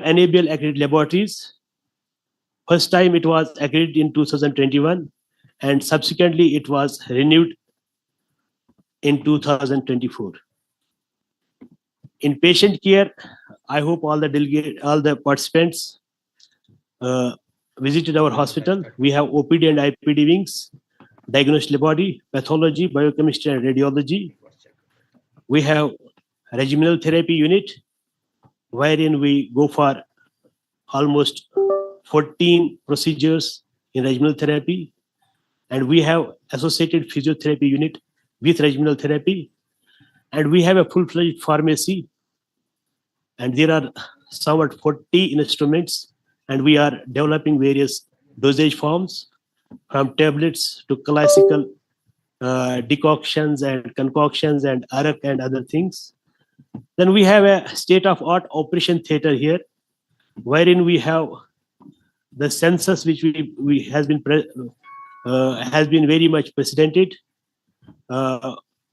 NABL accredited laboratories. First time it was accredited in 2021, and subsequently it was renewed in 2024. In patient care, I hope all the participants visited our hospital. We have OPD and IPD wings, diagnostic laboratory, pathology, biochemistry, and radiology. We have regimental therapy unit, wherein we go for almost 14 procedures in regimental therapy, and we have associated physiotherapy unit with regimental therapy, and we have a full-fledged pharmacy, and there are somewhat 40 instruments, and we are developing various dosage forms from tablets to classical decoctions and concoctions and arak and other things. Then we have a state-of-art operation theater here, wherein we have the census which has been very much precedented.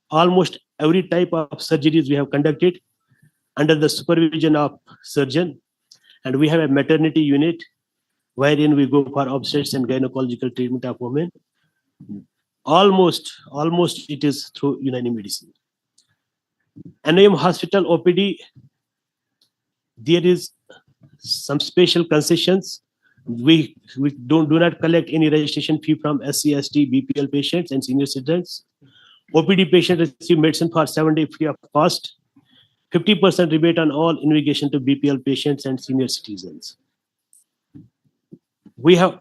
Almost every type of surgeries we have conducted under the supervision of surgeon, and we have a maternity unit wherein we go for obstetrics and gynecological treatment of women. Almost it is through Unani medicine. NAM hospital OPD, there is some special concessions. We do not collect any registration fee from SC, ST, BPL patients and senior citizens. OPD patients receive medicine for 7 days free of cost. 50% rebate on all navigation to BPL patients and senior citizens. We have,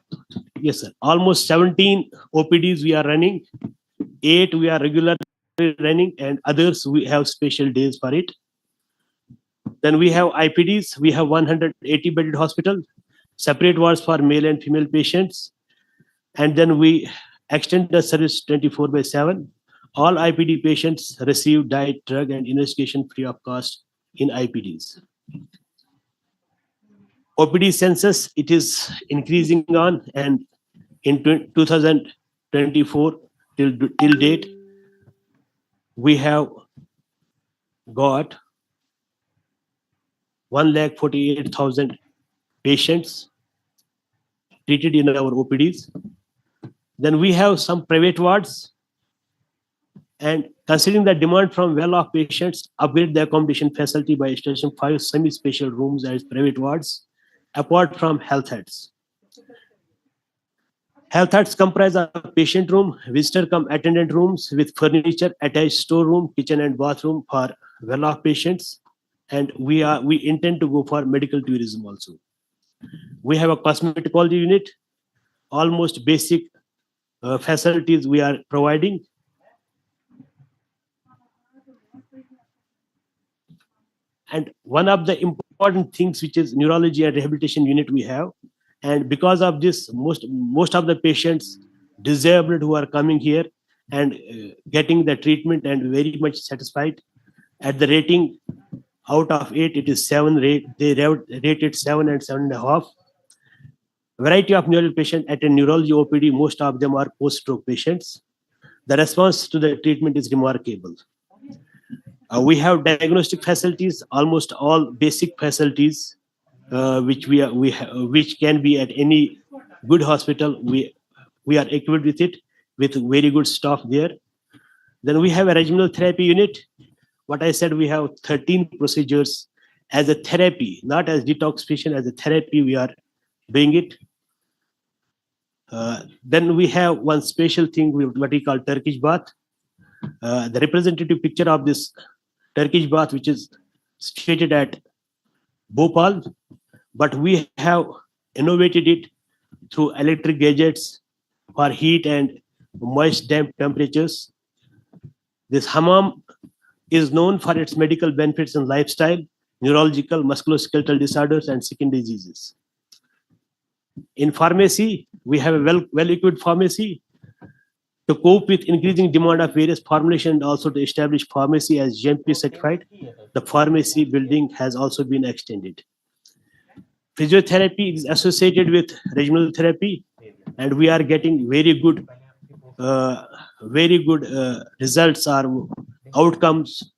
yes sir, almost 17 OPDs we are running. 8 we are regularly running, and others we have special days for it. Then we have IPDs. We have 180 bedded hospital, separate wards for male and female patients, and then we extend the service 24/7. All IPD patients receive diet, drug, and investigation free of cost in IPDs. OPD census, it is increasing on, and in 2024 till date, we have got 148,000 patients treated in our OPDs. Then we have some private wards, and considering the demand from well-off patients, upgrade the accommodation facility by establishing 5 semi-special rooms as private wards, apart from health huts. Health huts comprise a patient room, visitor cum attendant rooms with furniture, attached storeroom, kitchen and bathroom for well-off patients, and we intend to go for medical tourism also. We have a cosmetology unit. Almost basic facilities we are providing. And one of the important things, which is neurology and rehabilitation unit we have, and because of this, most of the patients disabled who are coming here and getting the treatment and very much satisfied. At the rating out of 8, it is 7 rate. They rated 7 and 7.5. Variety of neurology patients at a neurology OPD, most of them are post-stroke patients. The response to the treatment is remarkable. We have diagnostic facilities, almost all basic facilities, which can be at any good hospital. We are equipped with it, with very good staff there. Then we have a regional therapy unit. What I said, we have 13 procedures as a therapy, not as detoxification, as a therapy we are doing it. Then we have one special thing, what we call Turkish bath. The representative picture of this Turkish bath, which is situated at Bhopal, but we have innovated it through electric gadgets for heat and moist damp temperatures. This hammam is known for its medical benefits in lifestyle, neurological, musculoskeletal disorders, and skin diseases. In pharmacy, we have a well-equipped pharmacy to cope with increasing demand of various formulations, and also to establish pharmacy as GMP certified. The pharmacy building has also been extended. Physiotherapy is associated with regional therapy, and we are getting very good results or outcomes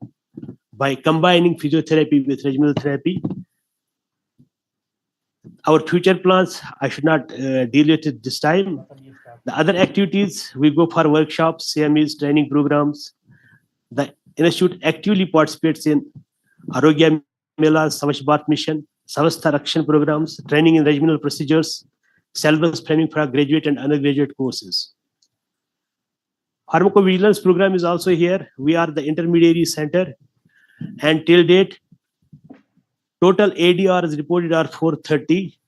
by combining physiotherapy with regional therapy. Our future plans, I should not deal with it this time. The other activities, we go for workshops, CMEs, training programs. The institute actively participates in Arogya Melas, Samaj Bharat Mission, Savastha Rakshan programs, training in regional procedures, syllabus framing for graduate and undergraduate courses. Pharmacovigilance program is also here. We are the intermediary center, and till date, total ADRs reported are 430.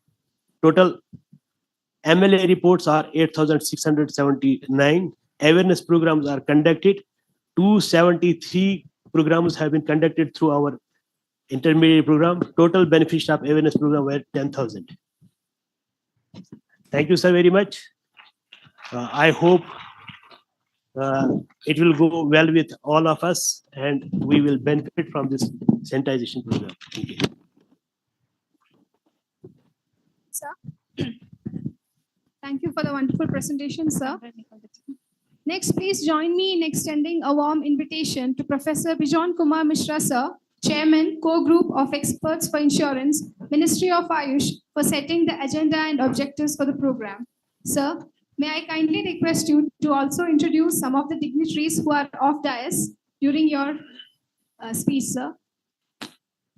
Total MLA reports are 8,679. Awareness programs are conducted. 273 programs have been conducted through our intermediate program. Total benefits of awareness program were 10,000. Thank you, sir, very much. I hope it will go well with all of us, and we will benefit from this sensitization program. Thank you. Sir. Thank you for the wonderful presentation, sir. Next, please join me in extending a warm invitation to Professor Bijon Kumar Mishra, sir, Chairman, Core Group of Experts for Insurance, Ministry of Ayush, for setting the agenda and objectives for the program. Sir, may I kindly request you to also introduce some of the dignitaries who are off dais during your speech, sir.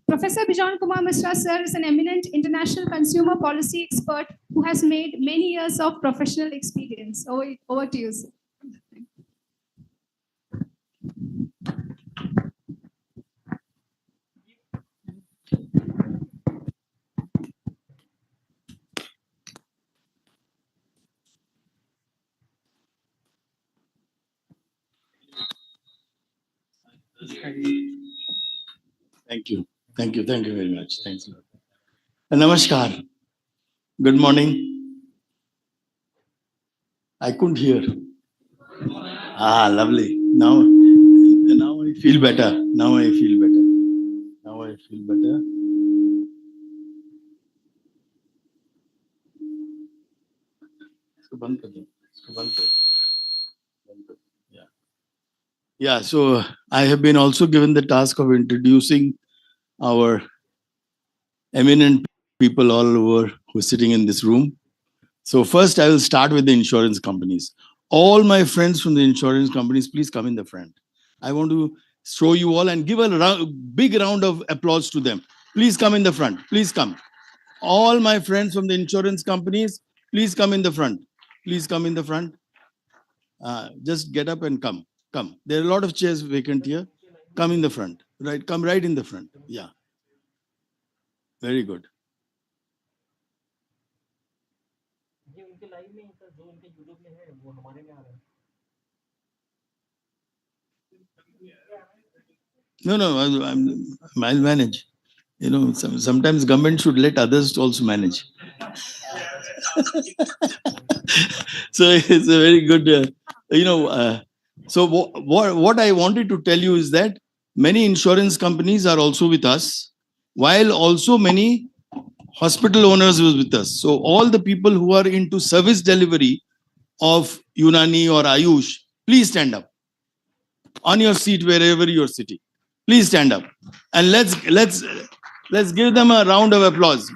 Professor Bijon Kumar Mishra, sir, is an eminent international consumer policy expert who has made many years of professional experience. Over to you, sir. Thank you. Thank you. Thank you very much. Thanks a lot. Namaskar. Good morning. I couldn't hear. Ah, lovely. Now I feel better. Now I feel better. Now I feel better. Yeah, so I have been also given the task of introducing our eminent people all over who are sitting in this room. So first I will start with the insurance companies. All my friends from the insurance companies, please come in the front. I want to show you all and give a big round of applause to them. Please come in the front. Please come. All my friends from the insurance companies, please come in the front. Please come in the front. Just get up and come. Come. There are a lot of chairs vacant here. Come in the front. Right. Come right in the front. Yeah. Very good. No, I'll manage. You know, sometimes government should let others also manage. So it's a very good, so what I wanted to tell you is that many insurance companies are also with us, while also many hospital owners was with us. So all the people who are into service delivery of Unani or Ayush, please stand up on your seat wherever you're sitting. Please stand up and let's give them a round of applause.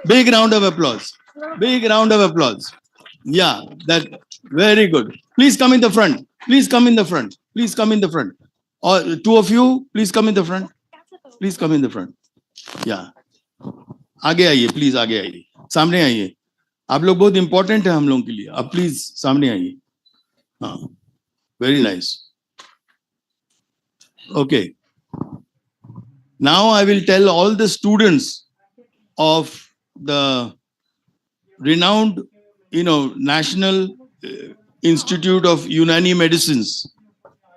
Big round of applause. Big round of applause. Yeah, that very good. Please come in the front. Please come in the front. Please come in the front. Or two of you, please come in the front. Please come in the front. Yeah. आगे आइए, please आगे आइए, सामने आइए. आप लोग बहुत important है हम लोगों के लिए. आप प्लीज सामने आइए. हाँ, very nice. Okay. Now I will tell all the students of the renowned, National Institute of Unani Medicines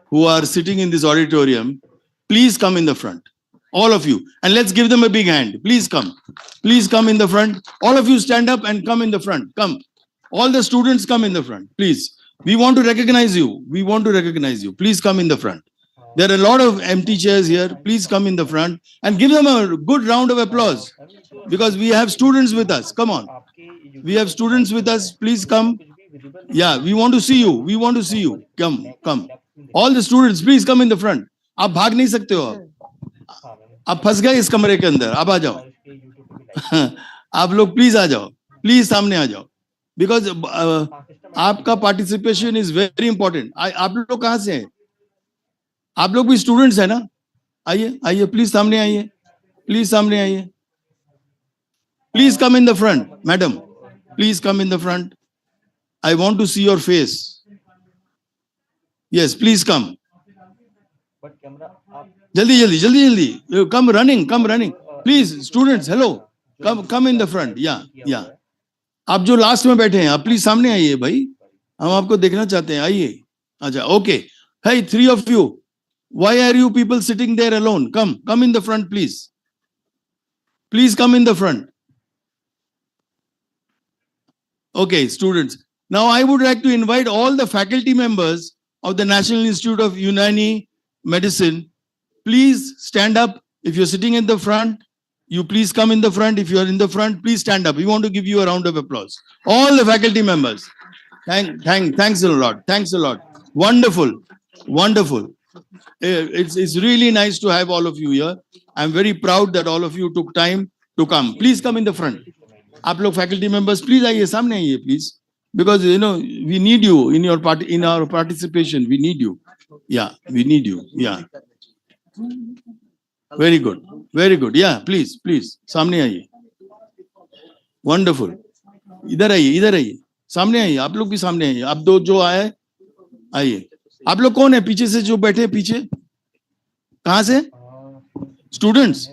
who are sitting in this auditorium. Please come in the front. All of you. And let's give them a big hand. Please come. Please come in the front. All of you stand up and come in the front. Come. All the students come in the front. Please. We want to recognize you. We want to recognize you. Please come in the front. There are a lot of empty chairs here. Please come in the front and give them a good round of applause because we have students with us. Come on. We have students with us. Please come. Yeah, we want to see you. We want to see you. Come, come. All the students, please come in the front. आप भाग नहीं सकते हो आप फंस गए इस कमरे के अंदर. आप आ जाओ. आप लोग प्लीज आ जाओ, प्लीज सामने आ जाओ, बिकॉज आपका पार्टिसिपेशन इज वेरी इंपॉर्टेंट. आप लोग कहाँ से हैं? आप लोग भी स्टूडेंट्स है ना? आइए आइए, प्लीज सामने आइए, प्लीज सामने आइए. Please come in the front, madam. Please come in the front. I want to see your face. Yes, please come. Jaldi, jaldi, jaldi, jaldi. You come running, come running. Please, students, hello. Come in the front. Yeah, yeah. आप जो last में बैठे हैं, आप please सामने आइए भाई, हम आपको देखना चाहते हैं. आइए. अच्छा, okay. Hey, three of you. Why are you people sitting there alone? Come in the front, please. Please come in the front. Okay, students. Now I would like to invite all the faculty members of the National Institute of Unani Medicine. Please stand up. If you're sitting in the front, you please come in the front. If you're in the front, please stand up. We want to give you a round of applause. All the faculty members. Thanks a lot. Thanks a lot. Wonderful. Wonderful. It's really nice to have all of you here. I'm very proud that all of you took time to come. Please come in the front. आप लोग faculty members, please आइए, सामने आइए, please, because we need you in our participation. We need you. Yeah, we need you. Yeah. Very good. Very good. Yeah, please, सामने आइए. Wonderful. इधर आइए, सामने आइए. आप लोग भी सामने आइए. आप दो जो आइए. आप लोग कौन है पीछे से जो बैठे पीछे? कहाँ से? Students.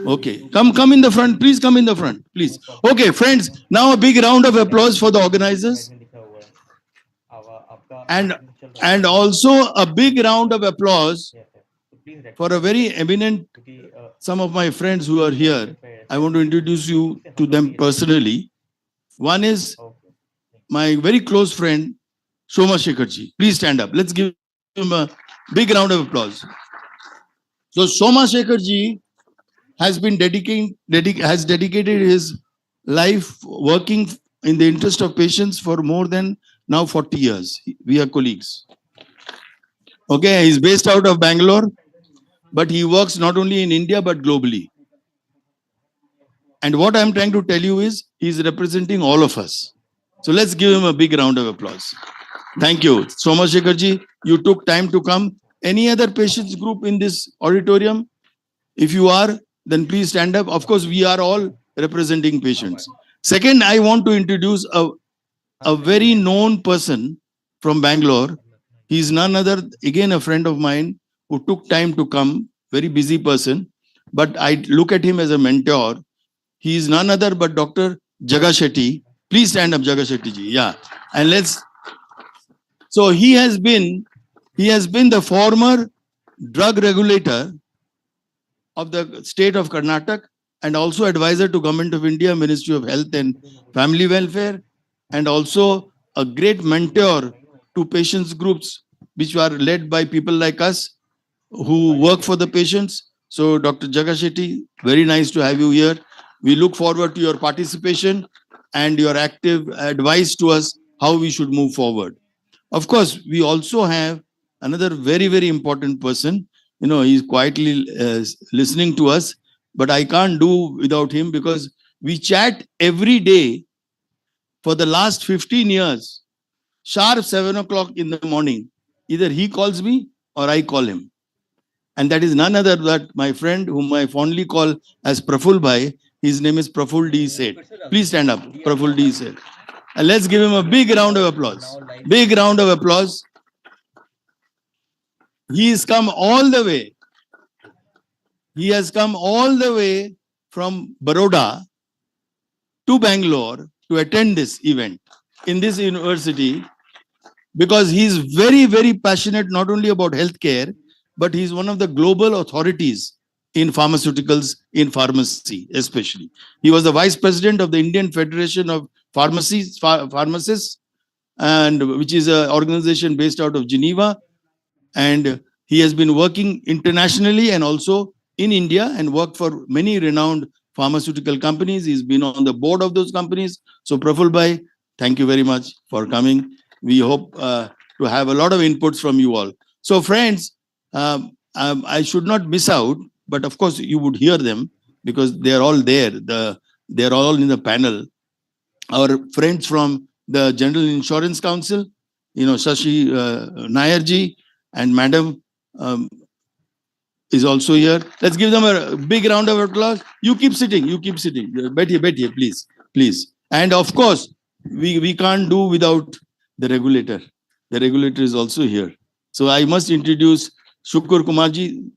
Okay, come in the front, please come in the front, please. Okay, friends, now a big round of applause for the organizers. And also a big round of applause for a very eminent, some of my friends who are here. I want to introduce you to them personally. One is my very close friend, Soma Shekharji. Please stand up. Let's give him a big round of applause. So Soma Shekharji has dedicated his life working in the interest of patients for more than now 40 years. We are colleagues. Okay, he's based out of Bangalore, but he works not only in India but globally. And what I'm trying to tell you is he's representing all of us. So let's give him a big round of applause. Thank you. Soma Shekharji, you took time to come. Any other patients group in this auditorium? If you are, then please stand up. Of course, we are all representing patients. Second, I want to introduce a very known person from Bangalore. He's none other, again, a friend of mine who took time to come, very busy person, but I look at him as a mentor. He is none other but Dr. Jaga Shetty. Please stand up, Jaga Shetty ji. Yeah. And so he has been the former drug regulator of the state of Karnataka and also advisor to Government of India, Ministry of Health and Family Welfare, and also a great mentor to patients groups which are led by people like us who work for the patients. So Dr. Jaga Shetty, very nice to have you here. We look forward to your participation and your active advice to us how we should move forward. Of course, we also have another very, very important person. He's quietly listening to us, but I can't do without him because we chat every day for the last 15 years, sharp 7 o'clock in the morning. Either he calls me or I call him. And that is none other than my friend whom I fondly call as Praful Bhai. His name is Praful D. Seth. Please stand up, Praful D. Seth. And let's give him a big round of applause. Big round of applause. He has come all the way. He has come all the way from Baroda to Bangalore to attend this event in this university because he is very, very passionate not only about healthcare, but he is one of the global authorities in pharmaceuticals, in pharmacy especially. He was the vice president of the Indian Federation of Pharmacists, and which is an organization based out of Geneva. And he has been working internationally and also in India and worked for many renowned pharmaceutical companies. He's been on the board of those companies. So Praful Bhai, thank you very much for coming. We hope to have a lot of inputs from you all. So friends, I should not miss out, but of course you would hear them because they are all there. The They're all in the panel. Our friends from the General Insurance Council, Shashi Nayarji and Madam is also here. Let's give them a big round of applause. You keep sitting. Bet here, please. Please. And of course, we can't do without the regulator. The regulator is also here. So I must introduce Shukur Kumarji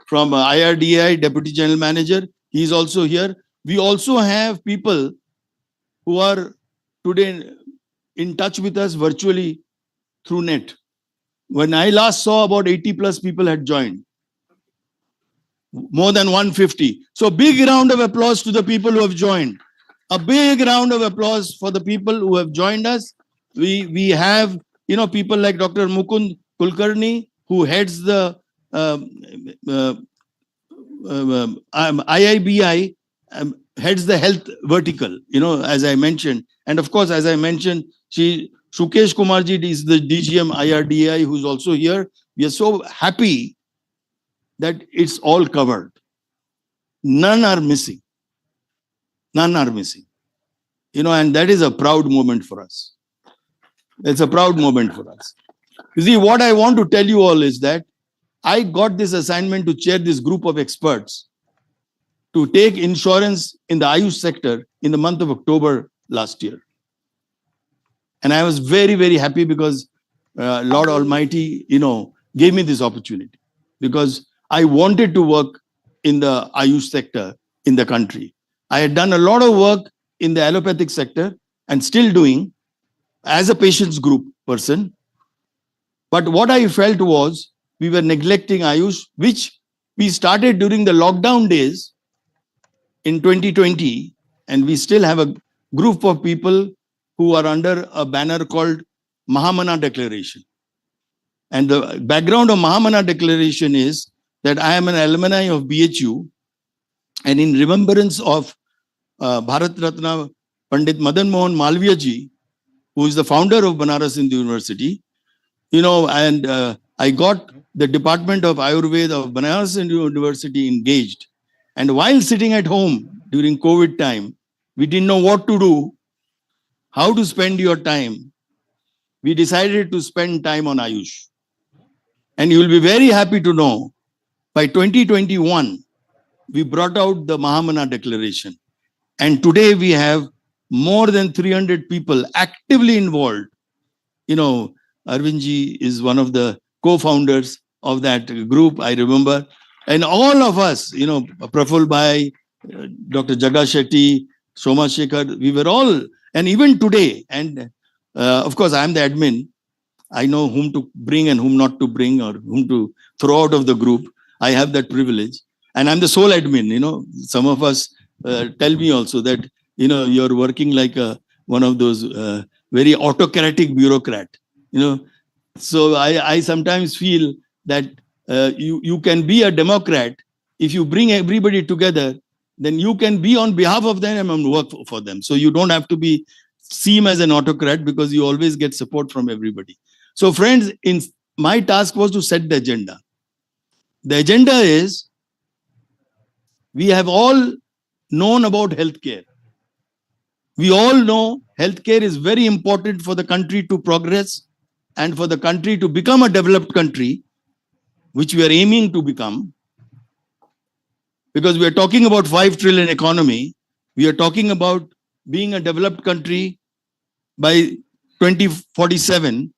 from IRDAI, Deputy General Manager. He is also here. We also have people who are today in touch with us virtually through net. When I last saw, about 80 plus people had joined. More than 150. So big round of applause to the people who have joined. A big round of applause for the people who have joined us. We have, people like Dr. Mukund Kulkarni, who heads the IIBI, heads the health vertical, as I mentioned. And of course, as I mentioned, Shukesh Kumarji is the DGM IRDAI, who's also here. We are so happy that it's all covered. None are missing. None are missing. And that is a proud moment for us. It's a proud moment for us. You see, what I want to tell you all is that I got this assignment to chair this group of experts to take insurance in the Ayush sector in the month of October last year. And I was very, very happy because Lord Almighty, gave me this opportunity because I wanted to work in the Ayush sector in the country. I had done a lot of work in the allopathic sector and still doing as a patients group person. But what I felt was we were neglecting Ayush, which we started during the lockdown days in 2020. And we still have a group of people who are under a banner called Mahamana Declaration. And the background of Mahamana Declaration is that I am an alumni of BHU, and in remembrance of Bharat Ratna Pandit Madan Mohan Malviya ji, who is the founder of Banaras Hindu University, and I got the Department of Ayurveda of Banaras Hindu University engaged. And while sitting at home during COVID time, we didn't know what to do, how to spend your time. We decided to spend time on Ayush. And you will be very happy to know, by 2021, we brought out the Mahamana Declaration. And today we have more than 300 people actively involved. Arvindji is one of the co-founders of that group, I remember. And all of us, Praful Bhai, Dr. Jaga Shetty, Soma Shekhar, we were all, and even today, and of course, I'm the admin. I know whom to bring and whom not to bring or whom to throw out of the group. I have that privilege. And I'm the sole admin, Some of us tell me also that, you're working like one of those very autocratic bureaucrat, So I sometimes feel that you can be a democrat if you bring everybody together, then you can be on behalf of them and work for them. So you don't have to seem as an autocrat because you always get support from everybody. So friends, my task was to set the agenda. The agenda is, we have all known about healthcare. We all know healthcare is very important for the country to progress and for the country to become a developed country, which we are aiming to become. Because we are talking about 5 trillion economy. We are talking about being a developed country by 2047.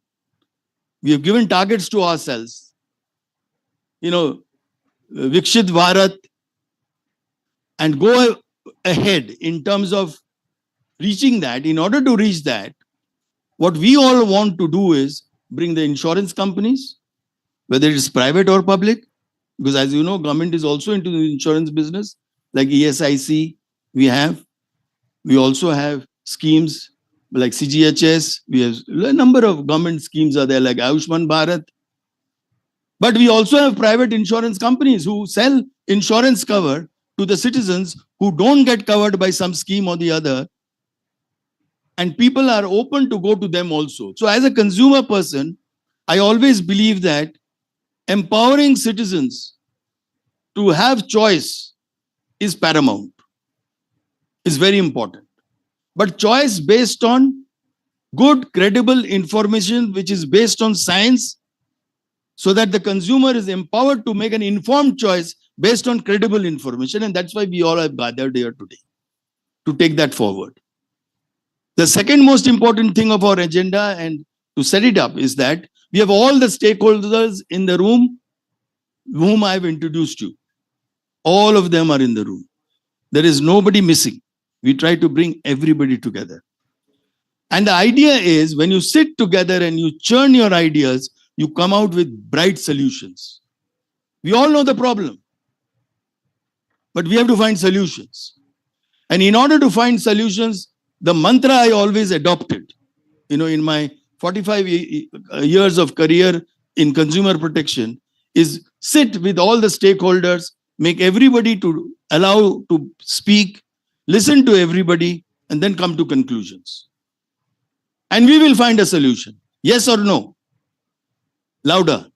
We have given targets to ourselves. Vikshit Bharat, and go ahead in terms of reaching that. In order to reach that, what we all want to do is bring the insurance companies, whether it is private or public, because as you know, government is also into the insurance business, like ESIC we also have schemes like CGHS, we have a number of government schemes are there like Ayushman Bharat. But we also have private insurance companies who sell insurance cover to the citizens who don't get covered by some scheme or the other. And people are open to go to them also. So as a consumer person, I always believe that empowering citizens to have choice is paramount. is very important. But choice based on good, credible information, which is based on science, so that the consumer is empowered to make an informed choice based on credible information. And that's why we all have gathered here today, to take that forward. The second most important thing of our agenda, and to set it up, is that we have all the stakeholders in the room whom I have introduced you. All of them are in the room. There is nobody missing. We try to bring everybody together. And the idea is, when you sit together and you churn your ideas, you come out with bright solutions. We all know the problem, but we have to find solutions. And in order to find solutions, the mantra I always adopted, in my 45 years of career in consumer protection, is sit with all the stakeholders, make everybody to allow to speak, listen to everybody, and then come to conclusions. And we will find a solution. Yes or no? Louder.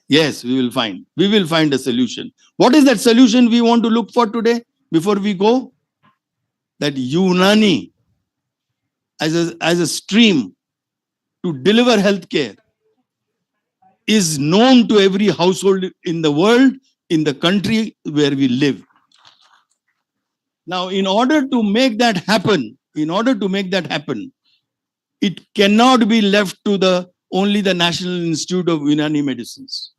Yes, we will find. We will find a solution. What is that solution we want to look for today before we go? That Unani as a stream to deliver healthcare is known to every household in the world, in the country where we live. Now, in order to make that happen, it cannot be left to only the National Institute of Unani Medicines.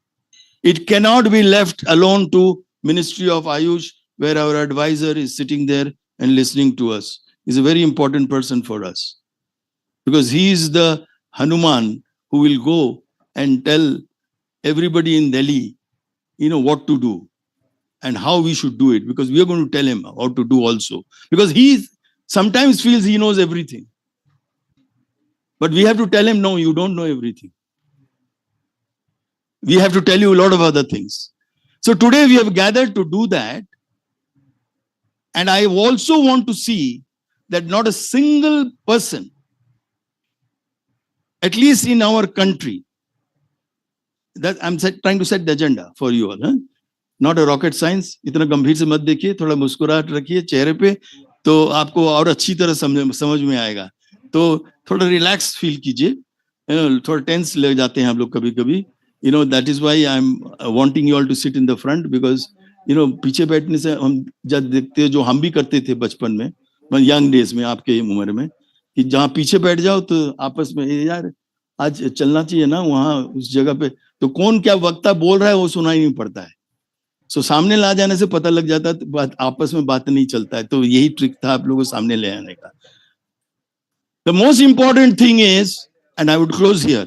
It cannot be left alone to Ministry of Ayush, where our advisor is sitting there and listening to us. He's a very important person for us, because he is the Hanuman who will go and tell everybody in Delhi, what to do and how we should do it, because we are going to tell him how to do also, because he sometimes feels he knows everything. But we have to tell him, no, you don't know everything. We have to tell you a lot of other things. So today we have gathered to do that. And I also want to see that not a single person, at least in our country, that I'm trying to set the agenda for you all. Not a rocket science. इतना गंभीर से मत देखिए, थोड़ा मुस्कुराहट रखिए चेहरे पे, तो आपको और अच्छी तरह समझ में आएगा. तो थोड़ा रिलैक्स फील कीजिए, थोड़ा टेंस लग जाते हैं हम लोग कभी-कभी. That is why I'm wanting you all to sit in the front, because पीछे बैठने से हम जब देखते हैं, जो हम भी करते थे बचपन में, यंग डेज में, आपके उम्र में, कि जहाँ पीछे बैठ जाओ तो आपस में, यार आज चलना चाहिए ना वहाँ उस जगह पे, तो कौन क्या वक्ता बोल रहा है वो सुनाई नहीं पड़ता है. सो सामने ला जाने से पता लग जाता है, तो आपस में बात नहीं चलता है. तो यही ट्रिक था आप लोगों को सामने ले आने का. The most important thing is, and I would close here,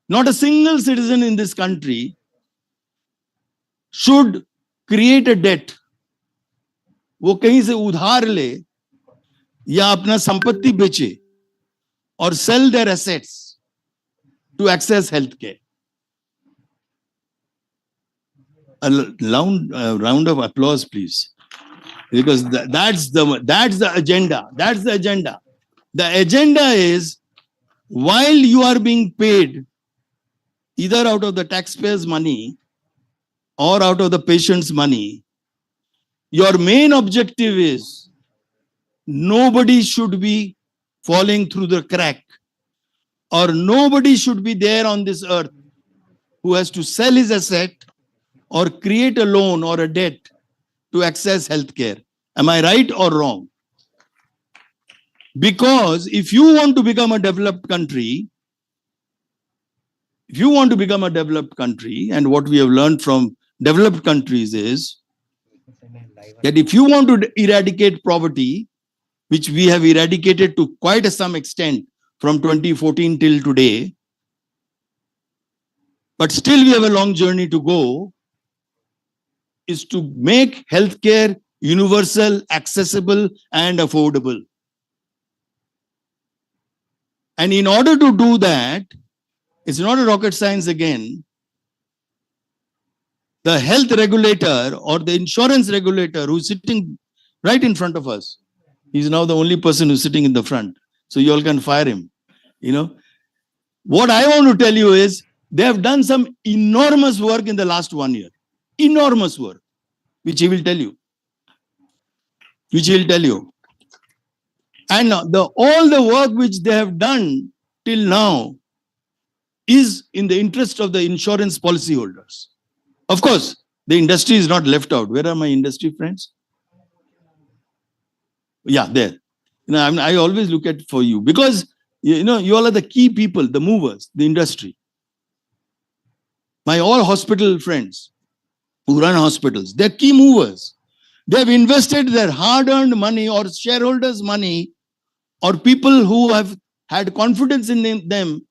not a single citizen in this country should create a debt. वो कहीं से उधार ले या अपना संपत्ति बेचे और sell their assets to access healthcare. A round of applause, please, because that's the agenda. That's the agenda. The agenda is, while you are being paid either out of the taxpayers' money or out of the patient's money, your main objective is nobody should be falling through the crack, or nobody should be there on this earth who has to sell his asset or create a loan or a debt to access healthcare. Am I right or wrong? Because if you want to become a developed country, and what we have learned from developed countries is that if you want to eradicate poverty, which we have eradicated to quite some extent from 2014 till today, but still we have a long journey to go, is to make healthcare universal, accessible, and affordable. And in order to do that, it's not a rocket science again. The health regulator or the insurance regulator who's sitting right in front of us, he's now the only person who's sitting in the front. So you all can fire him. What I want to tell you is, they have done some enormous work in the last 1 year. Enormous work, which he will tell you. which he'll tell you. And all the work which they have done till now is in the interest of the insurance policyholders. Of course, the industry is not left out. Where are my industry friends? Yeah, there. I always look at for you because you all are the key people, the movers, the industry. My all hospital friends who run hospitals, they're key movers. They have invested their hard-earned money or shareholders' money or people who have had confidence in them,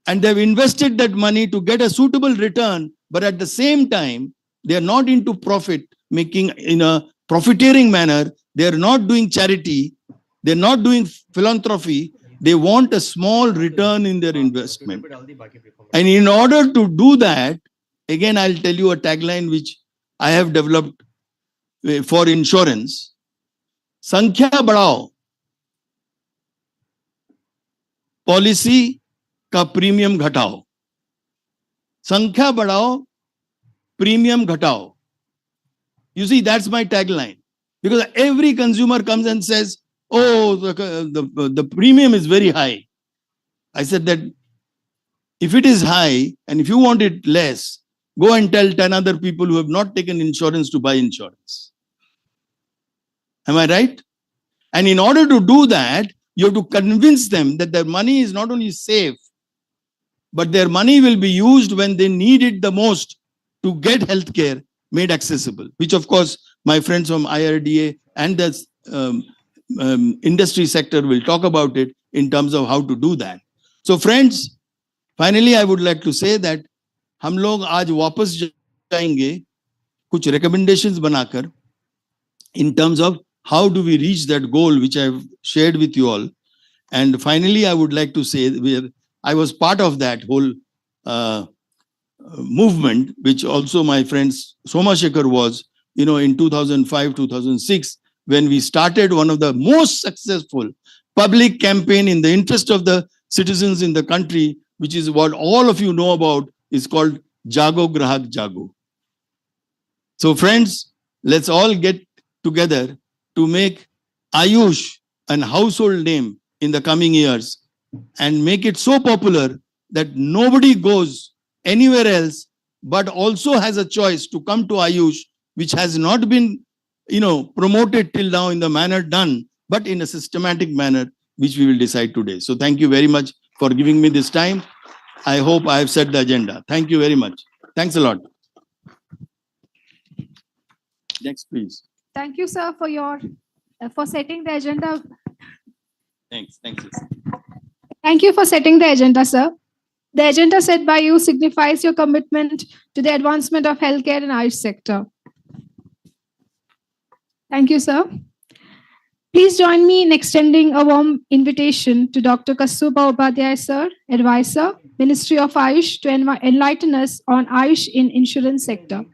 and they've invested that money to get a suitable return, but at the same time, they are not into profit making in a profiteering manner. They are not doing charity. They're not doing philanthropy. They want a small return in their investment. And in order to do that, again, I'll tell you a tagline which I have developed for insurance. Sankhya badhao, policy ka premium ghatao. Sankhya badhao, premium ghatao. You see, that's my tagline. Because every consumer comes and says, oh, the premium is very high. I said that if it is high and if you want it less, go and tell 10 other people who have not taken insurance to buy insurance. Am I right? And in order to do that, you have to convince them that their money is not only safe, but their money will be used when they need it the most to get healthcare made accessible, which of course my friends from IRDA and the industry sector will talk about it in terms of how to do that. So friends, finally I would like to say that हम लोग आज वापस जाएंगे कुछ recommendations बनाकर in terms of how do we reach that goal which I've shared with you all. And finally, I would like to say I was part of that whole movement, which also my friends Soma Shekhar was, in 2005, 2006, when we started one of the most successful public campaign in the interest of the citizens in the country, which is what all of you know about, is called Jago Grahak Jago. So friends, let's all get together to make Ayush an household name in the coming years and make it so popular that nobody goes anywhere else but also has a choice to come to Ayush, which has not been promoted till now in the manner done, but in a systematic manner, which we will decide today. So thank you very much for giving me this time. I hope I have set the agenda. Thank you very much. Thanks a lot. Next, please. Thank you, sir, for setting the agenda. Thanks. Thank you. Thank you for setting the agenda, sir. The agenda set by you signifies your commitment to the advancement of healthcare in Ayush sector. Thank you, sir. Please join me in extending a warm invitation to Dr. Kastubha Upadhyay, sir, Advisor, Ministry of Ayush, to enlighten us on Ayush in insurance sector.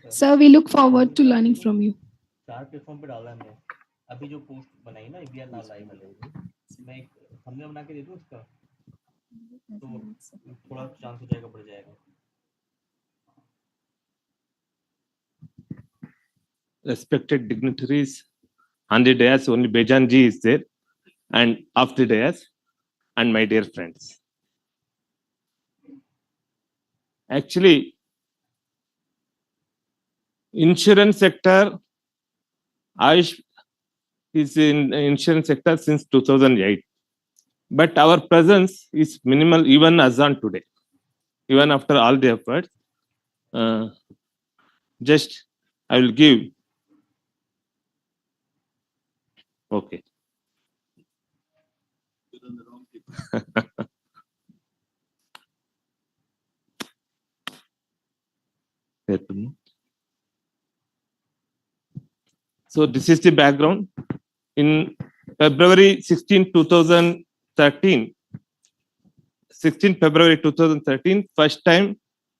Sir, we look forward to learning from you. चार platform पे डाला हमने अभी जो post बनाई ना we are now live वाले मैं हमने बना के दे दूं उसका तो थोड़ा चांस हो जाएगा बढ़ जाएगा Respected dignitaries, on the dais only Bejan ji is there, and off the dais, and my dear friends. Actually, insurance sector, Ayush is in insurance sector since 2008, but our presence is minimal even as on today, even after all the efforts. Just I will give. Okay. So this is the background. In February 16, 2013, 16 February 2013, first time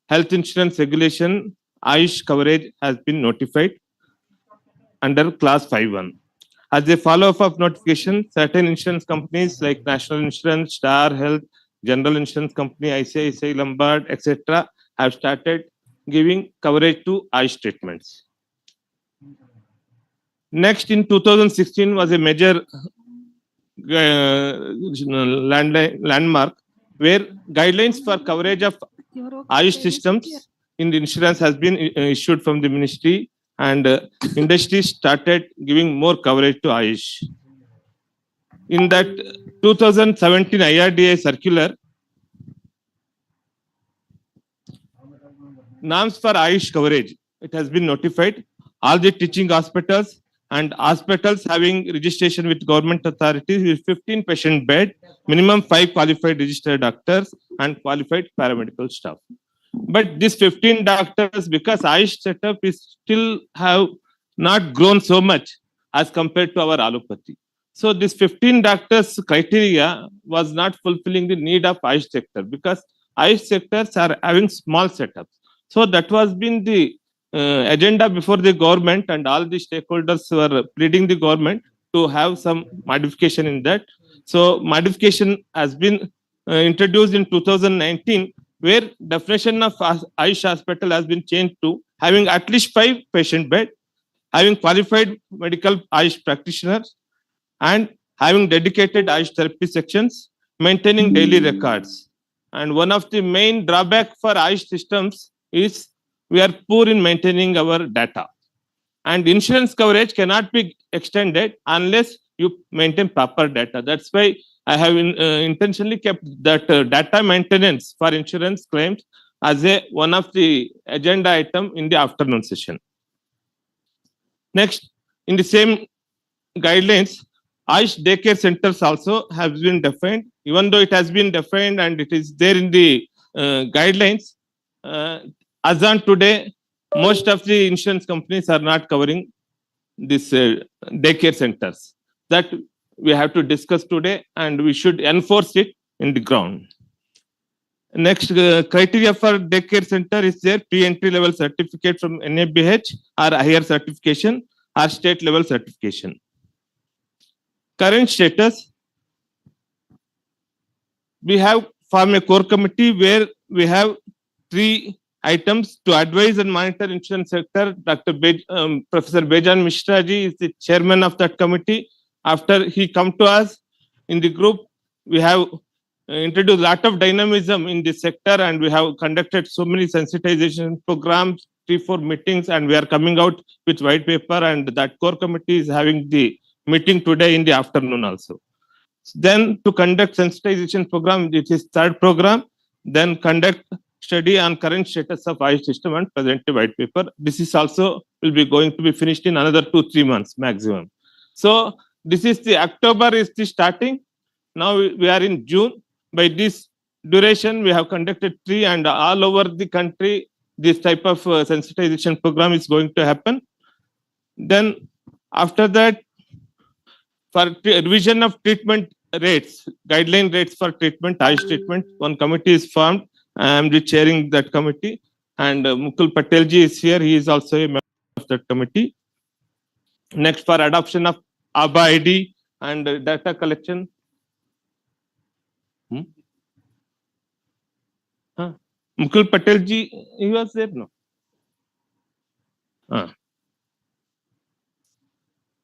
health insurance regulation Ayush coverage has been notified under class 5.1. As a follow-up of notification, certain insurance companies like National Insurance, Star Health, General Insurance Company, ICICI Lombard, etc. have started giving coverage to Ayush treatments. Next, in 2016 was a major landmark where guidelines for coverage of Ayush systems in the insurance has been issued from the ministry, and industry started giving more coverage to Ayush. In that 2017 IRDA circular, norms for Ayush coverage, it has been notified. All the teaching hospitals and hospitals having registration with government authorities with 15 patient bed, minimum 5 qualified registered doctors and qualified paramedical staff. But these 15 doctors, because Ayush setup is still have not grown so much as compared to our allopathy. So this 15 doctors criteria was not fulfilling the need of Ayush sector, because Ayush sectors are having small setups. So that was been the agenda before the government, and all the stakeholders were pleading the government to have some modification in that. So modification has been introduced in 2019, where definition of Ayush hospital has been changed to having at least 5 patient bed, having qualified medical Ayush practitioners, and having dedicated Ayush therapy sections, maintaining daily records. And one of the main drawback for Ayush systems is we are poor in maintaining our data. And insurance coverage cannot be extended unless you maintain proper data. That's why I have intentionally kept that data maintenance for insurance claims as one of the agenda item in the afternoon session. Next, in the same guidelines, Ayush daycare centers also have been defined. Even though it has been defined and it is there in the guidelines, as on today, most of the insurance companies are not covering this daycare centers. That we have to discuss today, and we should enforce it in the ground. Next criteria for daycare center is their pre-entry level certificate from NABH or higher certification or state level certification. Current status, we have formed a core committee where we have 3 items to advise and monitor insurance sector. Professor Bejan Mishra ji is the chairman of that committee. After he come to us in the group, we have introduced a lot of dynamism in this sector, and we have conducted so many sensitization programs, 3-4 meetings, and we are coming out with white paper, and that core committee is having the meeting today in the afternoon also. Then to conduct sensitization program, it is 3rd program, then conduct study on current status of Ayush system and present a white paper. This is also will be going to be finished in another 2-3 months maximum. So this is the October is the starting. Now we are in June. By this duration, we have conducted 3, and all over the country, this type of sensitization program is going to happen. Then after that, for revision of treatment rates, guideline rates for treatment, Ayush treatment, one committee is formed. I am the chairing that committee, and Mukul Patelji is here. He is also a member of that committee. Next, for adoption of ABA ID and data collection. Mukul Patelji, he was there, no?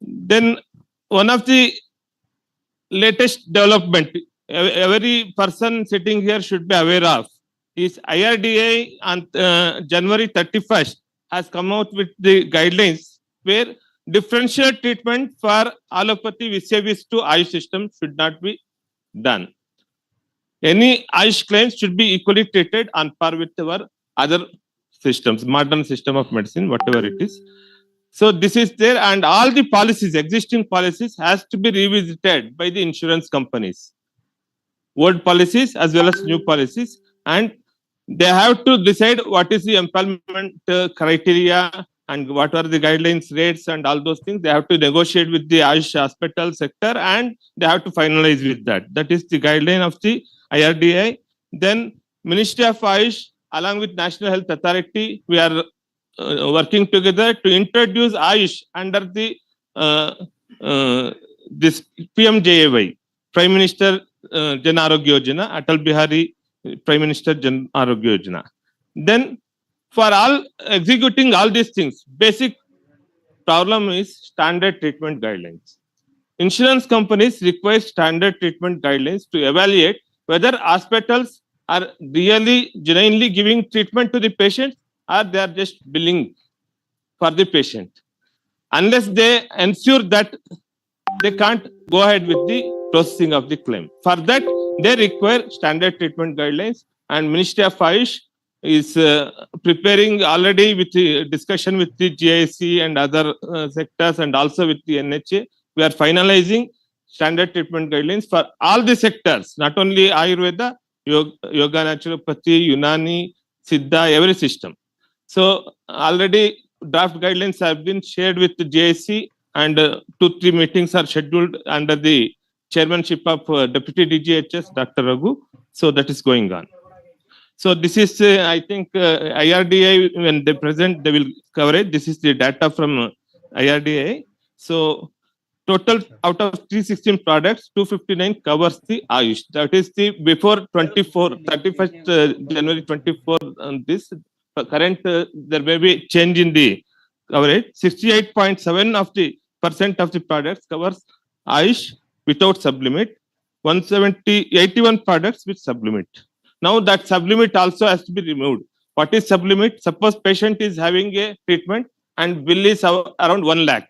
Then one of the latest development, every person sitting here should be aware of, is IRDA on January 31st has come out with the guidelines where differential treatment for allopathy vis-a-vis to Ayush system should not be done. Any Ayush claims should be equally treated on par with our other systems, modern system of medicine, whatever it is. So this is there, and all the policies, existing policies, has to be revisited by the insurance companies. Old policies as well as new policies, and they have to decide what is the empanelment criteria and what are the guidelines, rates, and all those things. They have to negotiate with the Ayush hospital sector, and they have to finalize with that. That is the guideline of the IRDA. Then Ministry of Ayush, along with National Health Authority, we are working together to introduce Ayush under the this PMJAY, Prime Minister Jan Arogya Yojana, Atal Bihari Prime Minister Jan Arogya Yojana. Then for all executing all these things, basic problem is standard treatment guidelines. Insurance companies require standard treatment guidelines to evaluate whether hospitals are really genuinely giving treatment to the patient or they are just billing for the patient. Unless they ensure that they can't go ahead with the processing of the claim. For that, they require standard treatment guidelines, and Ministry of Ayush is preparing already with the discussion with the GIC and other sectors, and also with the NHA. We are finalizing standard treatment guidelines for all the sectors, not only Ayurveda, yoga, naturopathy, Unani, Siddha, every system. So already draft guidelines have been shared with the GIC, and 2-3 meetings are scheduled under the chairmanship of Deputy DGHS, Dr. Raghu. So that is going on. So this is, I think, IRDA, when they present, they will cover it. This is the data from IRDA. So total out of 316 products, 259 covers the Ayush. That is the before 31st January 24 on this. Current, there may be change in the coverage. 68.7% of the products covers Ayush without sublimit. 81 products with sublimit. Now that sublimit also has to be removed. What is sublimit? Suppose patient is having a treatment and bill is around 1 lakh.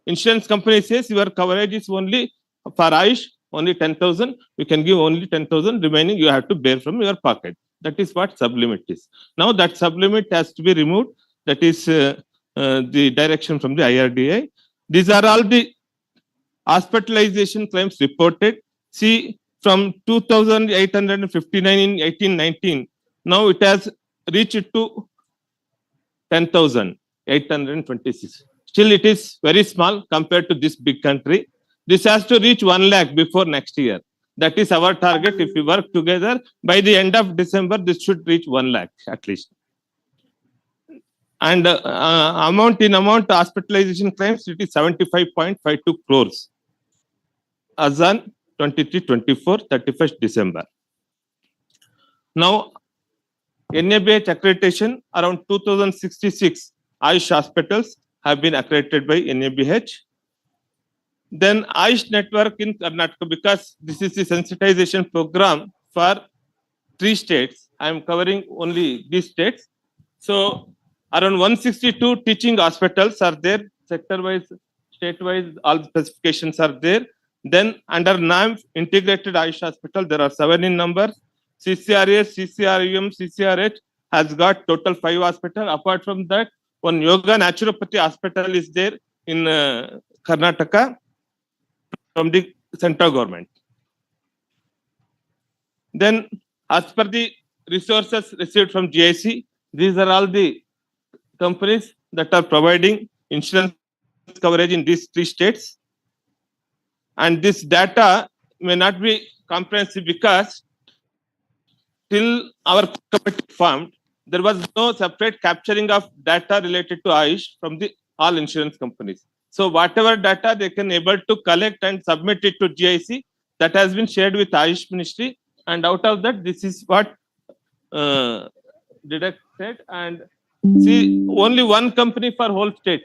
Insurance company says your coverage is only for Ayush, only 10,000. You can give only 10,000. Remaining you have to bear from your pocket. That is what sublimit is. Now that sublimit has to be removed. That is the direction from the IRDA. These are all the hospitalization claims reported. See, from 2,859 in 1819, now it has reached to 10,826. Still, it is very small compared to this big country. This has to reach 1 lakh before next year. That is our target. If we work together, by the end of December, this should reach 1 lakh at least. And amount hospitalization claims, it is 75.52 crores as on 23-24, 31st December. Now, NABH accreditation, around 2,066 Ayush hospitals have been accredited by NABH. Then Ayush network in Karnataka, because this is the sensitization program for 3 states. I am covering only these states. So around 162 teaching hospitals are there, sector-wise, state-wise, all specifications are there. Then under NAM, integrated Ayush hospital, there are 7 in number. CCRS, CCRUM, CCRH has got total 5 hospitals. Apart from that, one yoga naturopathy hospital is there in Karnataka from the central government. Then, as per the resources received from GIC, these are all the companies that are providing insurance coverage in these 3 states. And this data may not be comprehensive because till our committee formed, there was no separate capturing of data related to Ayush from the all insurance companies. So whatever data they can able to collect and submit it to GIC, that has been shared with Ayush Ministry. And out of that, this is what deducted. And see, only 1 company for whole state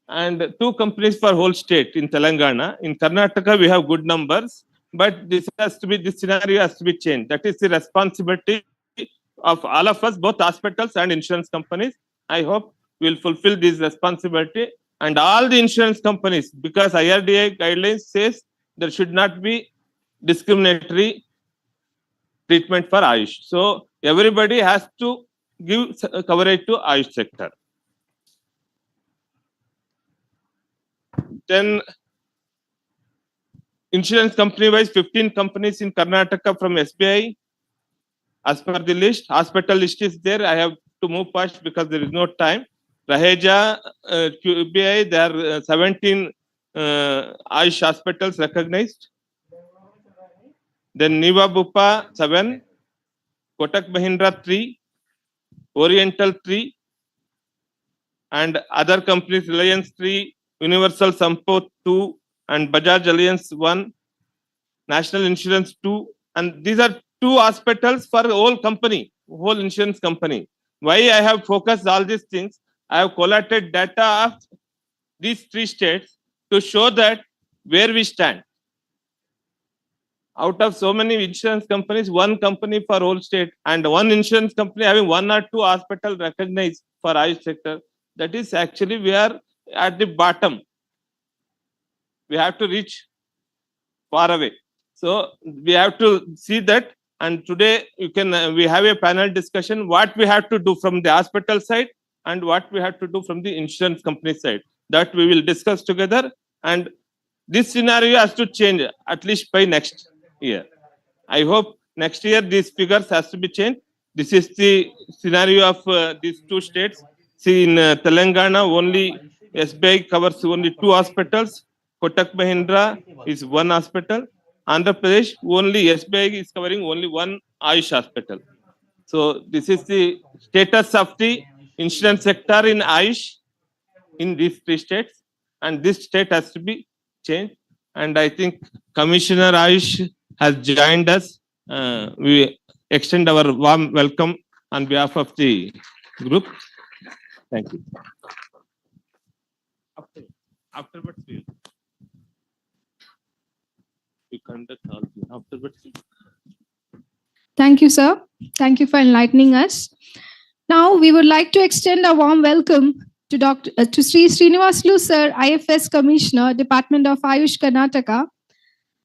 and 2 companies for whole state in Telangana. In Karnataka, we have good numbers, but this scenario has to be changed. That is the responsibility of all of us, both hospitals and insurance companies. I hope we will fulfill this responsibility, and all the insurance companies, because IRDA guidelines says there should not be discriminatory treatment for Ayush. So everybody has to give coverage to Ayush sector. Then insurance company wise, 15 companies in Karnataka from SBI. As per the list, hospital list is there. I have to move past because there is no time. Raheja, QBI, there are 17 Ayush hospitals recognized. Then Niva Bupa 7, Kotak Mahindra 3, Oriental 3, and other companies Reliance 3, Universal Sampo 2, and Bajaj Alliance 1, National Insurance 2, and these are 2 hospitals for the whole company, whole insurance company. Why I have focused all these things? I have collated data of these three states to show that where we stand. Out of so many insurance companies, one company for whole state and one insurance company having one or two hospital recognized for Ayush sector. That is actually we are at the bottom. We have to reach far away. So we have to see that. And today you can we have a panel discussion what we have to do from the hospital side and what we have to do from the insurance company side. That we will discuss together. And this scenario has to change at least by next year. I hope next year these figures has to be changed. This is the scenario of these two states. See, in Telangana, only SBI covers only two hospitals. Kotak Mahindra is one hospital. Andhra Pradesh, only SBI is covering only one Ayush hospital. So this is the status of the insurance sector in Ayush in these three states. And this state has to be changed. And I think Commissioner Ayush has joined us. We extend our warm welcome on behalf of the group. Thank you. Afterwards, we conduct all afterwards. Thank you, sir. Thank you for enlightening us. Now, we would like to extend a warm welcome to to Sri Srinivaslu, sir, IFS Commissioner, Department of Ayush, Karnataka.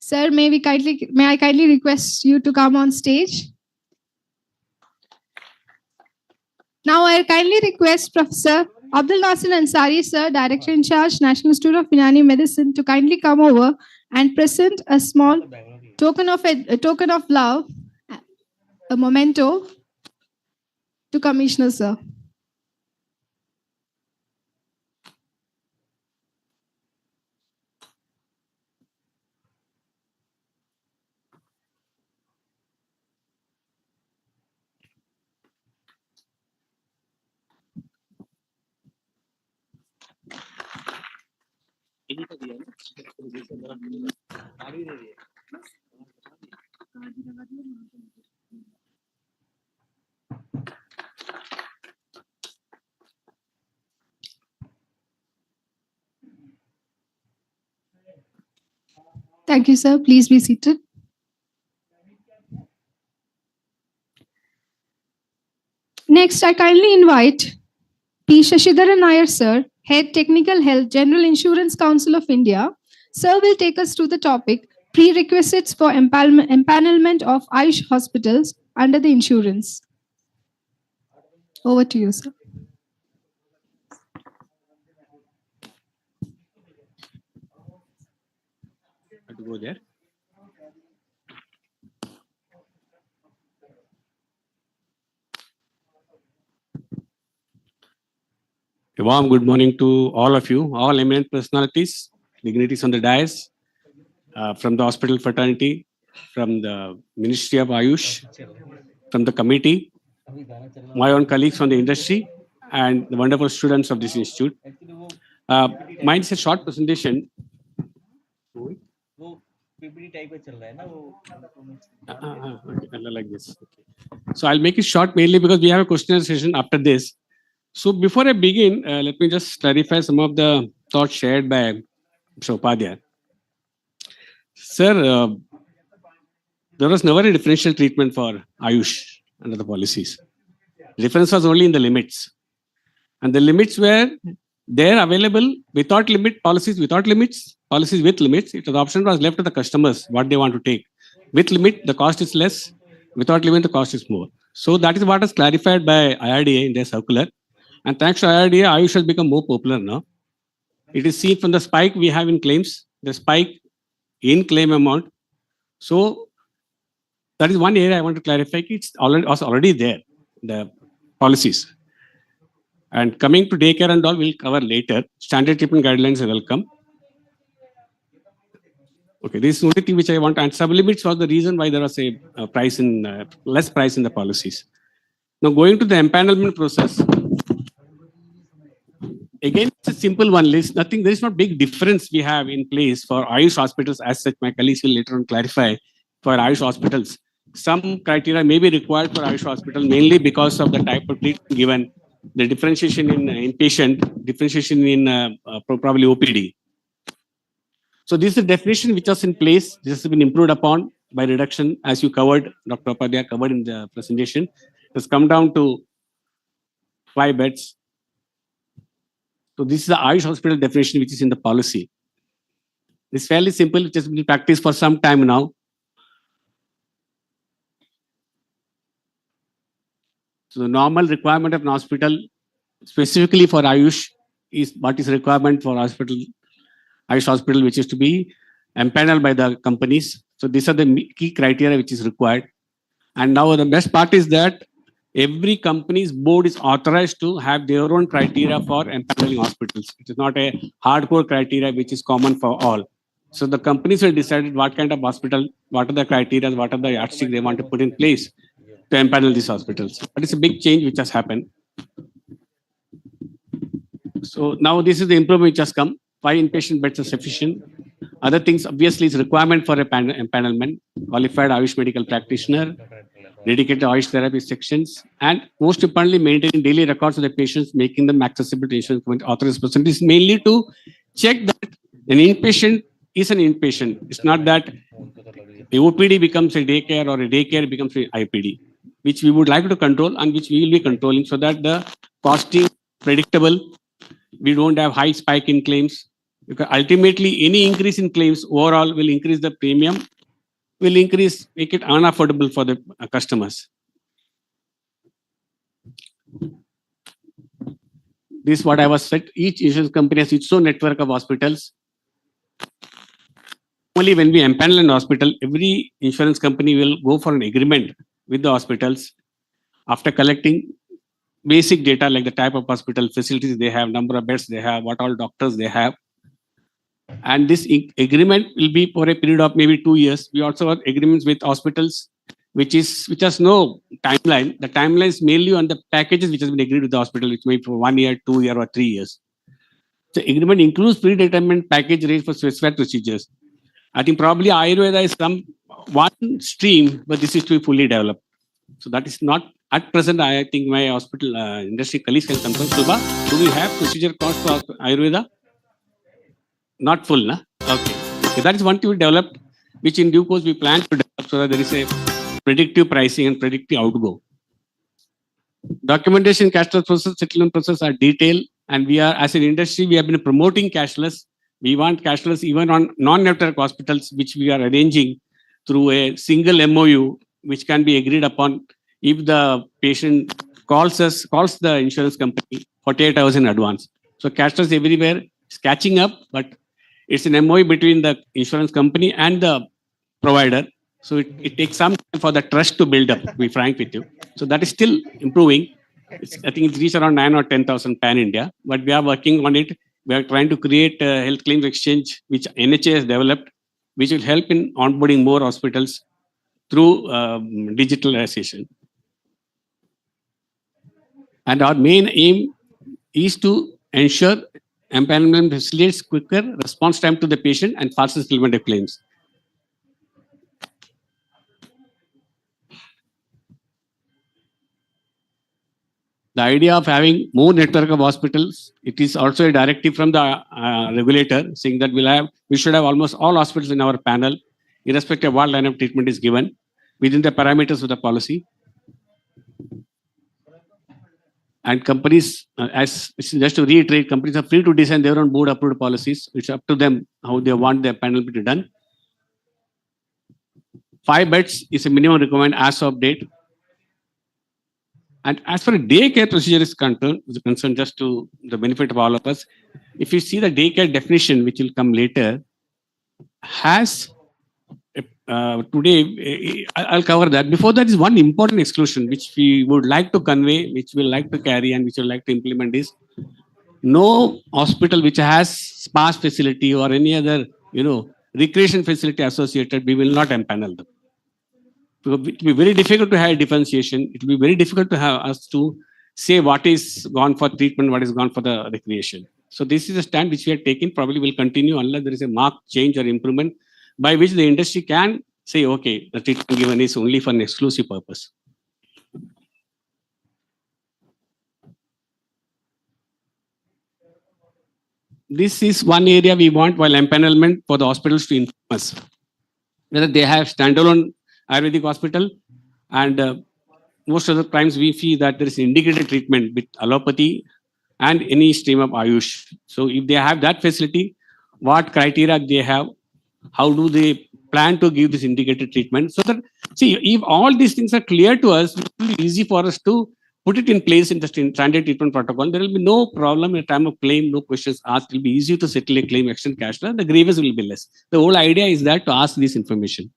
Sir, may I kindly request you to come on stage? Now, I kindly request Professor Abdul Nasir Ansari, sir, Director in Charge, National Institute of Unani Medicine, to kindly come over and present a small token of love, a memento to Commissioner, sir. Thank you, sir. Please be seated. Next, I kindly invite P. Shashidharan Nair, sir, Head Technical Health, General Insurance Council of India. Sir will take us through the topic, prerequisites for empanelment of Ayush hospitals under the insurance. Over to you, sir. To go there. A warm good morning to all of you, all eminent personalities, dignitaries on the dais, from the hospital fraternity, from the Ministry of Ayush, from the committee, my own colleagues from the industry, and the wonderful students of this institute. Mine is a short presentation. PPT type में चल रहा है ना वो Okay, like this. Okay. So I'll make it short mainly because we have a questionnaire session after this. So before I begin, let me just clarify some of the thoughts shared by Mr. Upadhyay. Sir, there was never a differential treatment for Ayush under the policies. The difference was only in the limits. And the limits were there available without limit, policies without limits, policies with limits. It was the option was left to the customers what they want to take. With limit, the cost is less. Without limit, the cost is more. So that is what is clarified by IRDA in their circular. And thanks to IRDA, Ayush has become more popular now. It is seen from the spike we have in claims, the spike in claim amount. So that is one area I want to clarify. It's already there, the policies. And coming to daycare and all, we'll cover later. Standard treatment guidelines are welcome. Okay, this is the only thing which I want. And sublimits was the reason why there was a price in less price in the policies. Now going to the empanelment process. Again, it's a simple one list. Nothing. There is not big difference we have in place for Ayush hospitals as such. My colleagues will later on clarify for Ayush hospitals. Some criteria may be required for Ayush hospital mainly because of the type of treatment given, the differentiation in inpatient, differentiation in probably OPD. So this is the definition which was in place. This has been improved upon by reduction, as you covered, Dr. Upadhyaya covered in the presentation. It has come down to 5 beds. So this is the Ayush hospital definition which is in the policy. It's fairly simple, which has been practiced for some time now. So the normal requirement of an hospital, specifically for Ayush, is what is requirement for hospital, Ayush hospital, which is to be empaneled by the companies. So these are the key criteria which is required. And now the best part is that every company's board is authorized to have their own criteria for empaneling hospitals. It is not a hardcore criteria which is common for all. So the companies will decide what kind of hospital, what are the criteria, what are the yardsticks they want to put in place to empanel these hospitals. But it's a big change which has happened. So now this is the improvement which has come. 5 inpatient beds are sufficient. Other things obviously is requirement for a empanelment, qualified Ayush medical practitioner, dedicated Ayush therapy sections, and most importantly, maintaining daily records of the patients, making them accessible to insurance authorized person. This is mainly to check that an inpatient is an inpatient. It's not that a OPD becomes a daycare or a daycare becomes an IPD, which we would like to control and which we will be controlling so that the costing predictable. We don't have high spike in claims. Because ultimately, any increase in claims overall will increase the premium, will increase, make it unaffordable for the customers. This is what I was said. Each insurance company has its own network of hospitals. Only when we empanel an hospital, every insurance company will go for an agreement with the hospitals after collecting basic data like the type of hospital, facilities they have, number of beds they have, what all doctors they have. And this agreement will be for a period of maybe 2 years. We also have agreements with hospitals, which has no timeline. The timeline is mainly on the packages which has been agreed with the hospital, which may be for 1 year, 2 year, or 3 years. The agreement includes predetermined package rates for specified procedures. I think probably Ayurveda is some one stream, but this is to be fully developed. So that is not at present. I think my hospital industry colleagues can confirm. Subha, do we have procedure cost for Ayurveda? Not full, na? Okay. That is one to be developed, which in due course we plan to develop so that there is a predictive pricing and predictive outgo. Documentation, cashless process, settlement process are detailed, and we are, as an industry, we have been promoting cashless. We want cashless even on non-network hospitals, which we are arranging through a single MOU, which can be agreed upon if the patient calls the insurance company 48 hours in advance. So cashless everywhere is catching up, but it's an MOU between the insurance company and the provider. So it takes some time for the trust to build up, to be frank with you. So that is still improving. I think it's reached around 9 or 10,000 pan-India, but we are working on it. We are trying to create a health claims exchange, which NHA has developed, which will help in onboarding more hospitals through digitalization. And our main aim is to ensure empanelment facilitates quicker response time to the patient and faster settlement of claims. The idea of having more network of hospitals, it is also a directive from the regulator saying that we should have almost all hospitals in our panel, irrespective of what line of treatment is given, within the parameters of the policy. And companies, just to reiterate, companies are free to design their own board approved policies. It's up to them how they want their panel to be done. 5 beds is a minimum requirement as of date. And as far as daycare procedure is concerned, just to the benefit of all of us, if you see the daycare definition, which will come later, has today, I'll cover that. Before that is one important exclusion, which we would like to convey, which we like to carry and which we like to implement is no hospital which has spa facility or any other, recreation facility associated, we will not empanel them. It will be very difficult to have differentiation. It will be very difficult to have us to say what is gone for treatment, what is gone for the recreation. So this is a stand which we have taken, probably will continue unless there is a marked change or improvement by which the industry can say, okay, the treatment given is only for an exclusive purpose. this is one area we want while empanelment for the hospitals to inform us whether they have standalone Ayurvedic hospital, and most of the times we see that there is integrated treatment with allopathy and any stream of Ayush. So if they have that facility, what criteria they have, how do they plan to give this integrated treatment? So that, see, if all these things are clear to us, it will be easy for us to put it in place in the standard treatment protocol. There will be no problem in time of claim, no questions asked. It will be easy to settle a claim, extend cash flow. The grievance will be less. The whole idea is that to ask this information.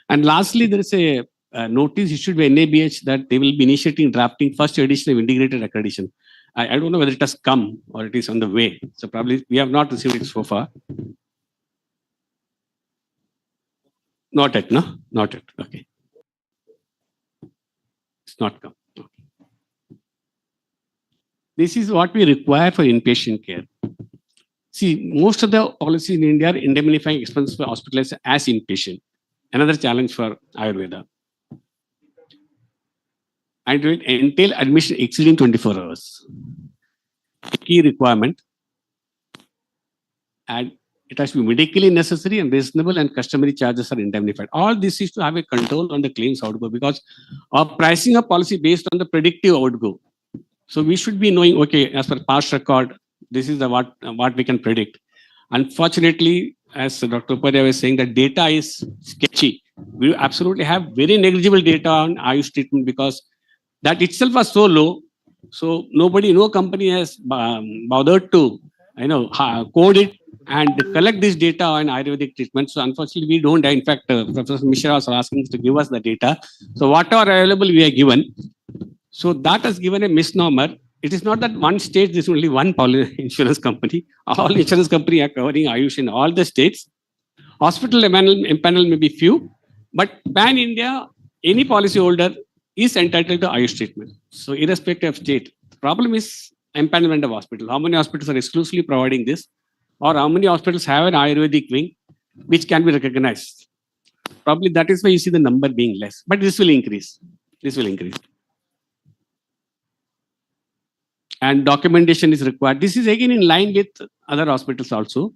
And lastly, there is a notice issued by NABH that they will be initiating drafting first edition of integrated accreditation. I don't know whether it has come or it is on the way. So probably we have not received it so far. Not yet, no? Not yet. Okay. It's not come. Okay. This is what we require for inpatient care. See, most of the policies in India are indemnifying expenses for hospitalized as inpatient. Another challenge for Ayurveda. And it entail admission exceeding 24 hours. A key requirement. And it has to be medically necessary and reasonable, and customary charges are indemnified. All this is to have a control on the claims outgo, because our pricing of policy based on the predictive outgo. So we should be knowing, okay, as per past record, this is the what we can predict. Unfortunately, as Dr. Upadhyay was saying, that data is sketchy. We absolutely have very negligible data on Ayush treatment because that itself was so low. So no company has bothered to, code it and collect this data on Ayurvedic treatment. So unfortunately, we don't. In fact, Professor Mishra was asking us to give us the data. So whatever available we are given. So that has given a misnomer. It is not that one state, there is only one insurance company. All insurance companies are covering Ayush in all the states. Hospital empanel may be few, but pan-India, any policyholder is entitled to Ayush treatment. So irrespective of state, the problem is empanelment of hospital. How many hospitals are exclusively providing this? Or how many hospitals have an Ayurvedic wing which can be recognized? Probably that is why you see the number being less. But this will increase. This will increase. And documentation is required. This is again in line with other hospitals also.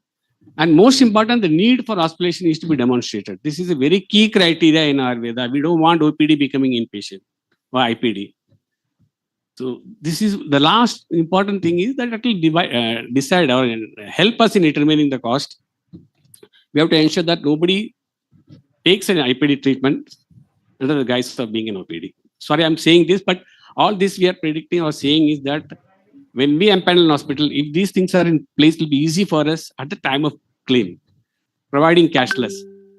And most important, the need for hospitalization is to be demonstrated. This is a very key criteria in Ayurveda. We don't want OPD becoming inpatient or IPD. So this is the last important thing is that it will decide or help us in determining the cost. We have to ensure that nobody takes an IPD treatment under the guise of being an OPD. Sorry, I'm saying this, but all this we are predicting or saying is that when we empanel an hospital, if these things are in place, it will be easy for us at the time of claim, providing cashless.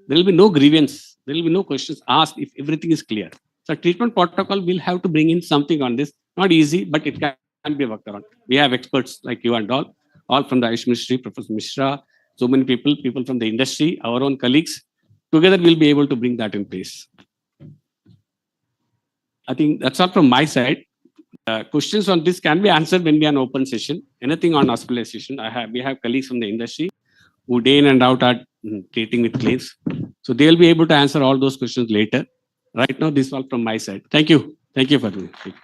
There will be no grievance. There will be no questions asked if everything is clear. So treatment protocol will have to bring in something on this. Not easy, but it can be worked around. We have experts like you and all from the Ayush Ministry, Professor Mishra, so many people from the industry, our own colleagues. Together, we'll be able to bring that in place. I think that's all from my side. Questions on this can be answered when we are an open session. Anything on hospitalization, we have colleagues from the industry who day in and out are treating with claims. So they'll be able to answer all those questions later. Right now, this is all from my side. Thank you. Thank you for doing it.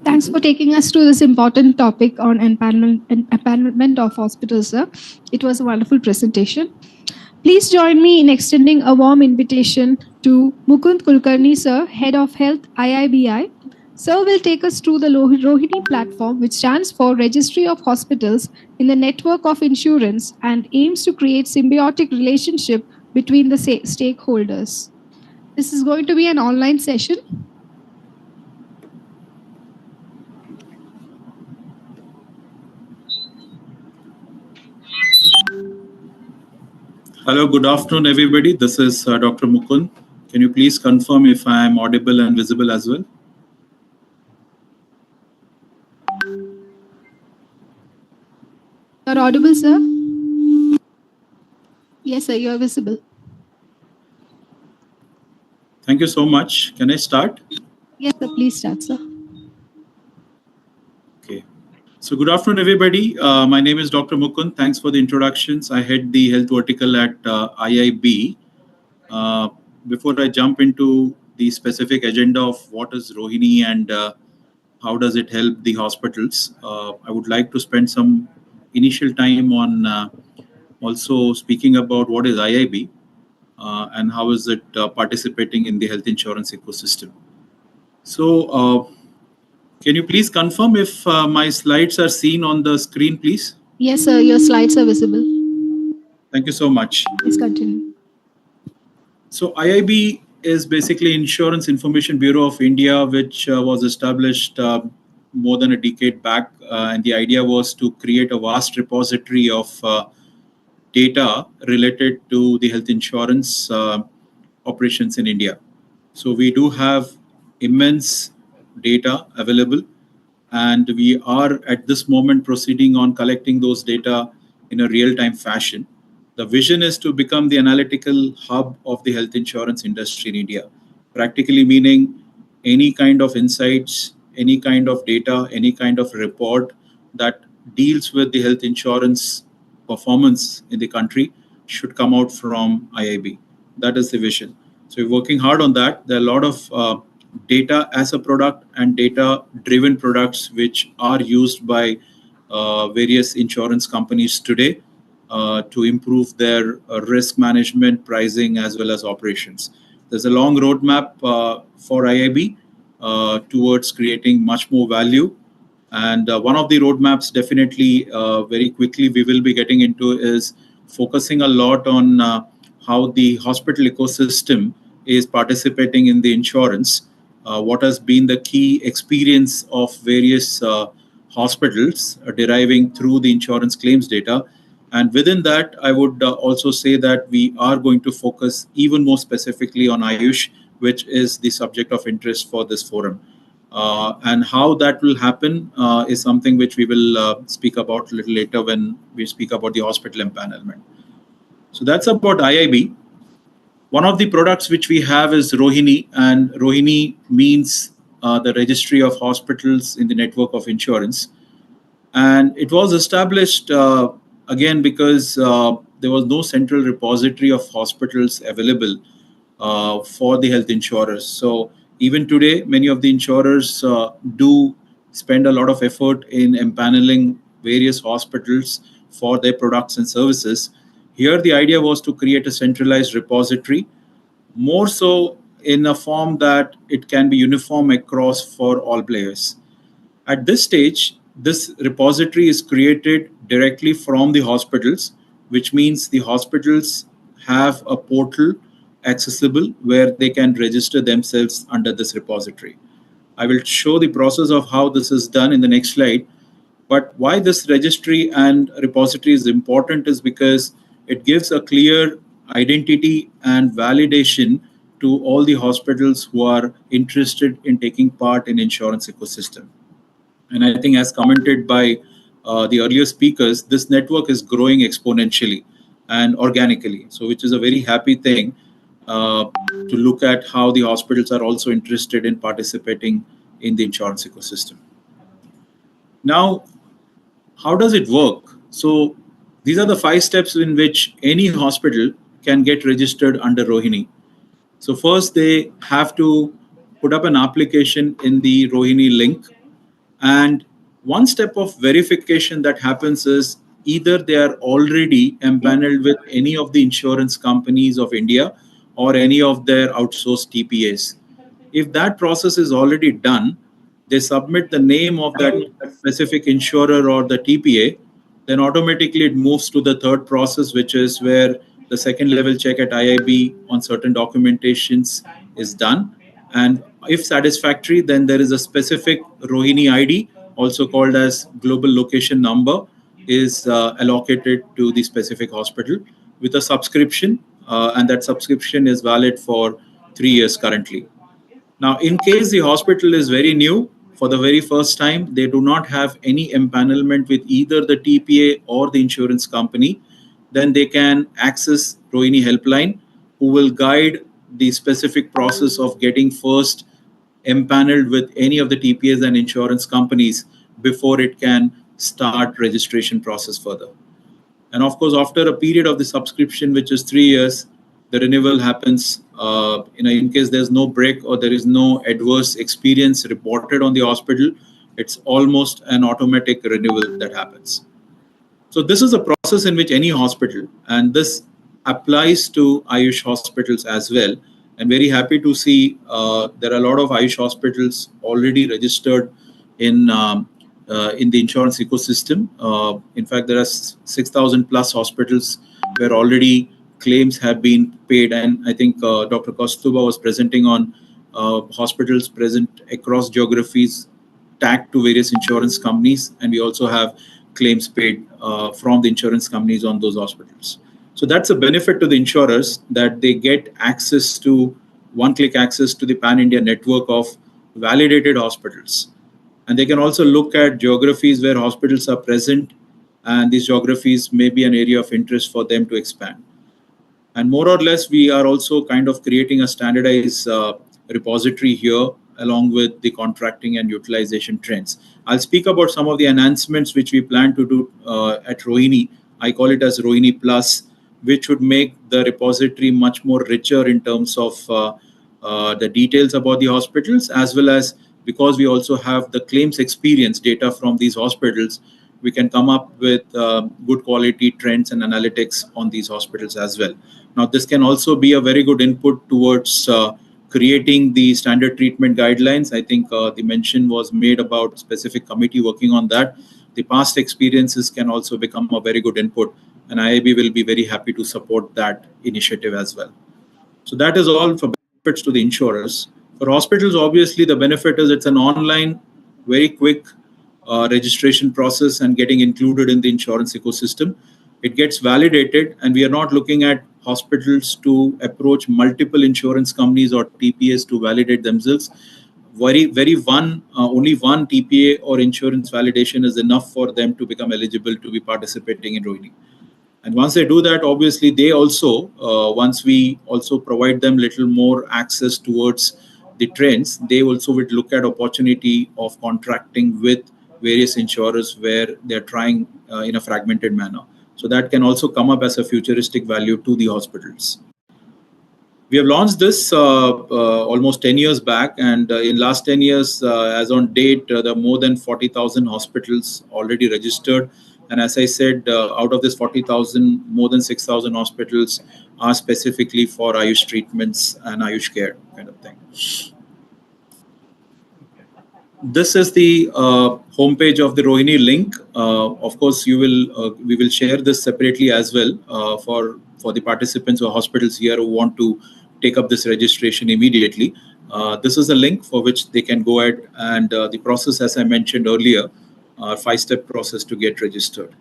Thanks for taking us through this important topic on empanelment of hospitals, sir. It was a wonderful presentation. Please join me in extending a warm invitation to Mukund Kulkarni, sir, Head of Health, IIBI. Sir will take us through the Rohini platform, which stands for Registry of Hospitals in the Network of Insurance and aims to create symbiotic relationship between the stakeholders. This is going to be an online session. Hello, good afternoon, everybody. This is Dr. Mukund. Can you please confirm if I am audible and visible as well? You're audible, sir? Yes, sir, you're visible. Thank you so much. Can I start? Yes, sir, please start, sir. Okay. So good afternoon, everybody. My name is Dr. Mukund. Thanks for the introductions. I head the health vertical at IIB. Before I jump into the specific agenda of what is Rohini and how does it help the hospitals, I would like to spend some initial time on also speaking about what is IIB and how is it participating in the health insurance ecosystem. So can you please confirm if my slides are seen on the screen, please? Yes, sir. Your slides are visible. Thank you so much. Please continue. So IIB is basically Insurance Information Bureau of India, which was established more than a decade back. And the idea was to create a vast repository of data related to the health insurance operations in India. So we do have immense data available, and we are at this moment proceeding on collecting those data in a real-time fashion. The vision is to become the analytical hub of the health insurance industry in India, practically meaning any kind of insights, any kind of data, any kind of report that deals with the health insurance performance in the country should come out from IIB. That is the vision. So we're working hard on that. There are a lot of data as a product and data-driven products which are used by various insurance companies today to improve their risk management, pricing, as well as operations. There's a long roadmap for IIB towards creating much more value. And one of the roadmaps definitely very quickly we will be getting into is focusing a lot on how the hospital ecosystem is participating in the insurance. What has been the key experience of various hospitals deriving through the insurance claims data. And within that, I would also say that we are going to focus even more specifically on Ayush, which is the subject of interest for this forum. And how that will happen is something which we will speak about a little later when we speak about the hospital empanelment. So that's about IIB. One of the products which we have is Rohini, and Rohini means the registry of hospitals in the network of insurance. And it was established again because there was no central repository of hospitals available for the health insurers. So even today, many of the insurers do spend a lot of effort in empaneling various hospitals for their products and services. Here, the idea was to create a centralized repository, more so in a form that it can be uniform across for all players. At this stage, this repository is created directly from the hospitals, which means the hospitals have a portal accessible where they can register themselves under this repository. I will show the process of how this is done in the next slide. But why this registry and repository is important is because it gives a clear identity and validation to all the hospitals who are interested in taking part in insurance ecosystem. And I think as commented by the earlier speakers, this network is growing exponentially and organically. So which is a very happy thing to look at how the hospitals are also interested in participating in the insurance ecosystem. Now, how does it work? So these are the 5 steps in which any hospital can get registered under Rohini. So first, they have to put up an application in the Rohini link. And one step of verification that happens is either they are already empaneled with any of the insurance companies of India or any of their outsourced TPAs. If that process is already done, they submit the name of that specific insurer or the TPA, then automatically it moves to the third process, which is where the second level check at IIB on certain documentations is done. And if satisfactory, then there is a specific Rohini ID, also called as global location number, is allocated to the specific hospital with a subscription, and that subscription is valid for 3 years currently. Now, in case the hospital is very new, for the very first time, they do not have any empanelment with either the TPA or the insurance company, then they can access Rohini helpline, who will guide the specific process of getting first empaneled with any of the TPAs and insurance companies before it can start registration process further. And of course, after a period of the subscription, which is 3 years, the renewal happens. In case there's no break or there is no adverse experience reported on the hospital, it's almost an automatic renewal that happens. So this is a process in which any hospital, and this applies to Ayush hospitals as well. I'm very happy to see there are a lot of Ayush hospitals already registered in the insurance ecosystem. In fact, there are 6,000 plus hospitals where already claims have been paid. And I think Dr. Kaustubha was presenting on hospitals present across geographies tagged to various insurance companies. And we also have claims paid from the insurance companies on those hospitals. So that's a benefit to the insurers, that they get access to one-click access to the pan-India network of validated hospitals. And they can also look at geographies where hospitals are present, and these geographies may be an area of interest for them to expand. And more or less, we are also kind of creating a standardized repository here, along with the contracting and utilization trends. I'll speak about some of the enhancements which we plan to do at Rohini. I call it as Rohini Plus, which would make the repository much more richer in terms of the details about the hospitals, as well as, because we also have the claims experience data from these hospitals, we can come up with good quality trends and analytics on these hospitals as well. Now, this can also be a very good input towards creating the standard treatment guidelines. I think the mention was made about specific committee working on that. The past experiences can also become a very good input, and IIB will be very happy to support that initiative as well. So that is all for benefits to the insurers. For hospitals, obviously, the benefit is it's an online, very quick registration process and getting included in the insurance ecosystem. It gets validated, and we are not looking at hospitals to approach multiple insurance companies or TPAs to validate themselves. Only one TPA or insurance validation is enough for them to become eligible to be participating in Rohini. And once they do that, obviously, they also, once we also provide them little more access towards the trends, they also would look at opportunity of contracting with various insurers where they're trying in a fragmented manner. So that can also come up as a futuristic value to the hospitals. We have launched this almost 10 years back, and in last 10 years, as on date, there are more than 40,000 hospitals already registered. And as I said, out of this 40,000, more than 6,000 hospitals are specifically for Ayush treatments and Ayush care kind of thing. This is the homepage of the Rohini link. Of course, we will share this separately as well for the participants or hospitals here who want to take up this registration immediately. This is a link for which they can go ahead, and the process, as I mentioned earlier, 5-step process to get registered.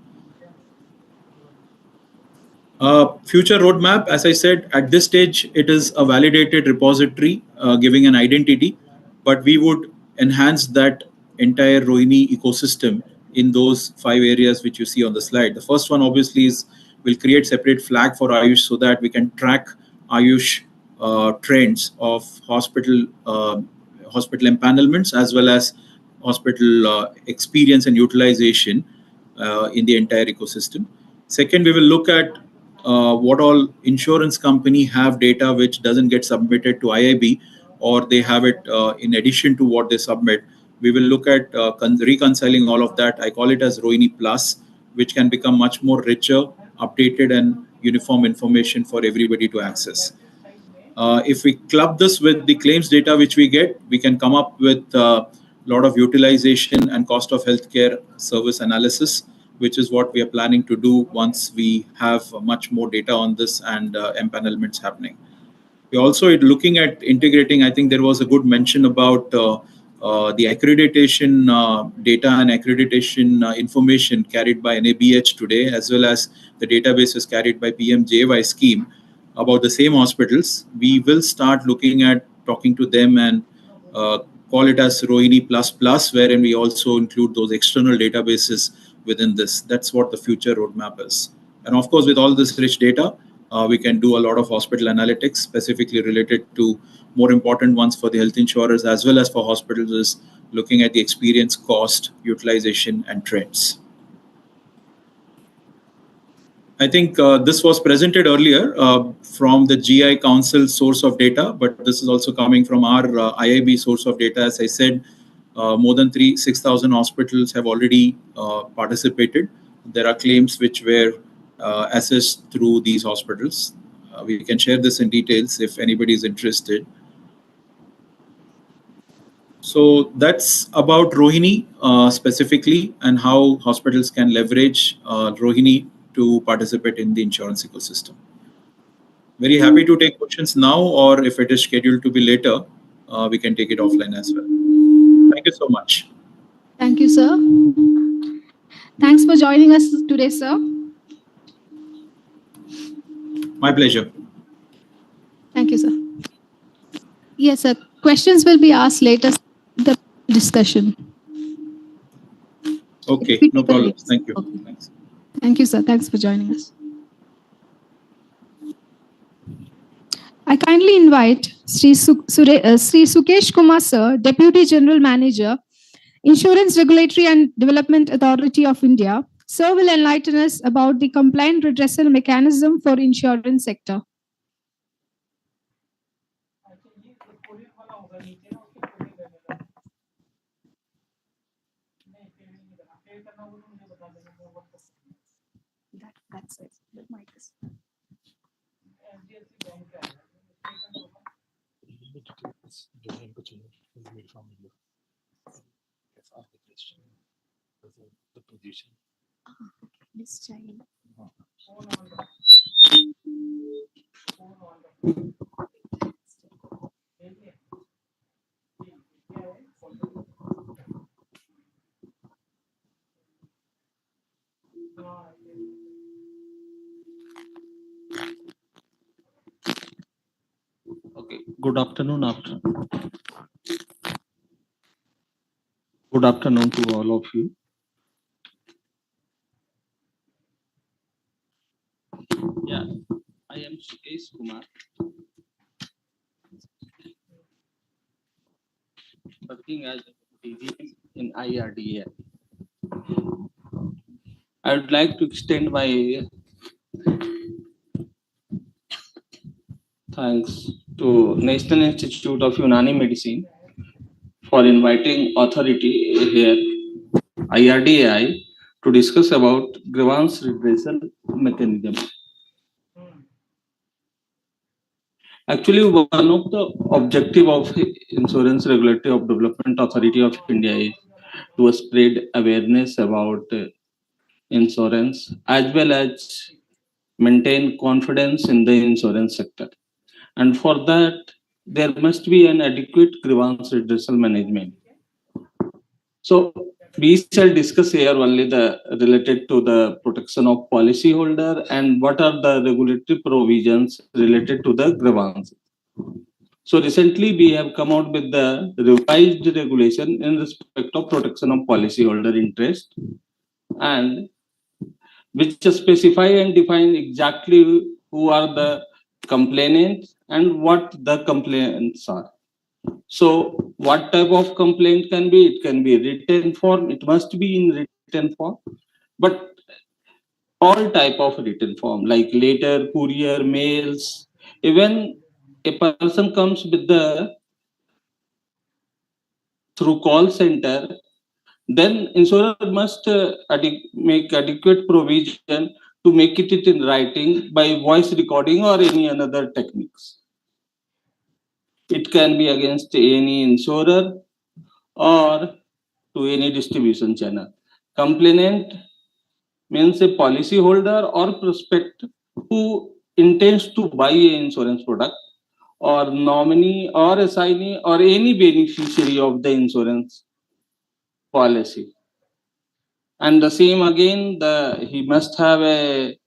Future roadmap, as I said, at this stage, it is a validated repository giving an identity, but we would enhance that entire Rohini ecosystem in those 5 areas which you see on the slide. The first one, obviously, is we'll create separate flag for Ayush so that we can track Ayush trends of hospital empanelments as well as hospital experience and utilization in the entire ecosystem. Second, we will look at what all insurance company have data which doesn't get submitted to IIB, or they have it in addition to what they submit. We will look at reconciling all of that. I call it as Rohini Plus, which can become much more richer, updated and uniform information for everybody to access. If we club this with the claims data which we get, we can come up with a lot of utilization and cost of healthcare service analysis, which is what we are planning to do once we have much more data on this and empanelments happening. We're also looking at integrating, I think there was a good mention about the accreditation data and accreditation information carried by NABH today, as well as the databases carried by PMJY scheme about the same hospitals. We will start looking at talking to them and call it as Rohini Plus, wherein we also include those external databases within this. That's what the future roadmap is. And of course, with all this rich data, we can do a lot of hospital analytics specifically related to more important ones for the health insurers as well as for hospitals, is looking at the experience, cost, utilization, and trends. I think this was presented earlier from the GI Council source of data, but this is also coming from our IIB source of data. As I said, more than 6,000 hospitals have already participated. There are claims which were assessed through these hospitals. We can share this in details if anybody is interested. So that's about Rohini specifically, and how hospitals can leverage Rohini to participate in the insurance ecosystem. Very happy to take questions now, or if it is scheduled to be later, we can take it offline as well. Thank you so much. Thank you, sir. Thanks for joining us today, sir. My pleasure. Thank you, sir. Yes, sir. Questions will be asked later in the discussion. Okay, no problem. Thank you. Okay. Thanks. Thank you, sir. Thanks for joining us. I kindly invite Sri Sukesh Kumar, sir, Deputy General Manager, Insurance Regulatory and Development Authority of India. Sir will enlighten us about the compliant redressal mechanism for insurance sector. That's it. The mic is. This child. Okay. Good afternoon. Good afternoon to all of you. Yeah, I am Sukesh Kumar, working as DG in IRDA. I would like to extend my thanks to National Institute of Unani Medicine for inviting authority here, IRDAI, to discuss about grievance redressal mechanism. Actually, one of the objective of Insurance Regulatory of Development Authority of India is to spread awareness about insurance as well as maintain confidence in the insurance sector. And for that, there must be an adequate grievance redressal management. So we shall discuss here only the related to the protection of policyholder and what are the regulatory provisions related to the grievance. So recently we have come out with the revised regulation in respect of protection of policyholder interest, and which specify and define exactly who are the complainants and what the complaints are. So what type of complaint can be? It can be written form, it must be in written form, but all type of written form like letter, courier, mails, even a person comes with the through call center, then insurer must make adequate provision to make it in writing by voice recording or any another techniques. It can be against any insurer or to any distribution channel. Complainant means a policy holder or prospect who intends to buy an insurance product, or nominee or assignee or any beneficiary of the insurance policy. And the same again, he must have a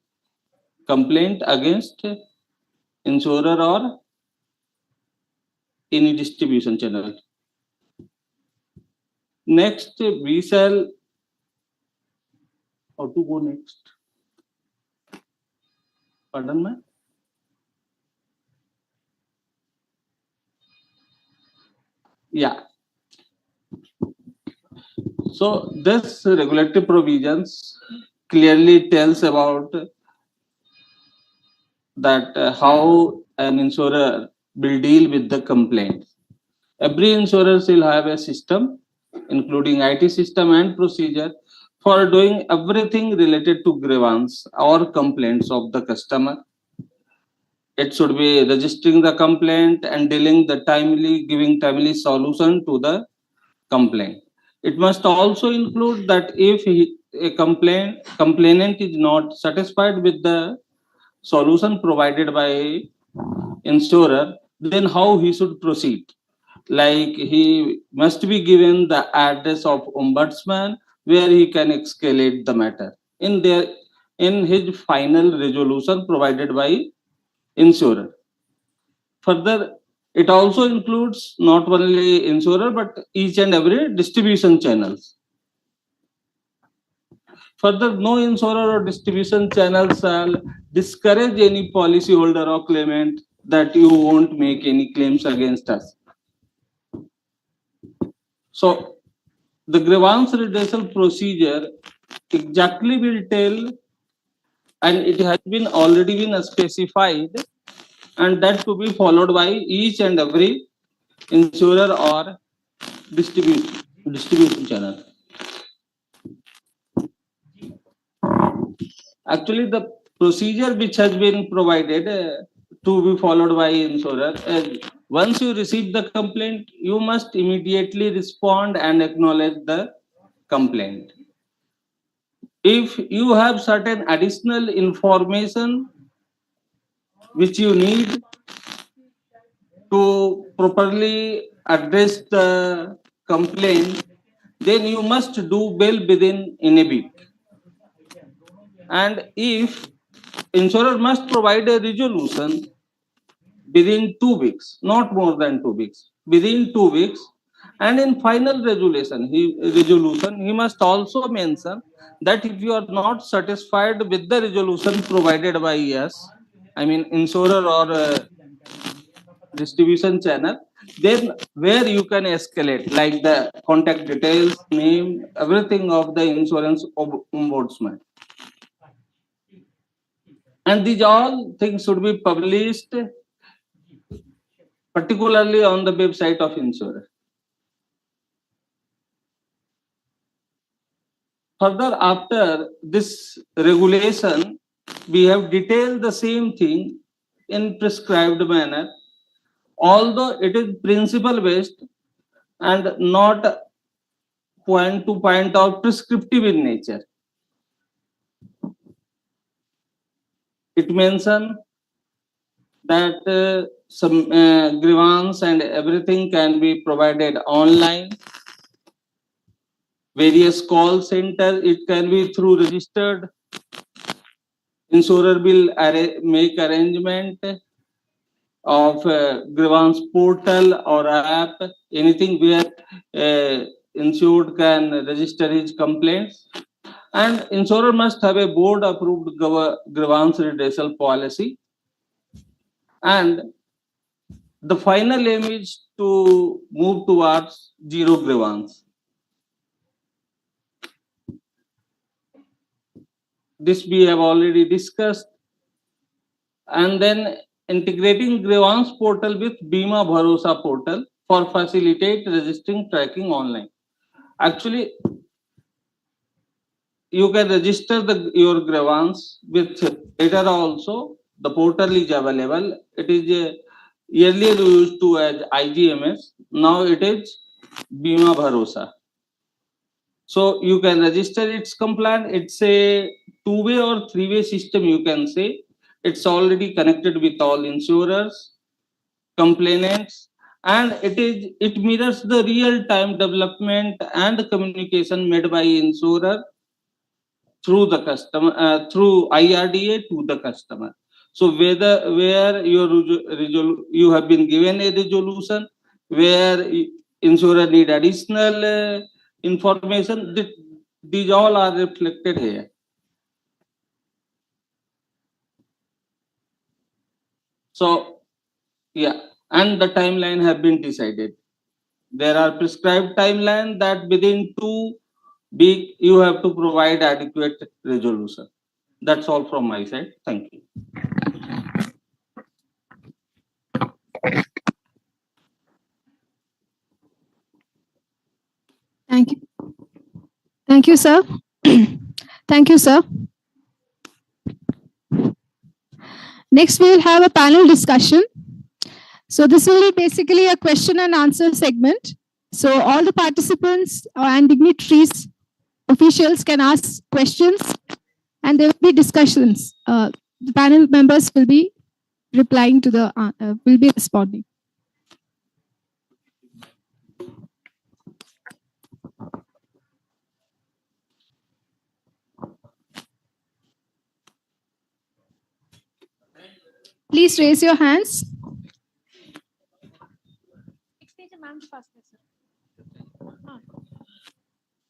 complaint against insurer or any distribution channel. Next, we shall how to go next. Pardon me. Yeah. So this regulatory provisions clearly tells about that how an insurer will deal with the complaints. Every insurer will have a system, including IT system and procedure, for doing everything related to grievance or complaints of the customer. It should be registering the complaint and giving timely solution to the complaint. It must also include that if a complainant is not satisfied with the solution provided by insurer, then how he should proceed. Like he must be given the address of ombudsman where he can escalate the matter in his final resolution provided by insurer. Further, it also includes not only insurer but each and every distribution channels. Further, no insurer or distribution channel shall discourage any policyholder or claimant that you won't make any claims against us. So, the grievance redressal procedure exactly will tell, and it has been already been specified, and that to be followed by each and every insurer or distribution channel. Actually, the procedure which has been provided to be followed by insurer, once you receive the complaint, you must immediately respond and acknowledge the complaint. If you have certain additional information which you need to properly address the complaint, then you must do well within in a week. And if insurer must provide a resolution within 2 weeks, not more than 2 weeks, within 2 weeks, and in final resolution, he must also mention that if you are not satisfied with the resolution provided by us, I mean insurer or distribution channel, then where you can escalate, like the contact details, name, everything of the insurance ombudsman. And these all things should be published particularly on the website of insurer. Further, after this regulation, we have detailed the same thing in prescribed manner, although it is principle based and not point to point or prescriptive in nature. It mentions that some grievance and everything can be provided online. Various call center, it can be through registered. Insurer will make arrangement of grievance portal or app, anything where insured can register his complaints. And insurer must have a board approved grievance redressal policy. And the final aim is to move towards zero grievance. This we have already discussed. And then integrating grievance portal with Bima Bharosa portal for facilitate registering tracking online. Actually, you can register your grievance with data also. The portal is available. It is earlier used to as IGMS. Now it is Bima Bharosa. So you can register its compliant. It's a two-way or three-way system, you can say. It's already connected with all insurers, complainants, and it mirrors the real-time development and communication made by insurer through the customer, through IRDA to the customer. So where you have been given a resolution, where insurer need additional information, these all are reflected here. So, yeah, and the timeline have been decided. There are prescribed timeline that within 2 weeks you have to provide adequate resolution. That's all from my side. Thank you. you, sir. Thank you, sir. Next, we will have a panel discussion. So this will be basically a question and answer segment. So all the participants and dignitaries, officials can ask questions and there will be discussions. The panel members will be replying to the, will be responding. Please raise your hands.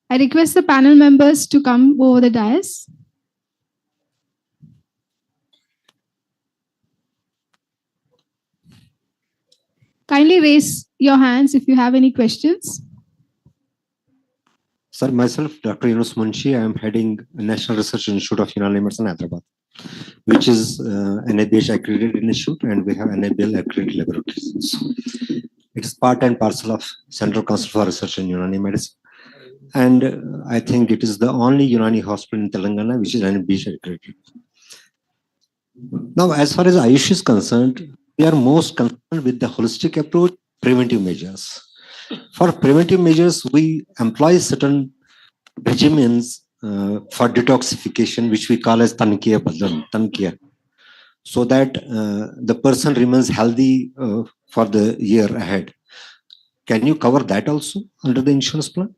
I request the panel members to come over the dais. Kindly raise your hands if you have any questions. Sir, myself, Dr. Yunus Munshi, I am heading National Research Institute of Unani Medicine, Hyderabad, which is NABH accredited institute, and we have NABL accredited laboratories. So it is part and parcel of Central Council for Research in Unani Medicine. And I think it is the only Unani hospital in Telangana which is NABH accredited. Now, as far as Ayush is concerned, we are most concerned with the holistic approach, preventive measures. For preventive measures, we employ certain regimens for detoxification, which we call as tankiya, so that the person remains healthy for the year ahead. Can you cover that also under the insurance plan?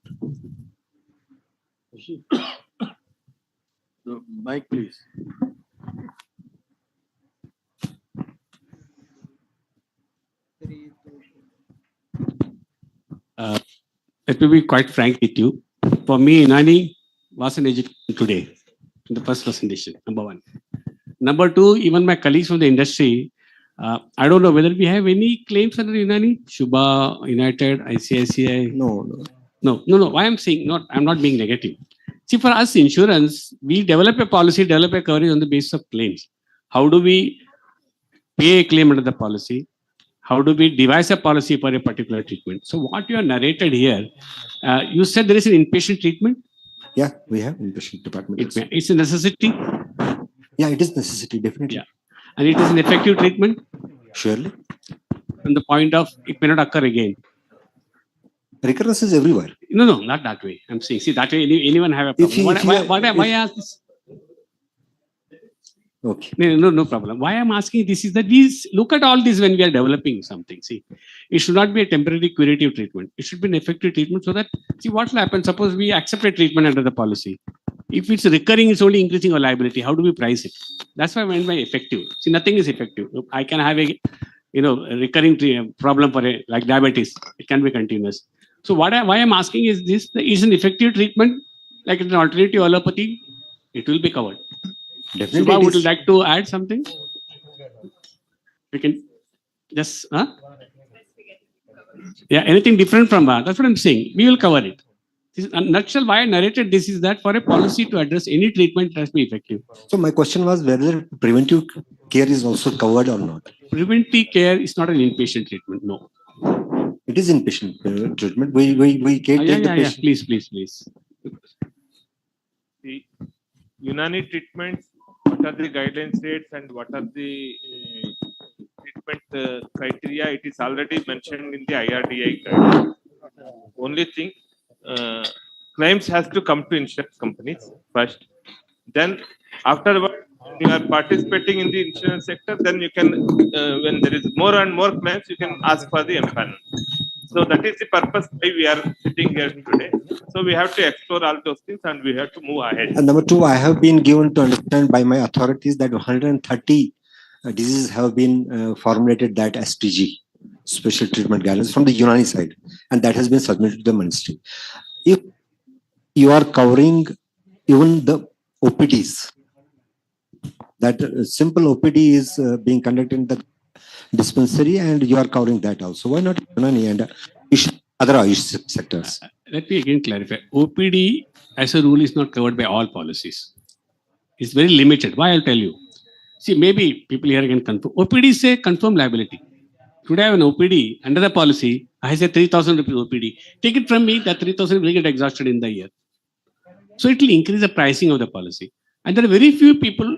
So, Mike, please. Let me be quite frank with you. For me, Unani was an education today, in the first presentation, number one. Number two, even my colleagues from the industry, I don't know whether we have any claims under Unani, Shubha, United, ICICI. No. Why I'm saying not, I'm not being negative. See, for us insurance, we develop a policy, develop a coverage on the basis of claims. How do we pay a claim under the policy? How do we devise a policy for a particular treatment? So what you are narrated here, you said there is an inpatient treatment? Yeah, we have inpatient department. It's a necessity? Yeah, it is necessity, definitely. Yeah. And it is an effective treatment? Surely. From the point of, it may not occur again. Recurrence is everywhere. No, not that way. I'm saying, see, that way anyone have a problem. Why I ask this? Okay. No problem. Why I'm asking this is that we look at all this when we are developing something. See, it should not be a temporary curative treatment. It should be an effective treatment so that, see, what will happen? Suppose we accept a treatment under the policy. If it's recurring, it's only increasing our liability. How do we price it? That's why I meant by effective. See, nothing is effective. I can have a, a recurring problem for like diabetes. It can be continuous. So why I'm asking is this: is an effective treatment like an alternative allopathy? It will be covered. Definitely. Shubha, would you like to add something? We can just, yeah, anything different from that. That's what I'm saying. We will cover it. This, in a nutshell, why I narrated this is that for a policy to address any treatment, it has to be effective. So my question was whether preventive care is also covered or not. Preventive care is not an inpatient treatment. No. It is inpatient treatment. We can take the patient. Please. The Unani treatments, what are the guideline states and what are the treatment criteria? It is already mentioned in the IRDA guidelines. Only thing, claims has to come to insurance companies first. Then afterward, you are participating in the insurance sector, then you can, when there is more and more claims, you can ask for the empanelment. So that is the purpose why we are sitting here today. So we have to explore all those things and we have to move ahead. And number two, I have been given to understand by my authorities that 130 diseases have been formulated that STG, special treatment guidelines, from the Unani side. And that has been submitted to the ministry. If you are covering even the OPDs, that simple OPD is being conducted in the dispensary and you are covering that also. Why not Unani and other Ayush sectors? Let me again clarify. OPD as a rule is not covered by all policies. It's very limited. Why? I'll tell you. See, maybe people here can confirm. OPD is a confirmed liability. Today I have an OPD under the policy. I say 3,000 rupees OPD. Take it from me, that 3,000 will get exhausted in the year. So it will increase the pricing of the policy. And there are very few people,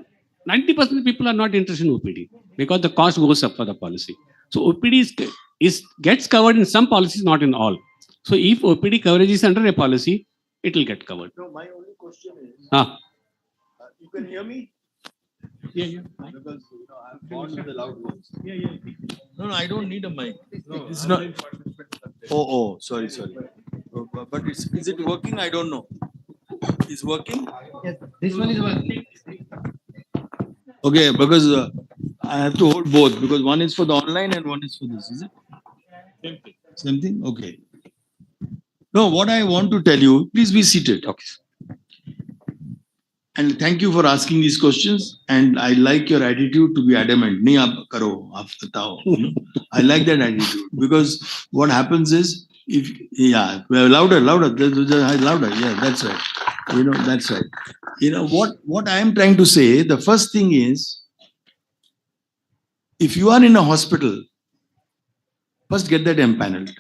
90% of people are not interested in OPD because the cost goes up for the policy. So OPD gets covered in some policies, not in all. So if OPD coverage is under a policy, it will get covered. No, my only question is, you can hear me? Yeah. Because I'm born with the loud voice. No, I don't need a mic. No, it's not. Oh, sorry. But is it working? I don't know. Is working? Yes, this one is working. Okay, because I have to hold both because one is for the online and one is for this. Is it? Same thing. Same thing? Okay. No, what I want to tell you, please be seated. Okay. And thank you for asking these questions. And I like your attitude to be adamant. Nahi aap karo, aap batao. I like that attitude because what happens is, louder. Yeah, that's right. That's right. What I am trying to say, the first thing is, if you are in a hospital, first get that empaneled.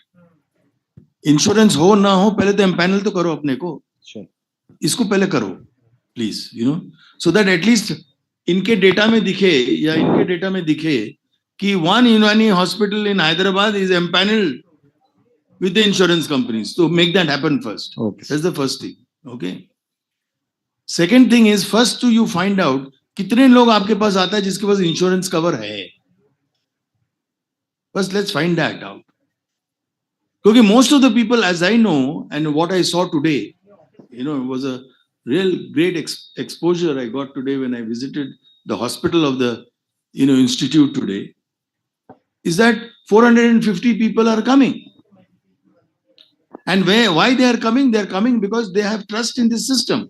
Insurance ho na ho, pehle to empanel to karo apne ko. Sure. Isko pehle karo, please, so that at least inke data mein dikhe ki one Unani hospital in Hyderabad is empaneled with the insurance companies. So make that happen first. Okay. That's the first thing. Okay. Second thing is, first you find out कितने लोग आपके पास आता है जिसके पास insurance cover है. First, let's find that out. Because most of the people, as I know, and what I saw today, it was a real great exposure I got today when I visited the hospital of the, institute today, is that 450 people are coming. And why they are coming? They are coming because they have trust in this system.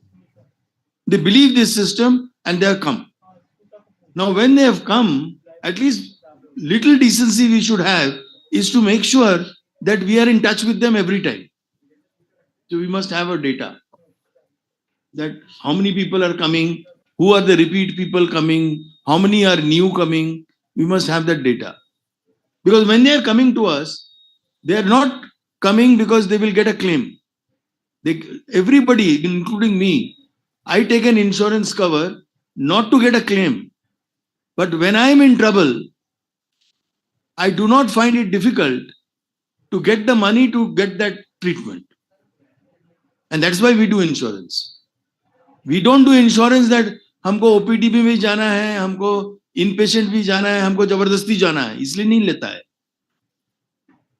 They believe this system and they have come. Now, when they have come, at least little decency we should have is to make sure that we are in touch with them every time. So we must have our data. That how many people are coming, who are the repeat people coming, how many are new coming. We must have that data. Because when they are coming to us, they are not coming because they will get a claim. Everybody, including me, I take an insurance cover not to get a claim. But when I am in trouble, I do not find it difficult to get the money to get that treatment. And that's why we do insurance. We don't do insurance that हमको OPD में भी जाना है, हमको inpatient भी जाना है, हमको जबरदस्ती जाना है, इसलिए नहीं लेता है.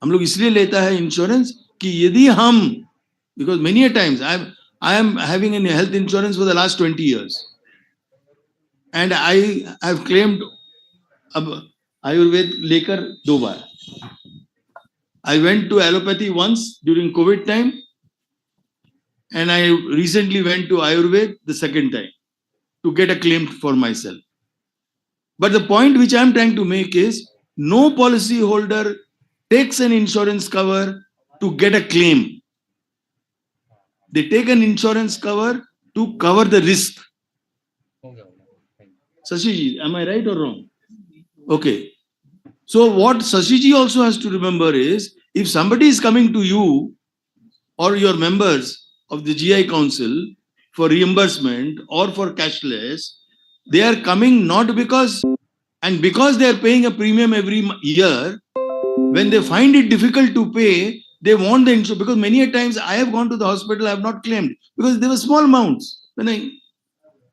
हम लोग इसलिए लेता है insurance कि यदि हम, because many a times I am having a health insurance for the last 20 years. And I have claimed Ayurved lekar 2 baar. I went to allopathy once during COVID time. And I recently went to Ayurved the second time to get a claim for myself. But the point which I am trying to make is, no policy holder takes an insurance cover to get a claim. They take an insurance cover to cover the risk. Sashiji, am I right or wrong? Okay. So what Sashiji also has to remember is, if somebody is coming to you or your members of the GI Council for reimbursement or for cashless, they are coming not because they are paying a premium every year. When they find it difficult to pay, they want the insurance. Because many a times I have gone to the hospital, I have not claimed because they were small amounts.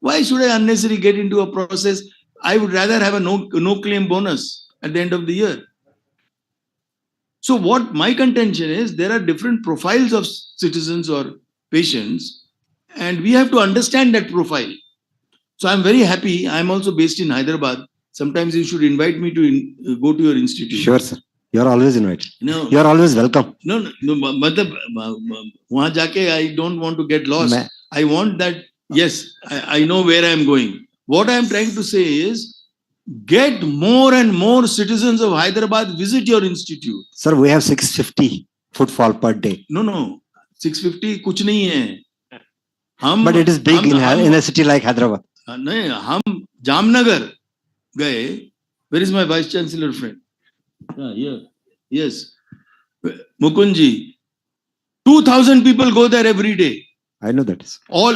Why should I unnecessarily get into a process? I would rather have a no claim bonus at the end of the year. So what my contention is, there are different profiles of citizens or patients, and we have to understand that profile. So I'm very happy. I'm also based in Hyderabad. Sometimes you should invite me to go to your institute. Sure, sir. You're always invited. No, You're always welcome. No. Wahan jaake I don't want to get lost. I want that. Yes, I know where I'm going. What I'm trying to say is, get more and more citizens of Hyderabad visit your institute. Sir, we have 650 footfall per day. No. 650 kuch nahi hai. But it is big in a city like Hyderabad. नहीं, हम जामनगर गए. Where is my vice chancellor friend? Yes. Mukunji. 2,000 people go there every day. I know that. All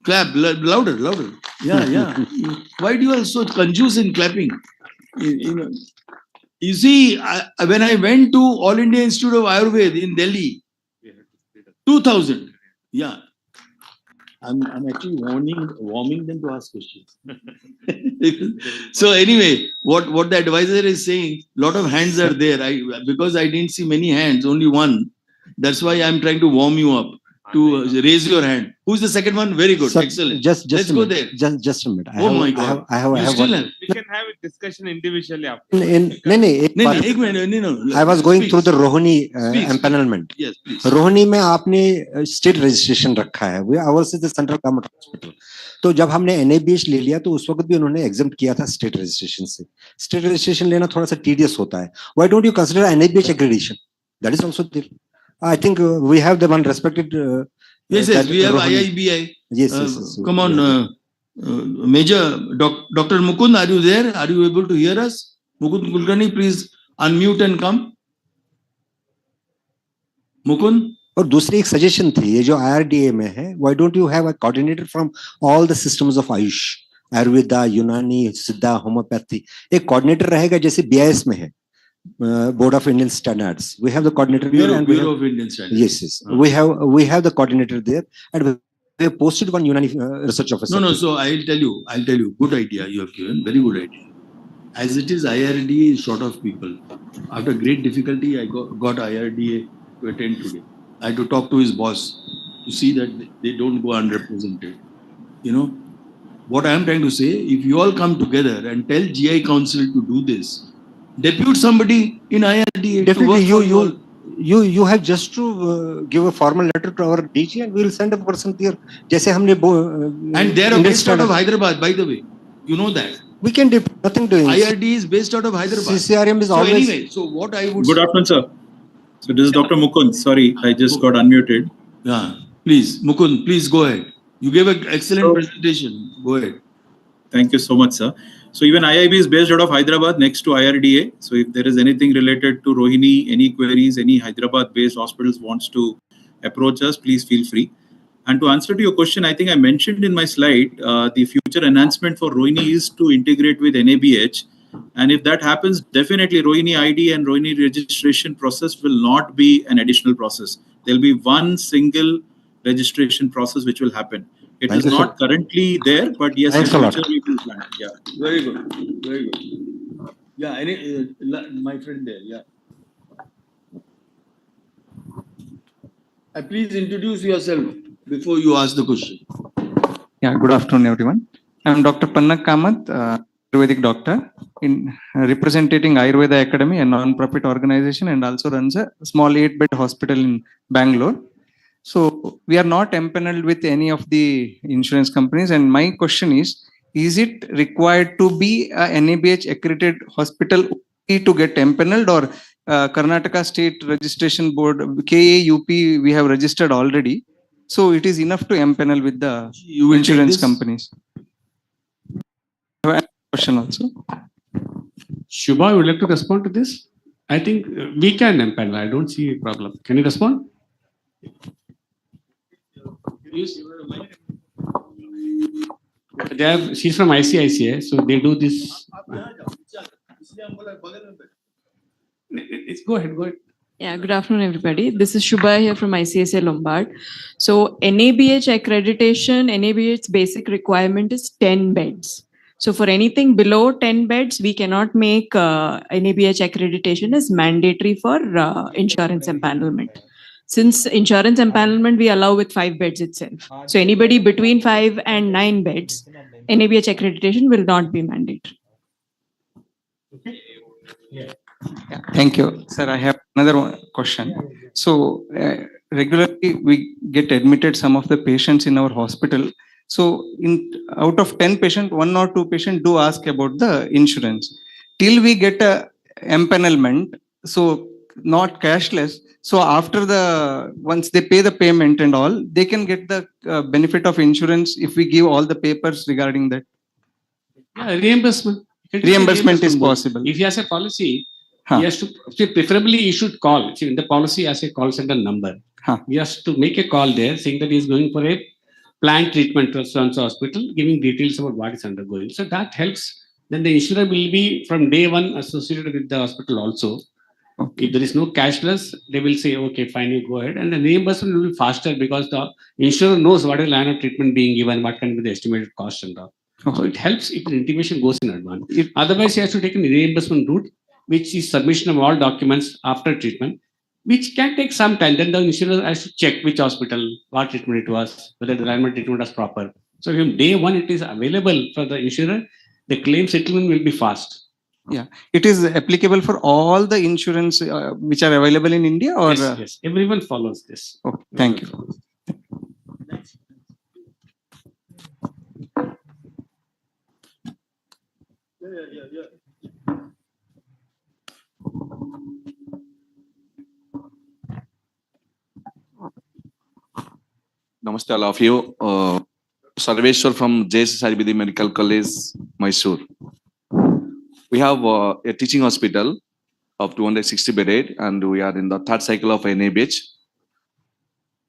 clap louder, louder. Yeah, yeah. Why do you are so confused in clapping? You see, when I went to All India Institute of Ayurveda in Delhi, 2000. Yeah. I'm actually warming them to ask questions. So anyway, what the advisor is saying, lot of hands are there. Because I didn't see many hands, only one. That's why I'm trying to warm you up to raise your hand. Who's the second one? Very good, Sir, excellent. Just Let's go there. Just a minute. Oh my God! I have You still one. have. We can have a discussion individually after. एक minute. I was going through the Rohini empanelment. Yes, please. Rohini में आपने state registration रखा है, वो hours is the central government hospital. तो जब हमने NABH ले लिया तो उस वक्त भी उन्होंने एग्जम्प्ट किया था स्टेट रजिस्ट्रेशन से। स्टेट रजिस्ट्रेशन लेना थोड़ा सा टीडियस होता है। Why don't you consider NABH accreditation? That is also there. I think we have the one respected Yes, we have IIBI. Yes. Come on, Major Dr. Mukund, are you there? Are you able to hear us? Mukund Kulkarni, please unmute and come. Mukund. और दूसरी एक suggestion थी, ये जो IRDA में है, why don't you have a coordinator from all the systems of Ayush, Ayurveda, यूनानी, सिद्धा, होम्योपैथी, एक कोऑर्डिनेटर रहेगा जैसे BIS में है, Board of Indian Standards. We have the coordinator there, and Bureau of Indian Standards. Yes. We have the coordinator there, and we have posted one Unani research officer. No. So I'll tell you. Good idea you have given. Very good idea. As it is, IRDA is short of people. After great difficulty, I got IRDA to attend today. I had to talk to his boss to see that they don't go unrepresented. You know what I am trying to say? If you all come together and tell GI Council to do this. Depute somebody in IRDA. Definitely, you have just to give a formal letter to our DG, and we will send a person there. जैसे हमने and they are based out of Hyderabad, by the way. You know that. We can do nothing doing. IRD is based out of Hyderabad. CCRM is always. Anyway, so what I would. Good afternoon, sir. So this is Dr. Mukund. Sorry, I just got unmuted. Yeah, please, Mukund, please go ahead. You gave an excellent presentation. Go ahead. Thank you so much, sir. So even IIB is based out of Hyderabad next to IRDA. So if there is anything related to Rohini, any queries, any Hyderabad-based hospitals wants to approach us, please feel free. And to answer to your question, I think I mentioned in my slide, the future enhancement for Rohini is to integrate with NABH. And if that happens, definitely Rohini ID and Rohini registration process will not be an additional process. There'll be one single registration process which will happen. It is not currently there, but yes, in future we will plan. Yeah. Very good. Very good. Yeah, my friend there. Yeah. Please introduce yourself before you ask the question. Yeah, good afternoon, everyone. I'm Dr. Pannak Kamath, Ayurvedic doctor, in representing Ayurveda Academy, a non-profit organization, and also runs a small 8-bed hospital in Bangalore. So we are not empaneled with any of the insurance companies. And my question is it required to be a NABH accredited hospital to get empaneled, or Karnataka State Registration Board, KAUP, we have registered already. So it is enough to empanel with the insurance companies. I have a question also. Shubha, would you like to respond to this? I think we can empanel. I don't see a problem. Can you respond? She's from ICICI, so they do this. Go ahead. Yeah, good afternoon, everybody. This is Shubha here from ICICI Lombard. So NABH accreditation, NABH's basic requirement is 10 beds. So for anything below 10 beds, we cannot make NABH accreditation as mandatory for insurance empanelment. Since insurance empanelment, we allow with 5 beds itself. So anybody between 5 and 9 beds, NABH accreditation will not be mandatory. Yeah, thank you. Sir, I have another question. So regularly we get admitted some of the patients in our hospital. So out of 10 patients, 1 or 2 patients do ask about the insurance. Till we get a empanelment, so not cashless. So once they pay the payment and all, they can get the benefit of insurance if we give all the papers regarding that. Yeah, reimbursement. Reimbursement is possible. If he has a policy, he has to, preferably he should call. See, in the policy has a call center number. He has to make a call there saying that he is going for a planned treatment at Sons Hospital, giving details about what is undergoing. So that helps. Then the insurer will be from day one associated with the hospital also. If there is no cashless, they will say, okay, fine, you go ahead. And the reimbursement will be faster because the insurer knows what is the line of treatment being given, what can be the estimated cost and all. So it helps if the intimation goes in advance. Otherwise, he has to take a reimbursement route, which is submission of all documents after treatment, which can take some time. Then the insurer has to check which hospital, what treatment it was, whether the alignment treatment was proper. So if day one it is available for the insurer, the claim settlement will be fast. Yeah, it is applicable for all the insurance which are available in India, or Yes, everyone follows this. Okay, thank you. Namaste, all of you. Sarveshwar from JSS Medical College, Mysore. We have a teaching hospital of 260 bedded, and we are in the third cycle of NABH.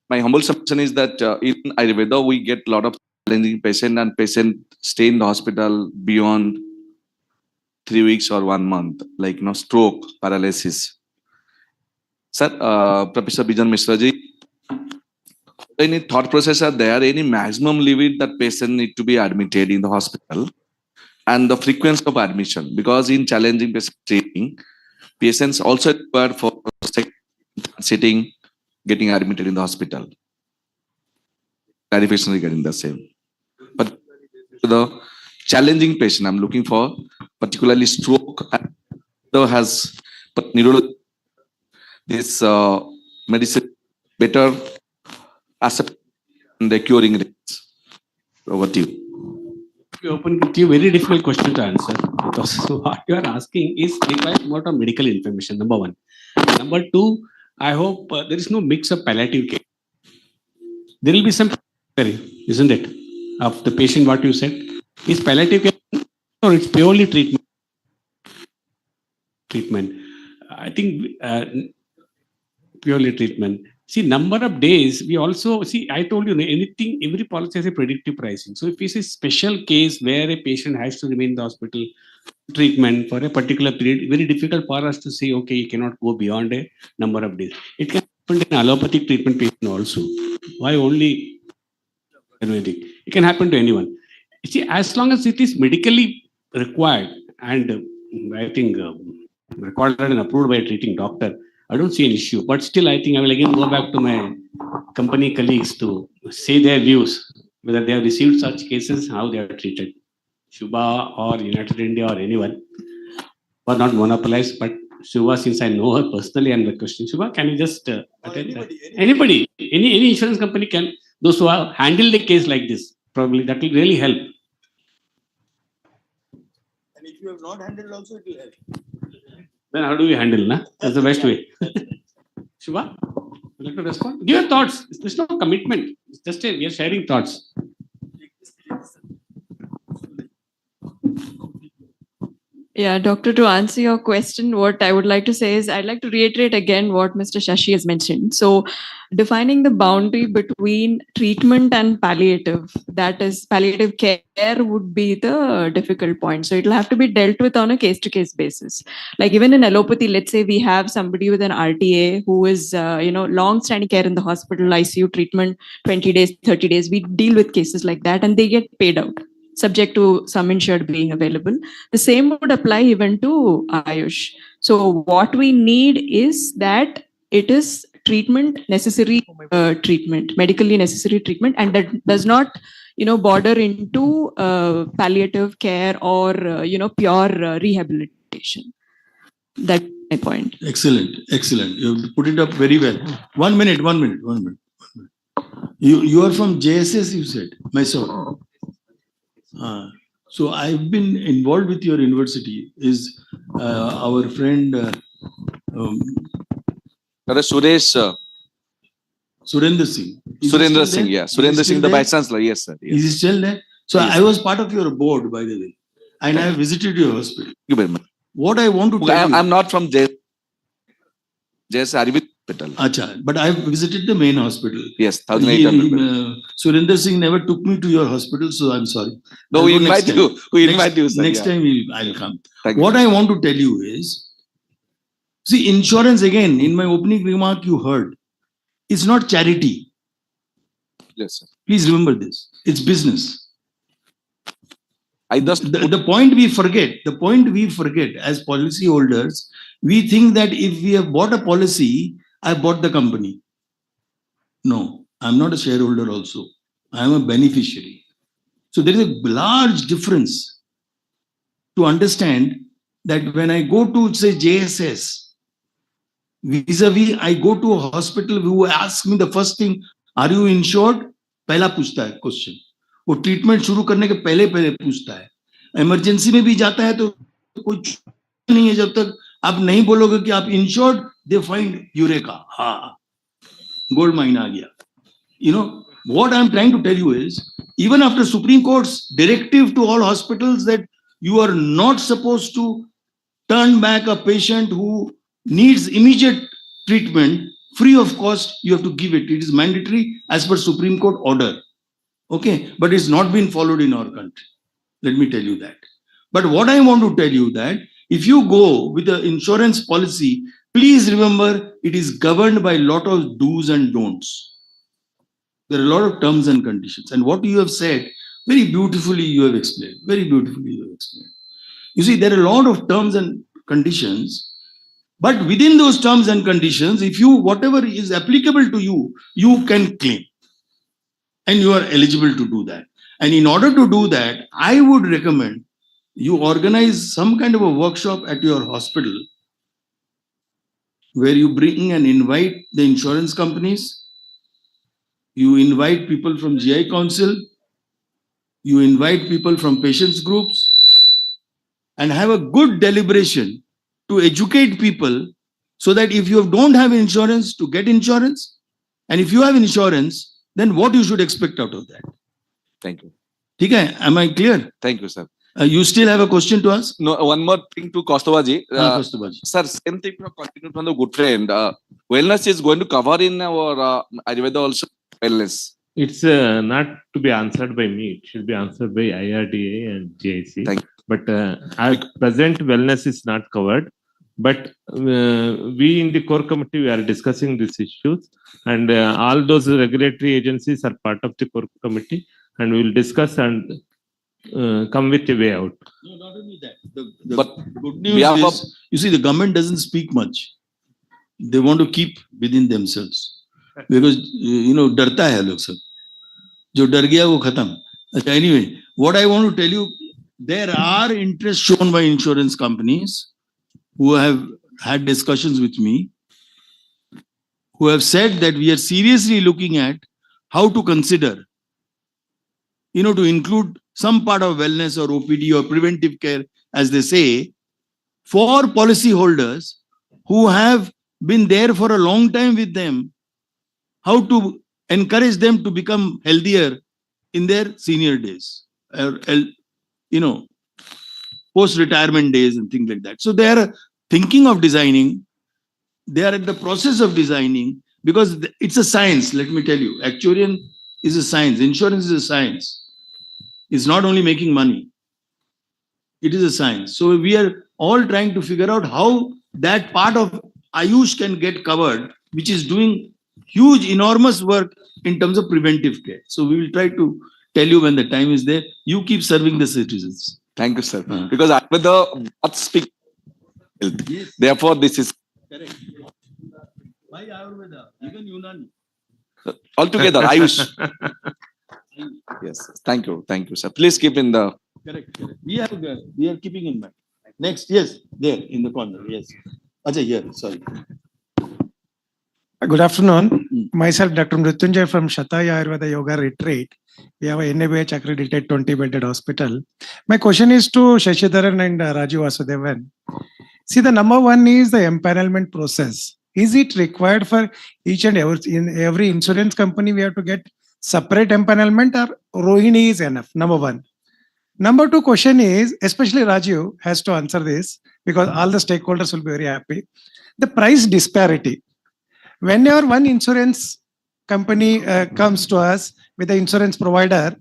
My humble submission is that in Ayurveda, we get a lot of challenging patients, and patients stay in the hospital beyond 3 weeks or 1 month, like stroke, paralysis. Sir, Professor Bijan Mishraji, any thought process are there, any maximum limit that patient need to be admitted in the hospital, and the frequency of admission? Because in challenging patient treating, patients also require for sitting, getting admitted in the hospital. Clarification regarding the same. But the challenging patient I'm looking for, particularly stroke, has neurology, this medicine better accept the curing rates. Over to you. We open with you very difficult question to answer, because what you are asking is requires a lot of medical information, number one. Number two, I hope there is no mix of palliative care. There will be some, isn't it, of the patient, what you said? Is palliative care or it's purely treatment? I think purely treatment. See, number of days, we also, see, I told you, anything, every policy has a predictive pricing. So if it's a special case where a patient has to remain in the hospital treatment for a particular period, very difficult for us to say, okay, you cannot go beyond a number of days. It can happen in allopathic treatment patient also. Why only Ayurvedic? It can happen to anyone. You see, as long as it is medically required and I think recorded and approved by a treating doctor, I don't see an issue. But still, I think I will again go back to my company colleagues to say their views, whether they have received such cases, how they are treated. Shubha or United India or anyone, or not monopolized, but Shubha, since I know her personally, I'm requesting Shubha, can you just attend? Anybody, any insurance company can, those who have handled a case like this, probably that will really help. And if you have not handled also, it will help. Then how do we handle? Na? That's the best way. Shubha, would you like to respond? Give your thoughts. There's no commitment. It's just we are sharing thoughts. Yeah, Doctor, to answer your question, what I would like to say is I'd like to reiterate again what Mr. Shashi has mentioned. So defining the boundary between treatment and palliative, that is palliative care, would be the difficult point. So it'll have to be dealt with on a case-to-case basis. Like even in allopathy, let's say we have somebody with an RTA who is, long-standing care in the hospital, ICU treatment, 20 days, 30 days. We deal with cases like that and they get paid out, subject to some insured being available. The same would apply even to Ayush. So what we need is that it is treatment, necessary treatment, medically necessary treatment, and that does not, border into palliative care or, pure rehabilitation. That's my point. Excellent, excellent. You put it up very well. 1 minute. You are from JSS, you said, Mysore. So I've been involved with your university. Is our friend Suresh. Surendra Singh. Surendra Singh, yeah. Surendra Singh, the Vice Chancellor, yes, sir. Yes. Is he still there? So yes, I was part of your board, by the way, and I have visited your hospital. Thank you very much. What I want to tell you, I'm not from JSS. JS Ayurvedic Hospital. Acha, but I've visited the main hospital. Yes, 1,800. Surinder Singh never took me to your hospital, so I'm sorry. No, I'll we go next invite time. you. We invite you, sir. Next Yeah. time I'll come. Thank you. What I want to tell you is, see, insurance again, in my opening remark, you heard, it's not charity. Yes, sir. Please remember this. It's business. I just The point we forget as policy holders, we think that if we have bought a policy, I bought the company. No, I'm not a shareholder also. I'm a beneficiary. So there is a large difference to understand that when I go to, say, JSS, vis-a-vis, I go to a hospital who asks me the first thing, are you insured? पहला पूछता है question. वो treatment शुरू करने के पहले पूछता है. इमरजेंसी में भी जाता है तो कुछ नहीं है जब तक आप नहीं बोलोगे कि आप इंश्योर्ड, दे फाइंड यूरेका, हाँ गोल्ड माइन आ गया. You know what I'm trying to tell you is, even after Supreme Court's directive to all hospitals that you are not supposed to turn back a patient who needs immediate treatment free of cost, you have to give it. It is mandatory as per Supreme Court order. Okay, but it's not been followed in our country. Let me tell you that. But what I want to tell you that if you go with the insurance policy, please remember it is governed by a lot of do's and don'ts. There are a lot of terms and conditions. And what you have said, very beautifully you have explained. Very beautifully you have explained. You see, there are a lot of terms and conditions. But within those terms and conditions, if you, whatever is applicable to you, you can claim. And you are eligible to do that. And in order to do that, I would recommend you organize some kind of a workshop at your hospital where you bring and invite the insurance companies, you invite people from GI Council, you invite people from patients groups, and have a good deliberation to educate people so that if you don't have insurance, to get insurance, and if you have insurance, then what you should expect out of that. Thank you. Okay, am I clear? Thank you, sir. You still have a question to ask? No, one more thing to Kostovaji. Kostovaji. Sir, same thing from continue from the good friend. Wellness is going to cover in our Ayurveda also. Wellness. It's not to be answered by me. It should be answered by IRDA and JIC. Thank you. But at present, wellness is not covered. But we in the core committee, we are discussing these issues. And all those regulatory agencies are part of the core committee. And we will discuss and come with a way out. No, not only that. The good news is, you see, the government doesn't speak much. They want to keep within themselves. Because, you know, डरता है लोग सब. जो डर गया वो खत्म. Anyway, what I want to tell you, there are interest shown by insurance companies who have had discussions with me, who have said that we are seriously looking at how to consider, you know, to include some part of wellness or OPD or preventive care, as they say, for policy holders who have been there for a long time with them, how to encourage them to become healthier in their senior days, or, you know, post-retirement days and things like that. So they are thinking of designing, they are at the process of designing, because it's a science, let me tell you. Actuarial is a science, insurance is a science. It's not only making money, it is a science. So we are all trying to figure out how that part of Ayush can get covered, which is doing huge, enormous work in terms of preventive care. So we will try to tell you when the time is there. You keep serving the citizens. Thank you, sir. Because Ayurveda what speak health. Yes. Therefore, this is correct. Why Ayurveda? Even Unani. Altogether, Ayush. Yes. Thank you, sir. Please keep in the. Correct. We are keeping in mind. Next, yes, there in the corner. Yes. Ajay, here. Sorry. Good afternoon. Myself, Dr. Mrityunjay from Shataya Ayurveda Yoga Retreat. We have a NABH accredited 20-bedded hospital. My question is to Shashidharan and Rajiv Vasudevan. See, the number one is the empanelment process. Is it required for each and every insurance company? We have to get separate empanelment, or Rohini is enough? Number one. Number two question is, especially Raju has to answer this because all the stakeholders will be very happy. The price disparity. Whenever one insurance company comes to us with the insurance provider,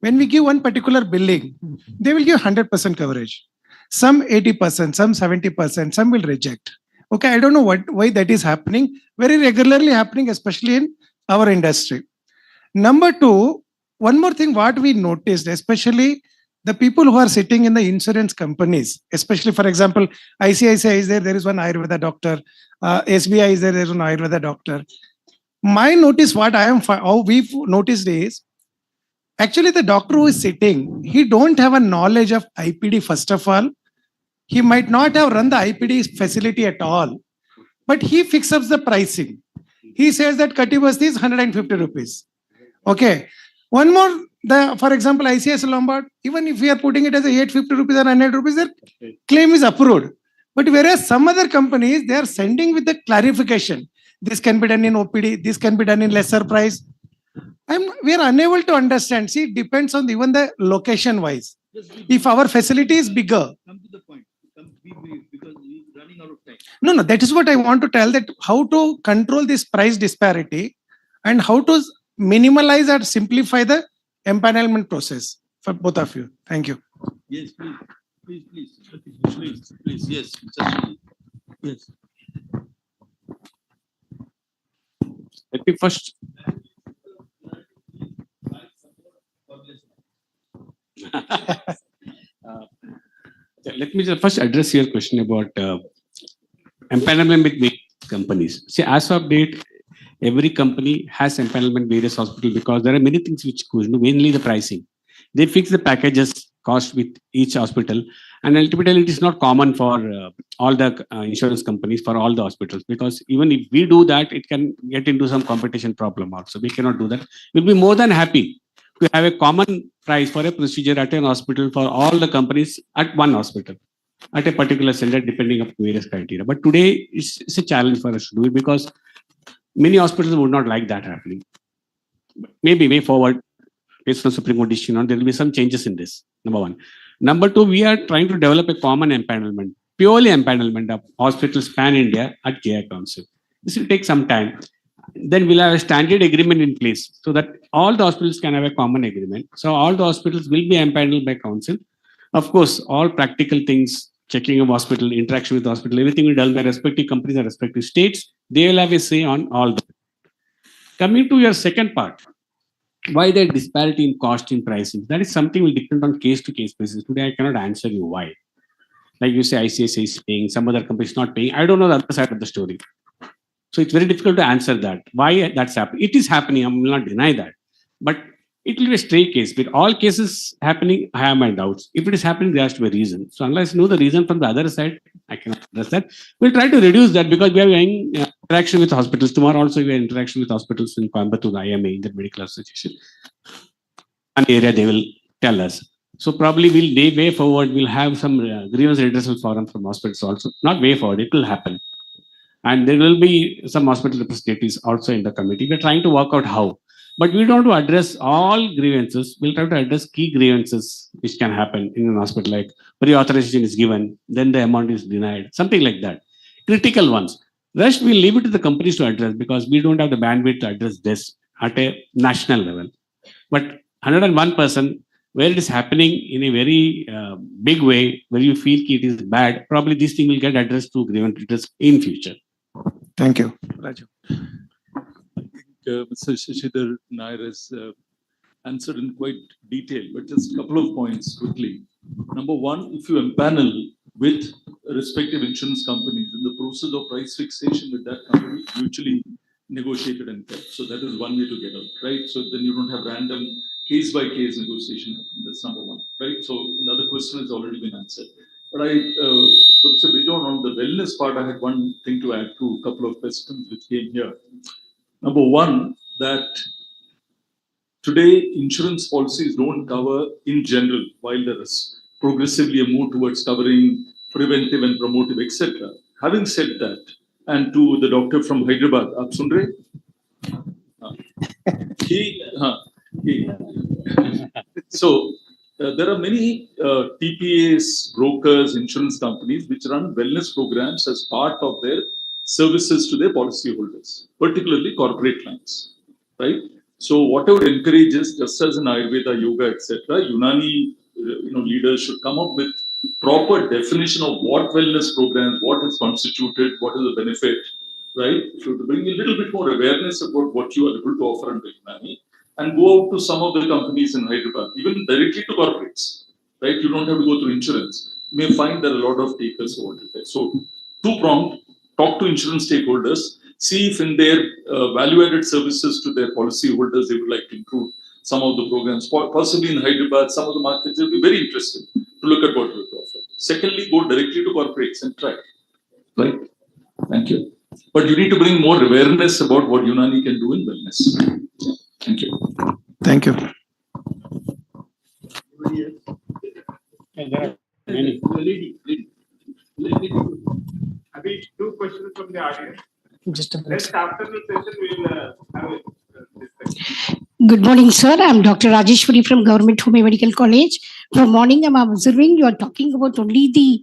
when we give one particular billing, they will give 100% coverage. Some 80%, some 70%, some will reject. Okay, I don't know why that is happening. Very regularly happening, especially in our industry. Number two, one more thing what we noticed, especially the people who are sitting in the insurance companies, especially for example, ICICI is there is one Ayurveda doctor, SBI is there is one Ayurveda doctor. My notice, how we've noticed is, actually the doctor who is sitting, he don't have a knowledge of IPD first of all. He might not have run the IPD facility at all, but he fixes the pricing. He says that Katibasti is 150 rupees. Okay. One more, for example, ICS Lombard, even if we are putting it as a 850 rupees or 100 rupees, their claim is approved. But whereas some other companies, they are sending with the clarification. This can be done in OPD, this can be done in lesser price. We are unable to understand. See, it depends on even the location wise. If our facility is bigger. Come to the point. Be brief because we're running out of time. No, that is what I want to tell, that how to control this price disparity and how to minimalize or simplify the empanelment process for both of you. Thank you. Yes, please. Yes, yes. Let me first. Let me just first address your question about empanelment with various companies. See, as of date, every company has empanelment various hospitals because there are many things which goes, mainly the pricing. They fix the packages cost with each hospital, and ultimately it is not common for all the insurance companies for all the hospitals, because even if we do that, it can get into some competition problem also. We cannot do that. We'll be more than happy to have a common price for a procedure at an hospital for all the companies at one hospital, at a particular center, depending on various criteria. But today, it's a challenge for us to do it because many hospitals would not like that happening. Maybe way forward, based on Supreme Court decision, there will be some changes in this, number one. Number two, we are trying to develop a common empanelment, purely empanelment of hospitals pan-India at GI Council. This will take some time. Then we'll have a standard agreement in place so that all the hospitals can have a common agreement. So all the hospitals will be empaneled by council. Of course, all practical things, checking of hospital, interaction with the hospital, everything will be done by respective companies and respective states. They will have a say on all that. Coming to your second part, why the disparity in cost in pricing? That is something will depend on case-to-case basis. Today, I cannot answer you why. Like you say, ICICI is paying, some other company is not paying. I don't know the other side of the story. So it's very difficult to answer that. Why that's happening? It is happening. I will not deny that. But it will be a stray case. With all cases happening, I have my doubts. If it is happening, there has to be a reason. So unless you know the reason from the other side, I cannot address that. We'll try to reduce that because we are having interaction with hospitals. Tomorrow also we have interaction with hospitals in Coimbatore, IMA, in the Medical Association. One area they will tell us. So probably way forward, we'll have some grievance redressal forum from hospitals also. Not way forward, it will happen. And there will be some hospital representatives also in the committee. We're trying to work out how. But we don't want to address all grievances. We'll try to address key grievances which can happen in an hospital, like pre-authorization is given, then the amount is denied, something like that. Critical ones. Rest, we'll leave it to the companies to address because we don't have the bandwidth to address this at a national level. But 101%, where it is happening in a very big way, where you feel it is bad, probably this thing will get addressed to grievance redress in future. Thank you. Raju. Mr. Shashidhar Nair has answered in quite detail, but just a couple of points quickly. Number one, if you empanel with respective insurance companies, in the process of price fixation with that company, mutually negotiated and kept. So that is one way to get out, right? So then you don't have random case-by-case negotiation. That's number one, right? So another question has already been answered. But Professor Bijon, on the wellness part, I had one thing to add to a couple of questions which came here. Number one, that today insurance policies don't cover in general, while there is progressively a move towards covering preventive and promotive, etc. Having said that, and to the doctor from Hyderabad, aap sun rahe? So there are many TPAs, brokers, insurance companies which run wellness programs as part of their services to their policyholders, particularly corporate clients, right? So whatever encourages, just as in Ayurveda, yoga, etc., Unani leaders should come up with proper definition of what wellness programs, what is constituted, what is the benefit, right? Should bring a little bit more awareness about what you are able to offer under Unani, and go out to some of the companies in Hyderabad, even directly to corporates, right? You don't have to go through insurance. You may find there are a lot of takers over there. So, two-pronged, talk to insurance stakeholders, see if in their value-added services to their policyholders, they would like to include some of the programs. Possibly in Hyderabad, some of the markets will be very interested to look at what we offer. Secondly, go directly to corporates and try, right? Thank you. But you need to bring more awareness about what Unani can do in wellness. Thank you. Thank you. Two questions from the audience. Just a minute. Next, after the session, we will have a discussion. Good morning, sir. I'm Dr. Rajeshwari from Government Home Medical College. From morning, I'm observing you are talking about only the.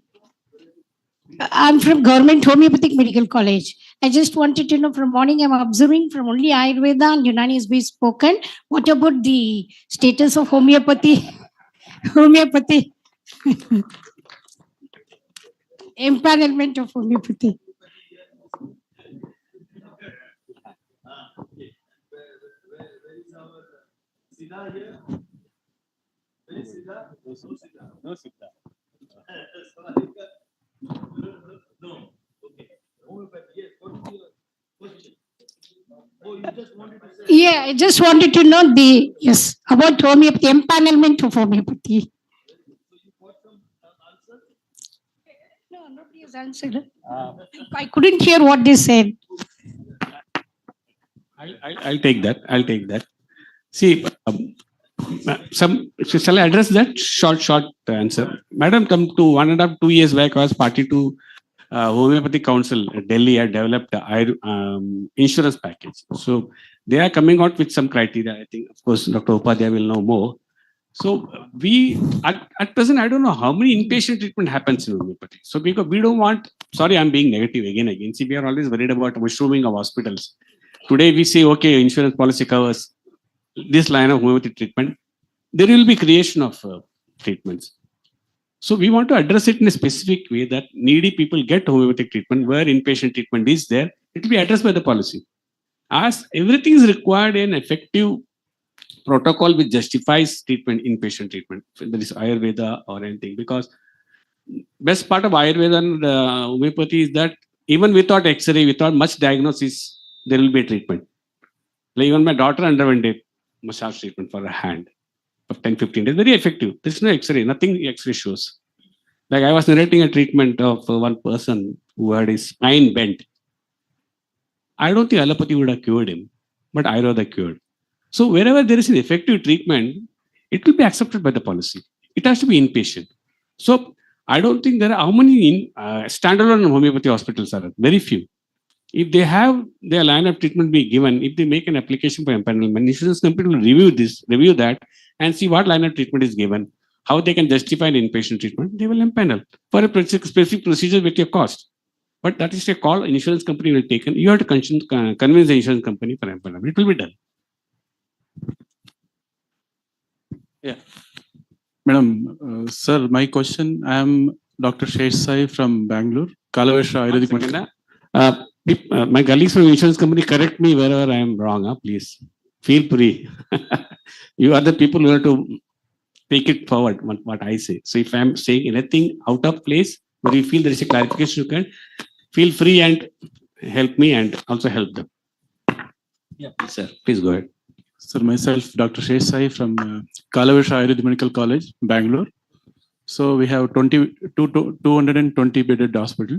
I'm from Government Homeopathic Medical College. I just wanted to know, from morning, I'm observing from only Ayurveda and Unani has been spoken. What about the status of homeopathy? Homeopathy. Empanelment of homeopathy. No, Siddha. No. Okay. Yes. What is your question? Oh, you just wanted to say. Yeah, I just wanted to know about homeopathy, empanelment of homeopathy. No, nobody has answered. I couldn't hear what they said. I'll take that. I'll take that. See, shall I address that? Short answer. Madam, come to 1.5 2 years back, I was party to Homeopathic Council at Delhi had developed an insurance package. So they are coming out with some criteria. I think, of course, Dr. Upadhyay will know more. So we, at present, I don't know how many inpatient treatment happens in homeopathy. So because we don't want, sorry, I'm being negative again. See, we are always worried about mushrooming of hospitals. Today we say, okay, insurance policy covers this line of homeopathic treatment. There will be creation of treatments. So we want to address it in a specific way that needy people get homeopathic treatment where inpatient treatment is there. It will be addressed by the policy. As everything is required in effective protocol which justifies treatment, inpatient treatment, whether it's Ayurveda or anything. Because best part of Ayurveda and homeopathy is that even without X-ray, without much diagnosis, there will be a treatment. Like even my daughter underwent a massage treatment for her hand of 10-15 days, very effective. There's no X-ray, nothing X-ray shows. Like I was narrating a treatment of one person who had his spine bent. I don't think allopathy would have cured him, but Ayurveda cured. So wherever there is an effective treatment, it will be accepted by the policy. It has to be inpatient. So I don't think there are how many standalone homeopathy hospitals are there? Very few. If they have their line of treatment be given, if they make an application for empanelment, insurance company will review that, and see what line of treatment is given, how they can justify an inpatient treatment. They will empanel for a specific procedure with your cost. But that is a call insurance company will take. You have to convince the insurance company for empanelment. It will be done. Yeah. Madam, sir, my question, I am Dr. Shesh Sai from Bangalore, Kalavesha Ayurvedic. My colleagues from insurance company, correct me wherever I am wrong, please. Feel free. You are the people who have to take it forward, what I say. So if I am saying anything out of place, where you feel there is a clarification, you can feel free and help me and also help them. Yeah, sir, please go ahead. Sir, myself, Dr. Shesh Sai from Kalavesha Ayurvedic Medical College, Bangalore. So we have 220 bedded hospital.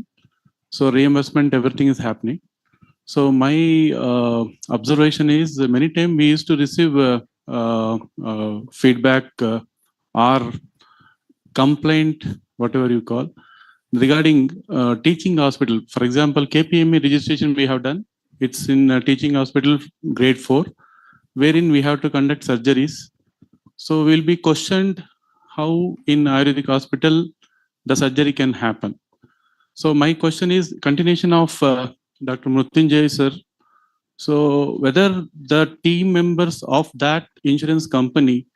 So reimbursement, everything is happening. So my observation is many times we used to receive feedback or complaint, whatever you call, regarding teaching hospital. For example, KPME registration we have done. It's in teaching hospital grade 4, wherein we have to conduct surgeries. So we'll be questioned how in Ayurvedic hospital the surgery can happen. So my question is continuation of Dr. Mrutyunjay sir. So whether the team members of that insurance company,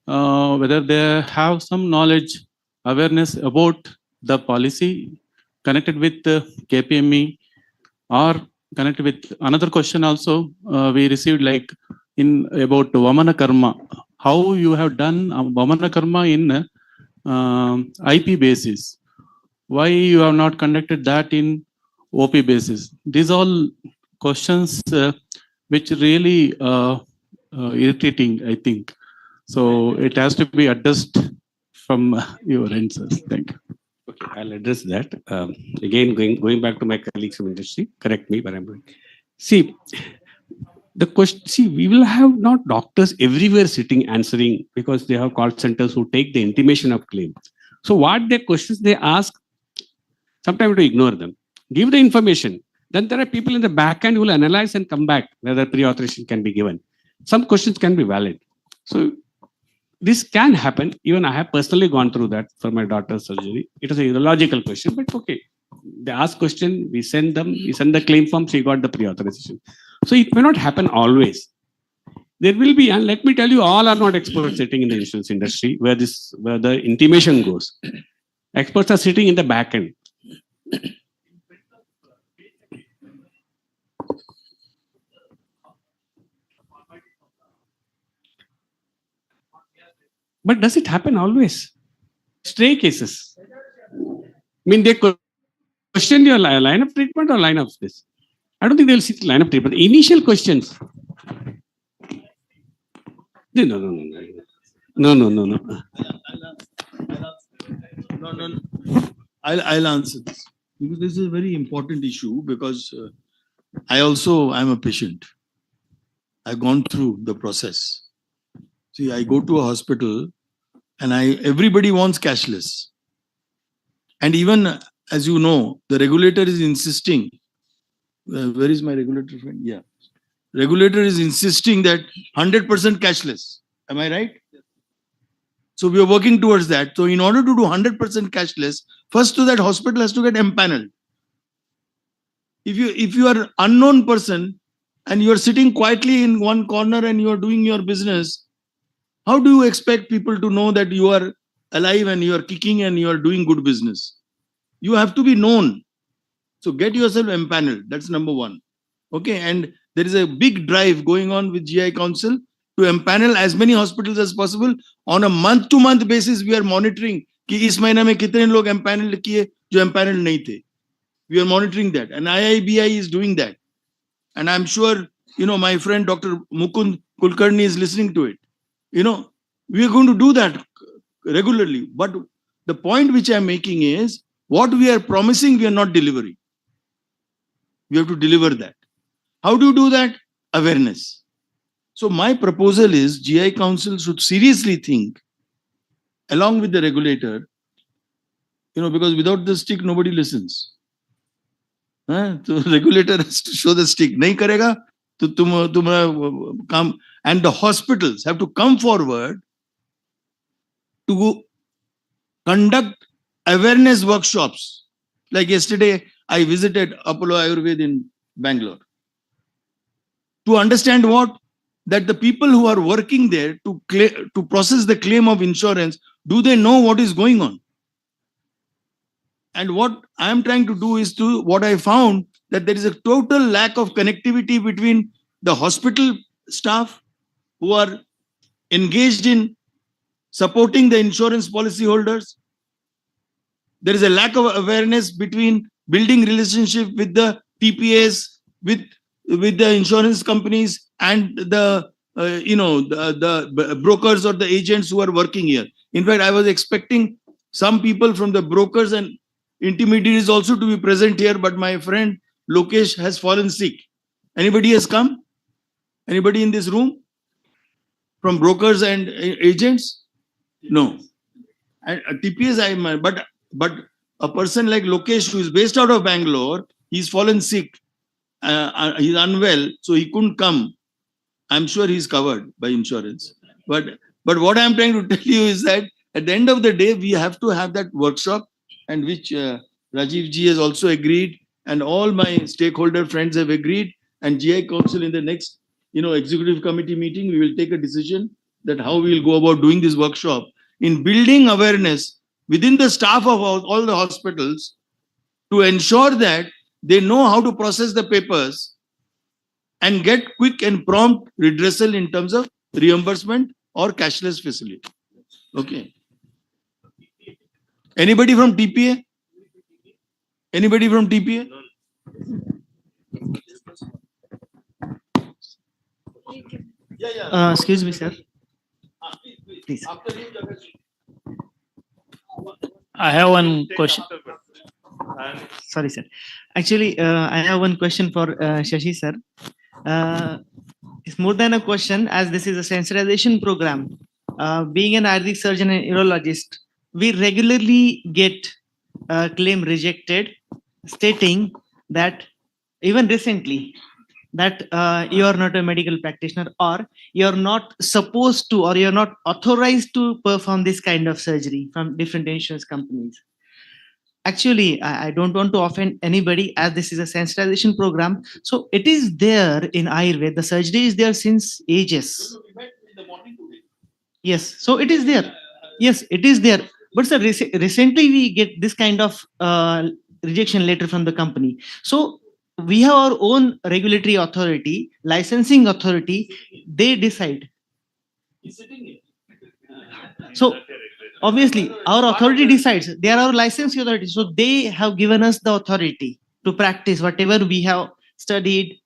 whether they have some knowledge, awareness about the policy connected with KPME, or connected with another question also we received like in about Vamana Karma, how you have done Vamana Karma in IP basis. Why you have not conducted that in OP basis? These all questions which really irritating, I think. So it has to be addressed from your answers. Thank you. Okay, I'll address that. Again, going back to my colleagues from industry, correct me, but I'm going. See, the question, see, we will have not doctors everywhere sitting answering because they have call centers who take the intimation of claims. So what the questions they ask, sometimes to ignore them. Give the information. Then there are people in the back end who will analyze and come back whether pre-authorization can be given. Some questions can be valid. So this can happen. Even I have personally gone through that for my daughter's surgery. It is a illogical question, but okay. They ask question, we send them, we send the claim form, she got the pre-authorization. So it may not happen always. There will be, and let me tell you, all are not experts sitting in the insurance industry where the intimation goes. Experts are sitting in the back end. But does it happen always? Stray cases. I mean, they question your line of treatment or line of this. I don't think they'll see the line of treatment. Initial questions. No. No. I'll answer this because this is a very important issue because I'm a patient. I've gone through the process. See, I go to a hospital and everybody wants cashless. And even as you know, the regulator is insisting. Where is my regulator friend? Yeah. Regulator is insisting that 100% cashless. Am I right? So we are working towards that. So in order to do 100% cashless, first to that hospital has to get empaneled. If you are unknown person and you are sitting quietly in one corner and you are doing your business, how do you expect people to know that you are alive and you are kicking and you are doing good business? You have to be known. So get yourself empaneled. That's number one. Okay. And there is a big drive going on with GI Council to empanel as many hospitals as possible. On a month-to-month basis, we are monitoring कि इस महीने में कितने लोग empaneled किए जो empaneled नहीं थे. We are monitoring that. And IIBI is doing that. And I'm sure, my friend Dr. Mukund Kulkarni is listening to it. We are going to do that regularly. But the point which I'm making is what we are promising, we are not delivering. We have to deliver that. How do you do that? Awareness. So my proposal is GI Council should seriously think along with the regulator, because without the stick, nobody listens. So the regulator has to show the stick. Nahi karega, to tumhara kam. And the hospitals have to come forward to conduct awareness workshops. Like yesterday, I visited Apollo Ayurveda in Bangalore. To understand that the people who are working there to process the claim of insurance, do they know what is going on? And what I am trying to do is what I found that there is a total lack of connectivity between the hospital staff who are engaged in supporting the insurance policy holders. There is a lack of awareness between building relationship with the TPAs, with the insurance companies and the brokers or the agents who are working here. In fact, I was expecting some people from the brokers and intermediaries also to be present here, but my friend Lokesh has fallen sick. Anybody has come? Anybody in this room? From brokers and agents? No. And TPAs, but a person like Lokesh, who is based out of Bangalore, he's fallen sick. He's unwell, so he couldn't come. I'm sure he's covered by insurance. But what I'm trying to tell you is that At the end of the day, we have to have that workshop, and which Rajiv ji has also agreed, and all my stakeholder friends have agreed, and GI Council in the next, executive committee meeting, we will take a decision that how we will go about doing this workshop in building awareness within the staff of all the hospitals to ensure that they know how to process the papers and get quick and prompt redressal in terms of reimbursement or cashless facility. Okay. Anybody from TPA? Anybody from TPA? Excuse me, sir. Please. I have one question. Sorry, sir. Actually, I have one question for Shashi, sir. It's more than a question, as this is a sensitization program. Being an Ayurvedic surgeon and urologist, we regularly get a claim rejected stating that even recently that you are not a medical practitioner, or you're not supposed to, or you're not authorized to perform this kind of surgery from different insurance companies. Actually, I don't want to offend anybody, as this is a sensitization program. So it is there in Ayurveda. The surgery is there since ages. Yes, so it is there. Yes, it is there. But sir, recently we get this kind of rejection letter from the company. So we have our own regulatory authority, licensing authority. They decide. So obviously our authority decides. They are our licensing authority. So they have given us the authority to practice whatever we have studied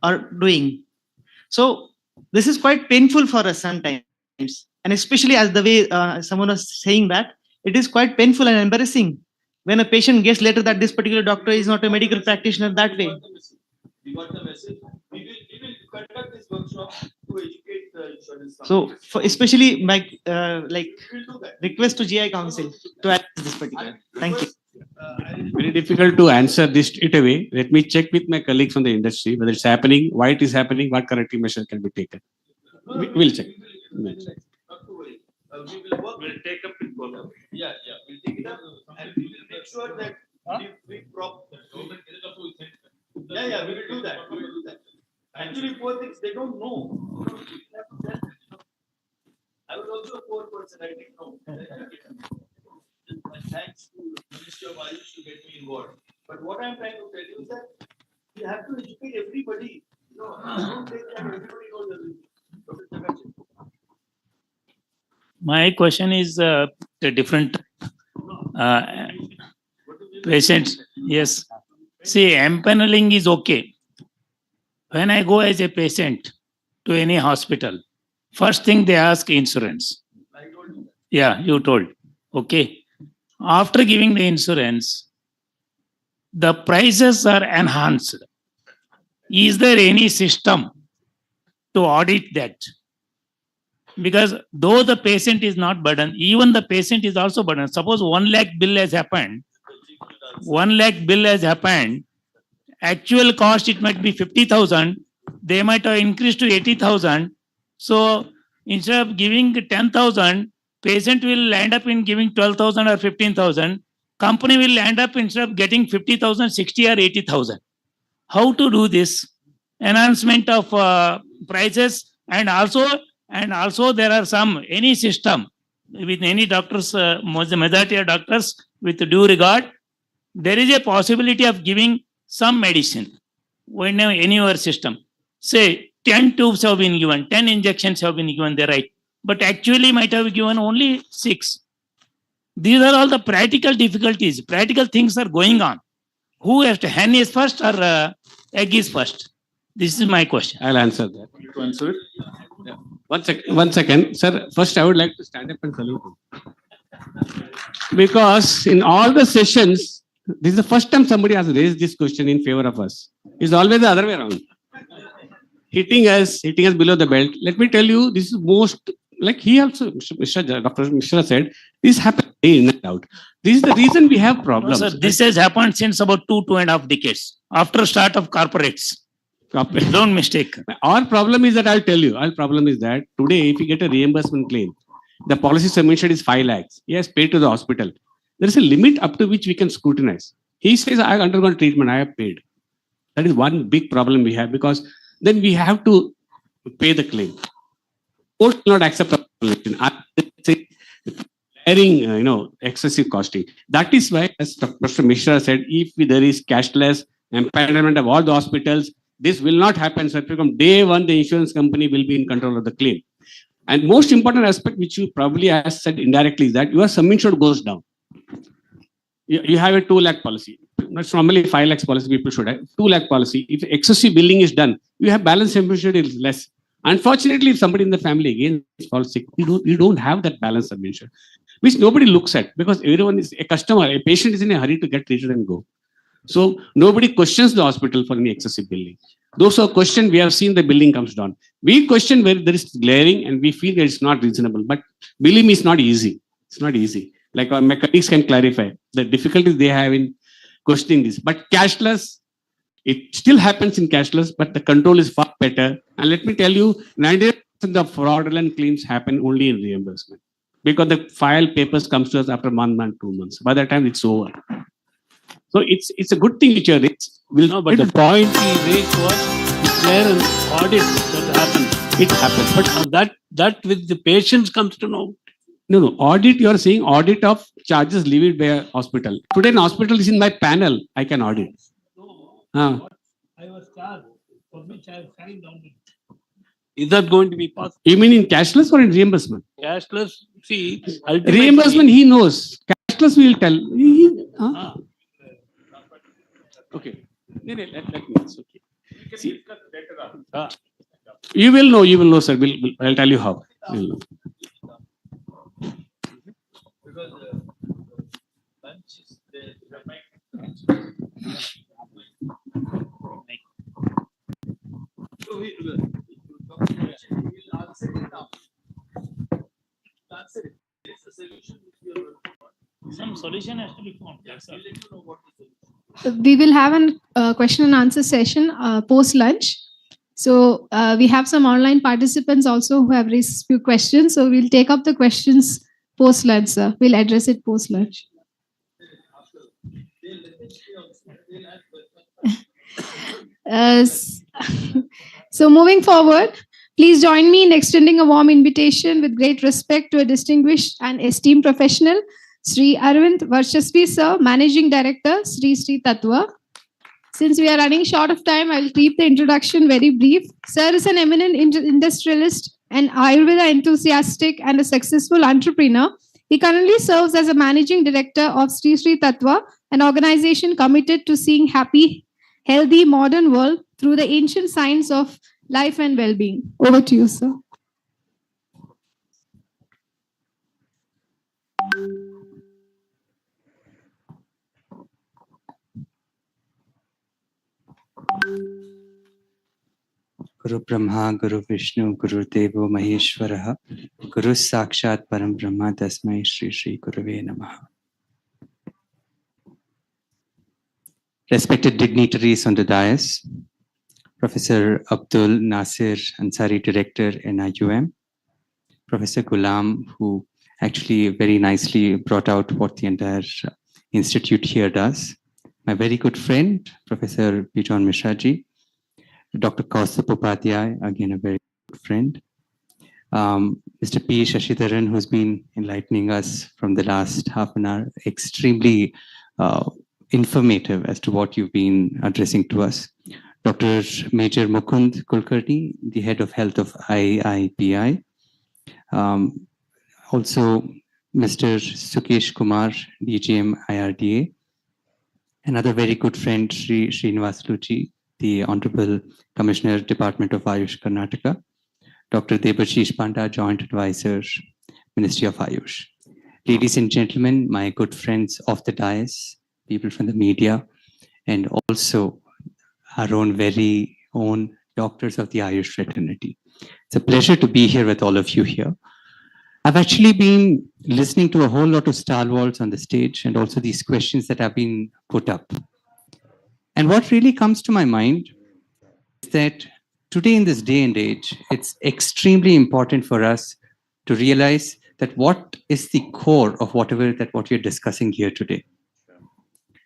or doing. So this is quite painful for us sometimes. And especially as the way someone was saying that, it is quite painful and embarrassing when a patient gets letter that this particular doctor is not a medical practitioner that way. We got the message. We will conduct this workshop to educate the insurance company. So for especially my request to GI Council to add this particular. Thank you. Very difficult to answer this straight away. Let me check with my colleagues from the industry whether it's happening, why it is happening, what corrective measure can be taken. We'll check. Not to worry. We'll take up it further. Yeah, we'll take it up and we will make sure that we prop. Yeah, we will do that. We will do that. Actually, poor things they don't know. I was also a poor person. I didn't know. And thanks to Ministry of Ayush to get me involved. But what I'm trying to tell you is that you have to educate everybody. Don't take that everybody knows everything. My question is the different patients. Yes. See, empaneling is okay. When I go as a patient to any hospital, first thing they ask insurance. Yeah, you told. Okay. After giving the insurance, the prices are enhanced. Is there any system to audit that? Because though the patient is not burdened, even the patient is also burdened. Suppose 1 lakh bill has happened. 1 lakh bill has happened. Actual cost, it might be 50,000. They might have increased to 80,000. So instead of giving 10,000, patient will end up in giving 12,000 or 15,000. Company will end up instead of getting 50,000, 60 or 80,000. How to do this? Enhancement of prices, and also there are any system with any doctors, majority of doctors, with due regard, there is a possibility of giving some medicine when any other system. Say 10 tubes have been given, 10 injections have been given, they write, but actually might have given only 6. These are all the practical difficulties. Practical things are going on. Who has to, hen is first or egg is first? This is my question. I'll answer that. To answer it? Yeah. One second. Sir, first I would like to stand up and salute you. Because in all the sessions, this is the first time somebody has raised this question in favor of us. It's always the other way around. Hitting us below the belt. Let me tell you, this is most, like he also, Dr. Mishra said, this happens day in and out. This is the reason we have problems. No, sir, this has happened since about 2.5 decades, after start of corporates. Don't mistake. Our problem is that I'll tell you, our problem is that today, if you get a reimbursement claim, The policy submission is 5 lakhs. He has paid to the hospital. There is a limit up to which we can scrutinize. He says, I have undergone treatment, I have paid. That is one big problem we have, because then we have to pay the claim. Court will not accept a collection. Excessive costing. That is why, as Dr. Mishra said, if there is cashless empanelment of all the hospitals, this will not happen. So from day one, the insurance company will be in control of the claim. And most important aspect, which you probably have said indirectly, is that your sum insured goes down. You have a 2 lakh policy. That's normally 5 lakhs policy people should have. 2 lakh policy. If excessive billing is done, you have balance sum insured is less. Unfortunately, if somebody in the family again falls sick, you don't have that balance sum insured, which nobody looks at, because everyone is a customer. A patient is in a hurry to get treated and go. So nobody questions the hospital for any excessive billing. Those who question, we have seen the billing comes down. We question where there is glaring and we feel that it's not reasonable. But believe me, it's not easy. It's not easy. Like my colleagues can clarify the difficulties they have in questioning this. But cashless, it still happens in cashless, but the control is far better. And let me tell you, 90% of fraudulent claims happen only in reimbursement, because the file papers comes to us after 1 month, 2 months. By that time, it's over. So it's a good thing which are raised. No, but the point he raised was, is there an audit that happens? It happens. But that with the patients comes to know. No, audit, you are saying audit of charges levied by a hospital. Today, an hospital is in my panel, I can audit. I was charged, for which I have signed on it. Is that going to be possible? You mean in cashless or in reimbursement? Cashless, see, ultimately, Reimbursement, he knows. Cashless, we will tell. Okay. Let me. It's okay. See, you will know, sir. I'll tell you how. You'll know. Because lunch is some solution has to be found. That's all. We will have a question and answer session post lunch. So we have some online participants also who have raised few questions. So we'll take up the questions post lunch, sir. We'll address it post lunch. So moving forward, please join me in extending a warm invitation with great respect to a distinguished and esteemed professional, Sri Arvind Varshasvi, sir, Managing Director, Sri Tattva. Since we are running short of time, I will keep the introduction very brief. Sir is an eminent industrialist, an Ayurveda enthusiastic, and a successful entrepreneur. He currently serves as a Managing Director of Sri Tattva, an organization committed to seeing happy, healthy, modern world through the ancient science of life and well-being. Over to you, sir. Guru Brahma, Guru Vishnu, Guru Devo Maheshwaraha, Guru Sakshat Param Brahma, Tasmai Shri Guruve Namaha. Respected dignitaries on the dais, Professor Abdul Nasir Ansari, Director, NIUM, Professor Ghulam, who actually very nicely brought out what the entire institute here does, my very good friend, Professor Bijon Mishra-ji, Dr. Kaustubh Upadhyay, again a very good friend, Mr. P. Shashidharan, who's been enlightening us from the last half an hour, extremely informative as to what you've been addressing to us. Dr. Major Mukund Kulkarni, the head of health of IIPI. Also, Mr. Sukesh Kumar, DGM IRDA. Another very good friend, Sri Srinivas Luchi, the Honorable Commissioner, Department of Ayush, Karnataka. Dr. Debashish Panda, Joint Advisor, Ministry of Ayush. Ladies and gentlemen, my good friends of the dais, people from the media, and also our own very own doctors of the Ayush fraternity. It's a pleasure to be here with all of you here. I've actually been listening to a whole lot of stalwarts on the stage and also these questions that have been put up. And what really comes to my mind is that today in this day and age, it's extremely important for us to realize that what is the core of what we're discussing here today.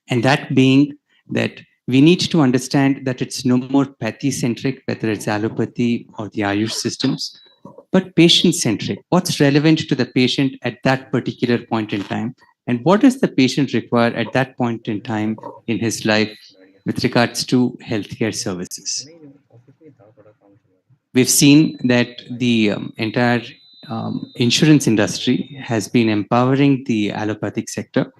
And that being that we need to understand that it's no more pathy-centric, whether it's allopathy or the Ayush systems, but patient-centric. What's relevant to the patient at that particular point in time? And what does the patient require at that point in time in his life with regards to healthcare services? We've seen that the entire insurance industry has been empowering the allopathic sector.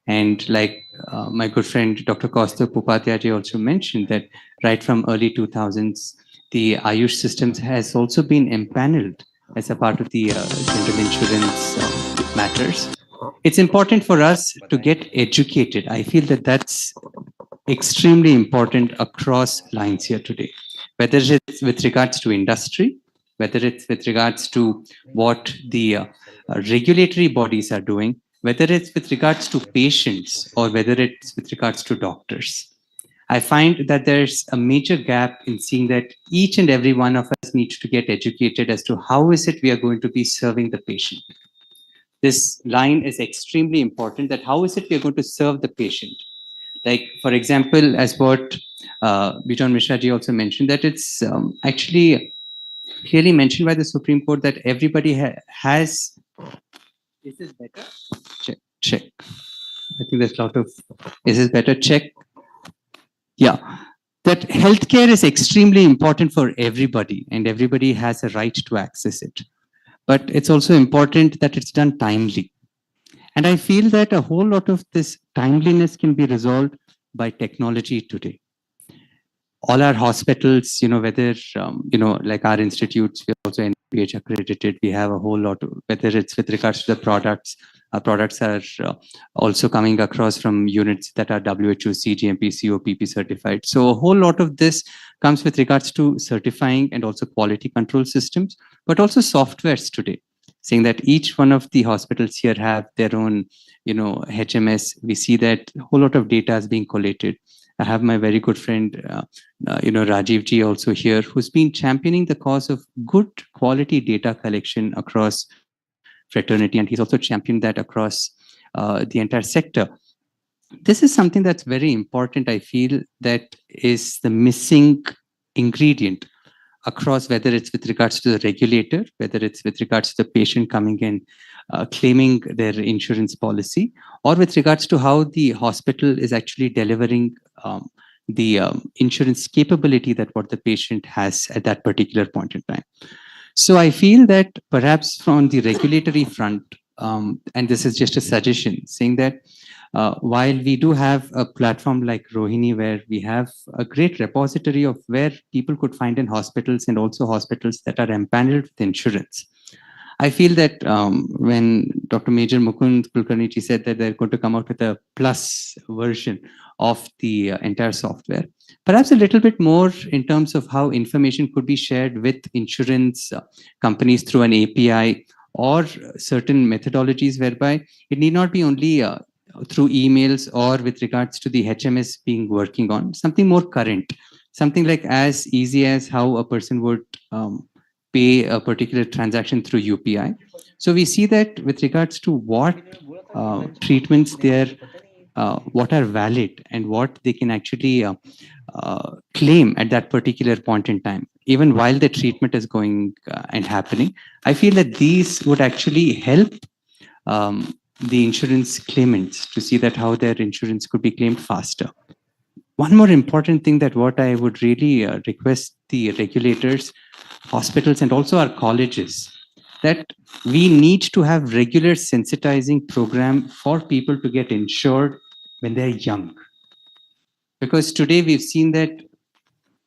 And like my good friend, Dr. Kaustav Upadhyay also mentioned that right from early 2000s, the Ayush systems has also been empaneled as a part of the general insurance matters. It's important for us to get educated. I feel that that's extremely important across lines here today, whether it's with regards to industry, whether it's with regards to what the regulatory bodies are doing, whether it's with regards to patients or whether it's with regards to doctors. I find that there's a major gap in seeing that each and every one of us needs to get educated as to how is it we are going to be serving the patient. This line is extremely important, that how is it we are going to serve the patient. Like, for example, as what Bijon Mishra ji also mentioned, that it's actually clearly mentioned by the Supreme Court that everybody has. Is this better? Check. I think there's a lot of, is this better? Check. Yeah. That healthcare is extremely important for everybody and everybody has a right to access it. But it's also important that it's done timely. And I feel that a whole lot of this timeliness can be resolved by technology today. All our hospitals, whether, like our institutes, we're also NABH accredited. We have a whole lot of, whether it's with regards to the products, our products are also coming across from units that are WHO, CGMP, COPP certified. So a whole lot of this comes with regards to certifying and also quality control systems, but also softwares today, saying that each one of the hospitals here have their own, HMS. We see that a whole lot of data is being collated. I have my very good friend, Rajiv ji also here, who's been championing the cause of good quality data collection across fraternity, and he's also championed that across the entire sector. This is something that's very important. I feel that is the missing ingredient across, whether it's with regards to the regulator, whether it's with regards to the patient coming in, claiming their insurance policy, or with regards to how the hospital is actually delivering the insurance capability that what the patient has at that particular point in time. So I feel that perhaps from the regulatory front, and this is just a suggestion, saying that while we do have a platform like Rohini, where we have a great repository of where people could find in hospitals and also hospitals that are empaneled with insurance. I feel that when Dr. Major Mukund Kulkarni said that they're going to come out with a plus version of the entire software, perhaps a little bit more in terms of how information could be shared with insurance companies through an API or certain methodologies whereby it need not be only through emails or with regards to the HMS being working on, something more current, something like as easy as how a person would pay a particular transaction through UPI. So we see that with regards to what treatments there, what are valid and what they can actually claim at that particular point in time, even while the treatment is going and happening. I feel that these would actually help the insurance claimants to see that how their insurance could be claimed faster. One more important thing that what I would really request the regulators, hospitals, and also our colleges, that we need to have regular sensitizing program for people to get insured when they're young. Because today we've seen that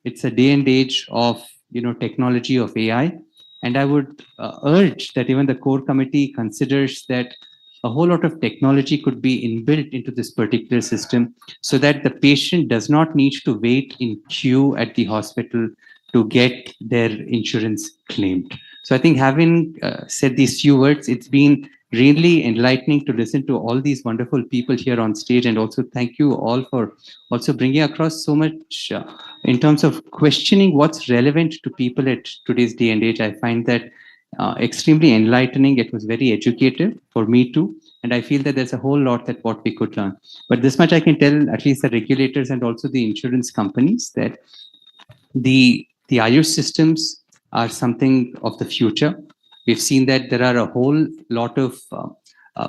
it's a day and age of technology of AI, and I would urge that even the core committee considers that a whole lot of technology could be inbuilt into this particular system so that the patient does not need to wait in queue at the hospital to get their insurance claimed. So I think having said these few words, it's been really enlightening to listen to all these wonderful people here on stage, and also thank you all for also bringing across so much in terms of questioning what's relevant to people at today's day and age. I find that extremely enlightening. It was very educative for me too. And I feel that there's a whole lot that what we could learn. But this much I can tell, at least the regulators and also the insurance companies, that the Ayush systems are something of the future. We've seen that there are a whole lot of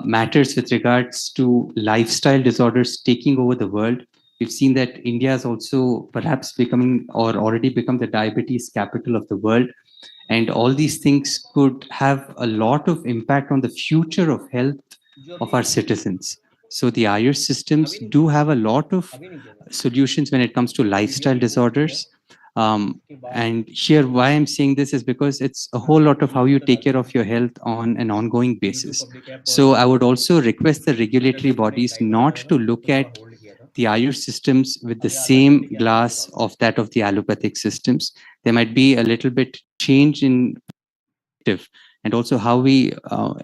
matters with regards to lifestyle disorders taking over the world. We've seen that India is also perhaps becoming or already become the diabetes capital of the world. And all these things could have a lot of impact on the future of health of our citizens. So the Ayush systems do have a lot of solutions when it comes to lifestyle disorders. And here, why I'm saying this is because it's a whole lot of how you take care of your health on an ongoing basis. So I would also request the regulatory bodies not to look at the Ayush systems with the same glass of that of the allopathic systems. There might be a little bit change in and also how we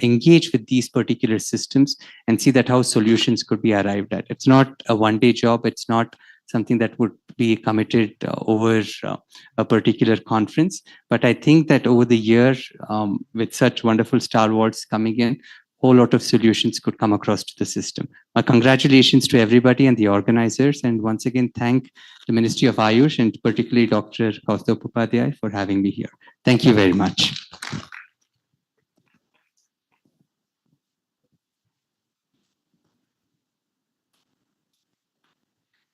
engage with these particular systems and see that how solutions could be arrived at. It's not a one-day job. It's not something that would be committed over a particular conference. But I think that over the year, with such wonderful stalwarts coming in, whole lot of solutions could come across to the system. Congratulations to everybody and the organizers. And once again, thank the Ministry of Ayush and particularly Dr. Kaustav Upadhyay for having me here. Thank you very much.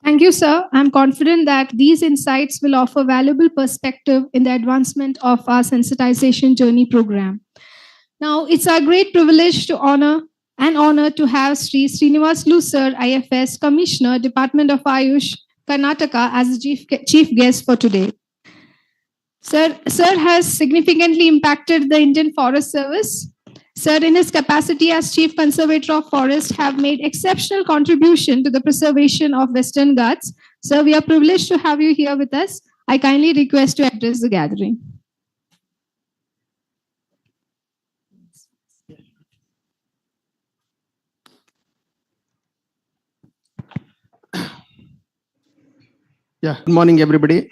Thank you, sir. I'm confident that these insights will offer valuable perspective in the advancement of our sensitization journey program. Now, it's our great privilege to honor to have Sri Srinivas Lu Sir, IFS Commissioner, Department of Ayush, Karnataka, as the chief guest for today. Sir has significantly impacted the Indian Forest Service. Sir, in his capacity as Chief Conservator of Forest, have made exceptional contribution to the preservation of Western Ghats. Sir, we are privileged to have you here with us. I kindly request to address the gathering. Yeah, good morning, everybody.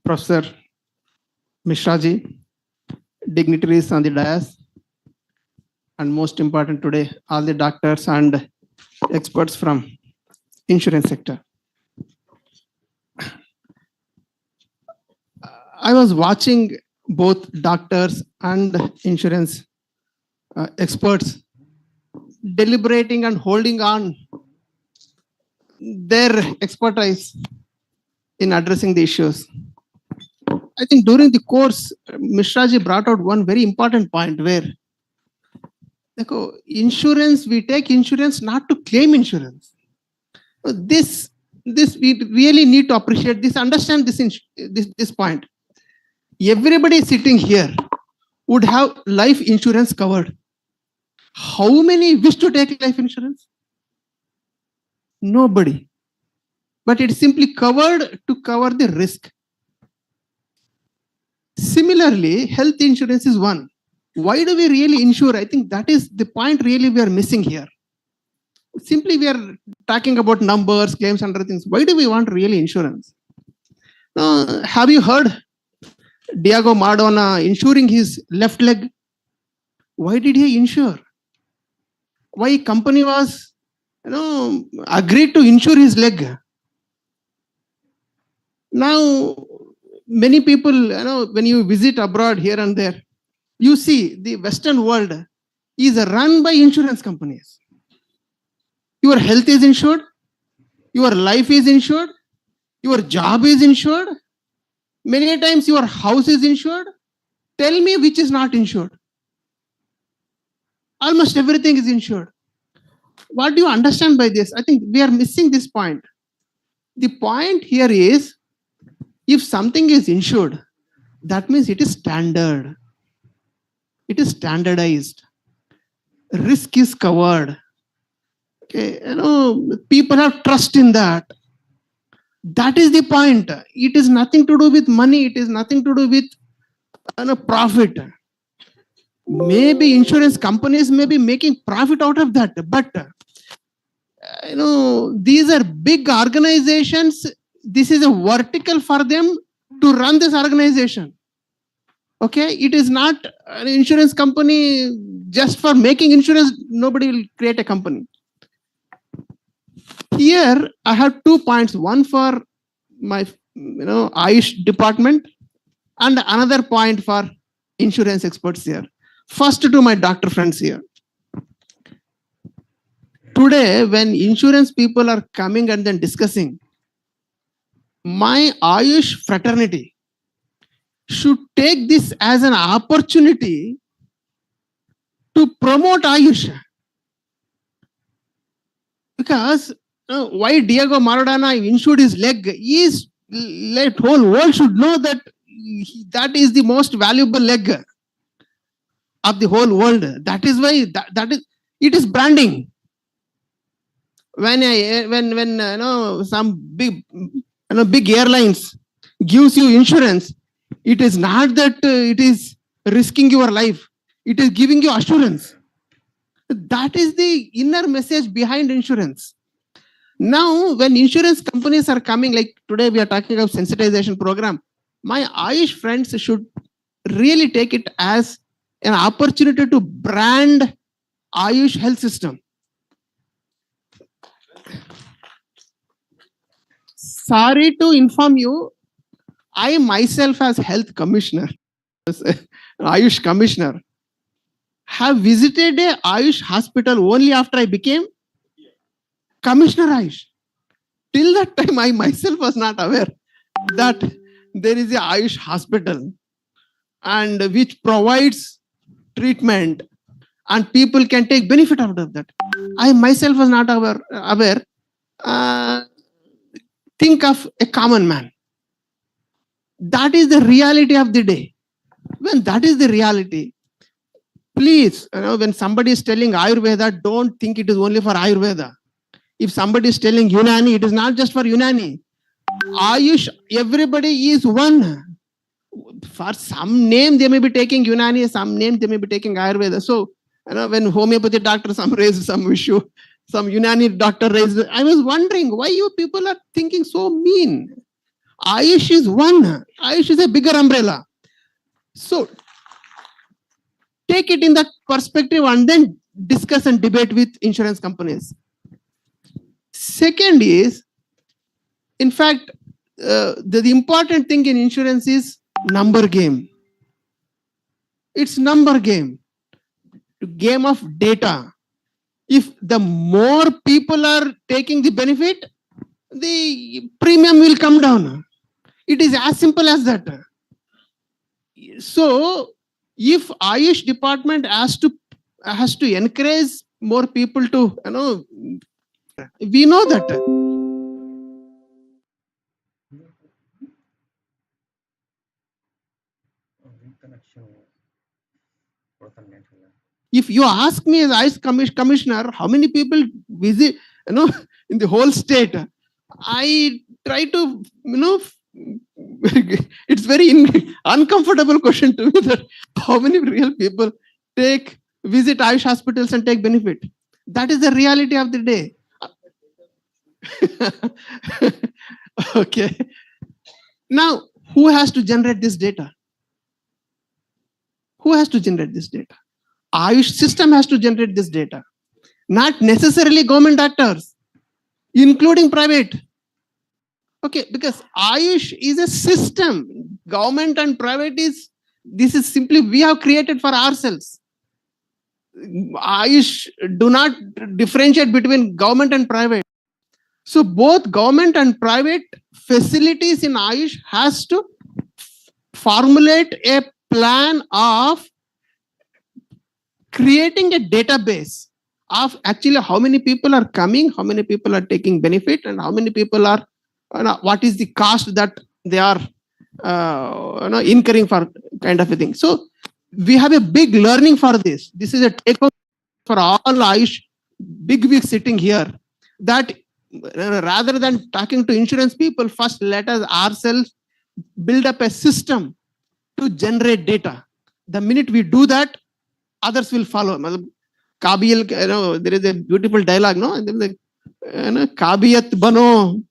Professor Mishraji, dignitaries on the dais, and most important today, all the doctors and experts from insurance sector. I was watching both doctors and insurance experts deliberating and holding on their expertise in addressing the issues. I think during the course, Mishraji brought out one very important point where insurance, we take insurance not to claim insurance. This we really need to appreciate this, understand this point. Everybody sitting here would have life insurance covered. How many wish to take life insurance? Nobody. But it's simply covered to cover the risk. Similarly, health insurance is one. Why do we really insure? I think that is the point really we are missing here. Simply we are talking about numbers, claims, and other things. Why do we want really insurance? Have you heard Diego Maradona insuring his left leg? Why did he insure? Why company was agreed to insure his leg? Now, many people, when you visit abroad here and there, you see the Western world is run by insurance companies. Your health is insured, your life is insured, your job is insured, many times your house is insured. Tell me which is not insured. Almost everything is insured. What do you understand by this? I think we are missing this point. The point here is, if something is insured, that means it is standard. It is standardized. Risk is covered. Okay, people have trust in that. That is the point. It is nothing to do with money. It is nothing to do with profit. Maybe insurance companies may be making profit out of that, but these are big organizations. This is a vertical for them to run this organization. Okay, it is not an insurance company just for making insurance. Nobody will create a company. Here, I have 2 points. One for my, Ayush department, and another point for insurance experts here. First to my doctor friends here. Today, when insurance people are coming and then discussing, my Ayush fraternity should take this as an opportunity to promote Ayush. Because why Diego Maradona insured his leg is, let whole world should know that that is the most valuable leg of the whole world. That is why it is branding. When some big airlines gives you insurance, it is not that it is risking your life. It is giving you assurance. That is the inner message behind insurance. Now, when insurance companies are coming, like today we are talking about sensitization program, my Ayush friends should really take it as an opportunity to brand Ayush health system. Sorry to inform you, I myself as health commissioner, Ayush commissioner, have visited a Ayush hospital only after I became Commissioner Ayush. Till that time, I myself was not aware that there is a Ayush hospital and which provides treatment and people can take benefit out of that. I myself was not aware. Think of a common man. That is the reality of the day. When that is the reality, please, when somebody is telling Ayurveda, don't think it is only for Ayurveda. If somebody is telling Unani, it is not just for Unani. Ayush, everybody is one. For some name, they may be taking Unani, some name, they may be taking Ayurveda. So, when homeopathy doctor some raised some issue, some Unani doctor raised, I was wondering why you people are thinking so mean. Ayush is one. Ayush is a bigger umbrella. So, take it in that perspective and then discuss and debate with insurance companies. Second is, in fact, the important thing in insurance is number game. It's number game. Game of data. If the more people are taking the benefit, the premium will come down. It is as simple as that. So, if Ayush department has to encourage more people to, we know that. If you ask me as Ayush commissioner, how many people visit, in the whole state, I try to, it's very uncomfortable question to me that how many real people visit Ayush hospitals and take benefit. That is the reality of the day. Okay. Now, who has to generate this data? Who has to generate this data? Ayush system has to generate this data. Not necessarily government actors, including private. Okay, because Ayush is a system. Government and private this is simply we have created for ourselves. Ayush do not differentiate between government and private. So both government and private facilities in Ayush has to formulate a plan of creating a database of actually how many people are coming, how many people are taking benefit, and how many people are, what is the cost that they are incurring for kind of a thing. So we have a big learning for this. This is a take home for all Ayush big wigs sitting here, that rather than talking to insurance people, first let us ourselves build up a system to generate data. The minute we do that, others will follow. Kabil, there is a beautiful dialogue, no? Kabiyat bano.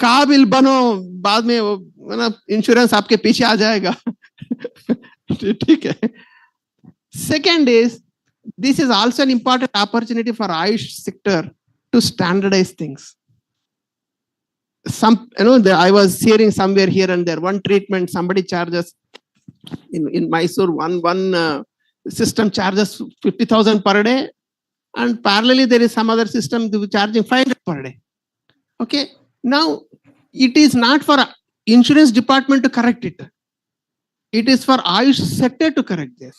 काबिल बनो, बाद में वो ना insurance आपके पीछे आ जाएगा. ठीक है. Second is, this is also an important opportunity for Ayush sector to standardize things. I was hearing somewhere here and there, one treatment somebody charges in Mysore, one system charges 50,000 per day, and parallelly there is some other system charging 500 per day. Okay, now it is not for insurance department to correct it. It is for Ayush sector to correct this.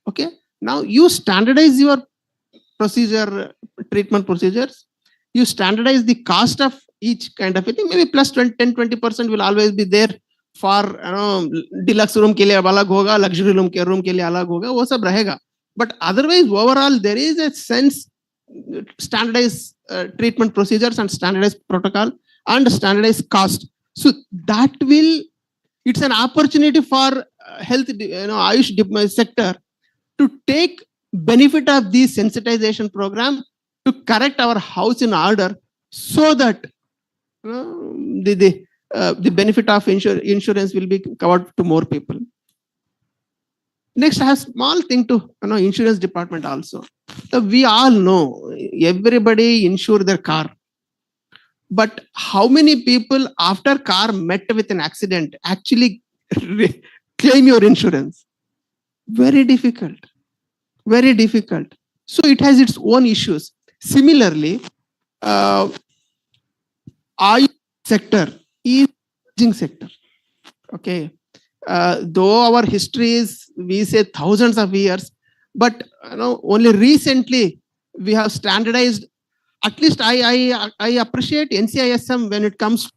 Okay, now you standardize your procedure, treatment procedures. You standardize the cost of each kind of a thing. Maybe plus 10-20% will always be there for deluxe room के लिए अलग होगा, luxury room के लिए अलग होगा, वो सब रहेगा. But otherwise, overall, there is a sense standardized treatment procedures and standardized protocol and standardized cost. So that will, it's an opportunity for health, Ayush sector to take benefit of the sensitization program to correct our house in order, so that the benefit of insurance will be covered to more people. Next, I have small thing to insurance department also. So we all know everybody insure their car, but how many people after car met with an accident actually claim your insurance? Very difficult. Very difficult. So it has its own issues. Similarly, Ayush sector is emerging sector. Okay, though our history is, we say, thousands of years, but only recently we have standardized. At least I appreciate NCISM when it comes to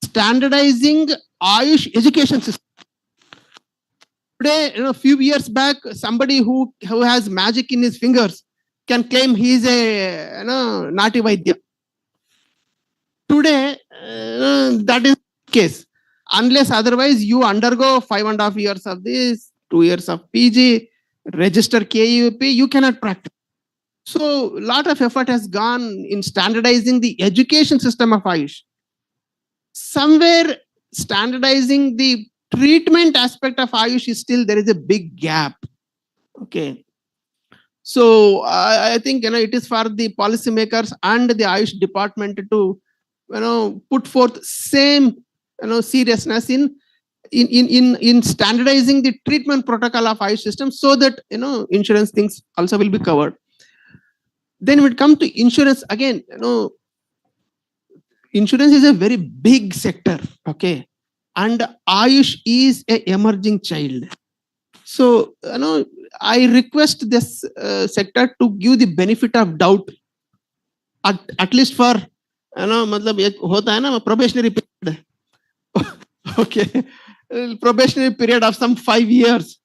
standardizing Ayush education system. Today, a few years back, somebody who has magic in his fingers can claim he is a Nati Vaidya. Today, that is the case. Unless otherwise you undergo 5.5 years of this, 2 years of PG, register KUP, you cannot practice. So a lot of effort has gone in standardizing the education system of Ayush. Somewhere standardizing the treatment aspect of Ayush is still, there is a big gap. Okay. So I think it is for the policymakers and the Ayush department to put forth same seriousness in standardizing the treatment protocol of Ayush system, so that insurance things also will be covered. Then when it comes to insurance, again, insurance is a very big sector. Okay, and Ayush is an emerging child. So I request this sector to give the benefit of doubt, at least for मतलब एक होता है ना probationary period. Okay, probationary period of some 5 years,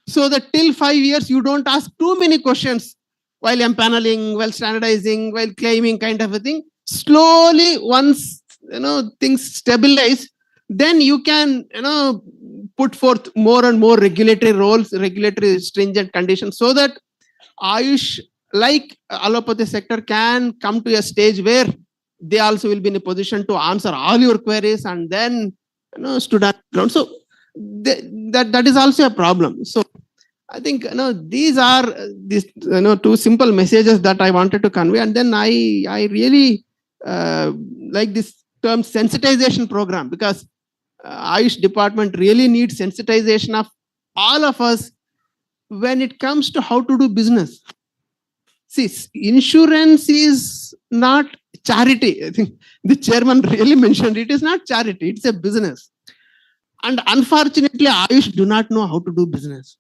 so that till 5 years you don't ask too many questions while empaneling, while standardizing, while claiming, kind of a thing. Slowly, once things stabilize, then you can put forth more and more regulatory roles, regulatory stringent conditions, so that Ayush, like allopathy sector, can come to a stage where they also will be in a position to answer all your queries and then stood on ground. So that is also a problem. So I think these are these two simple messages that I wanted to convey. And then I really like this term sensitization program, because Ayush department really needs sensitization of all of us when it comes to how to do business. See, insurance is not charity. I think the chairman really mentioned it is not charity, it's a business. And unfortunately, Ayush do not know how to do business.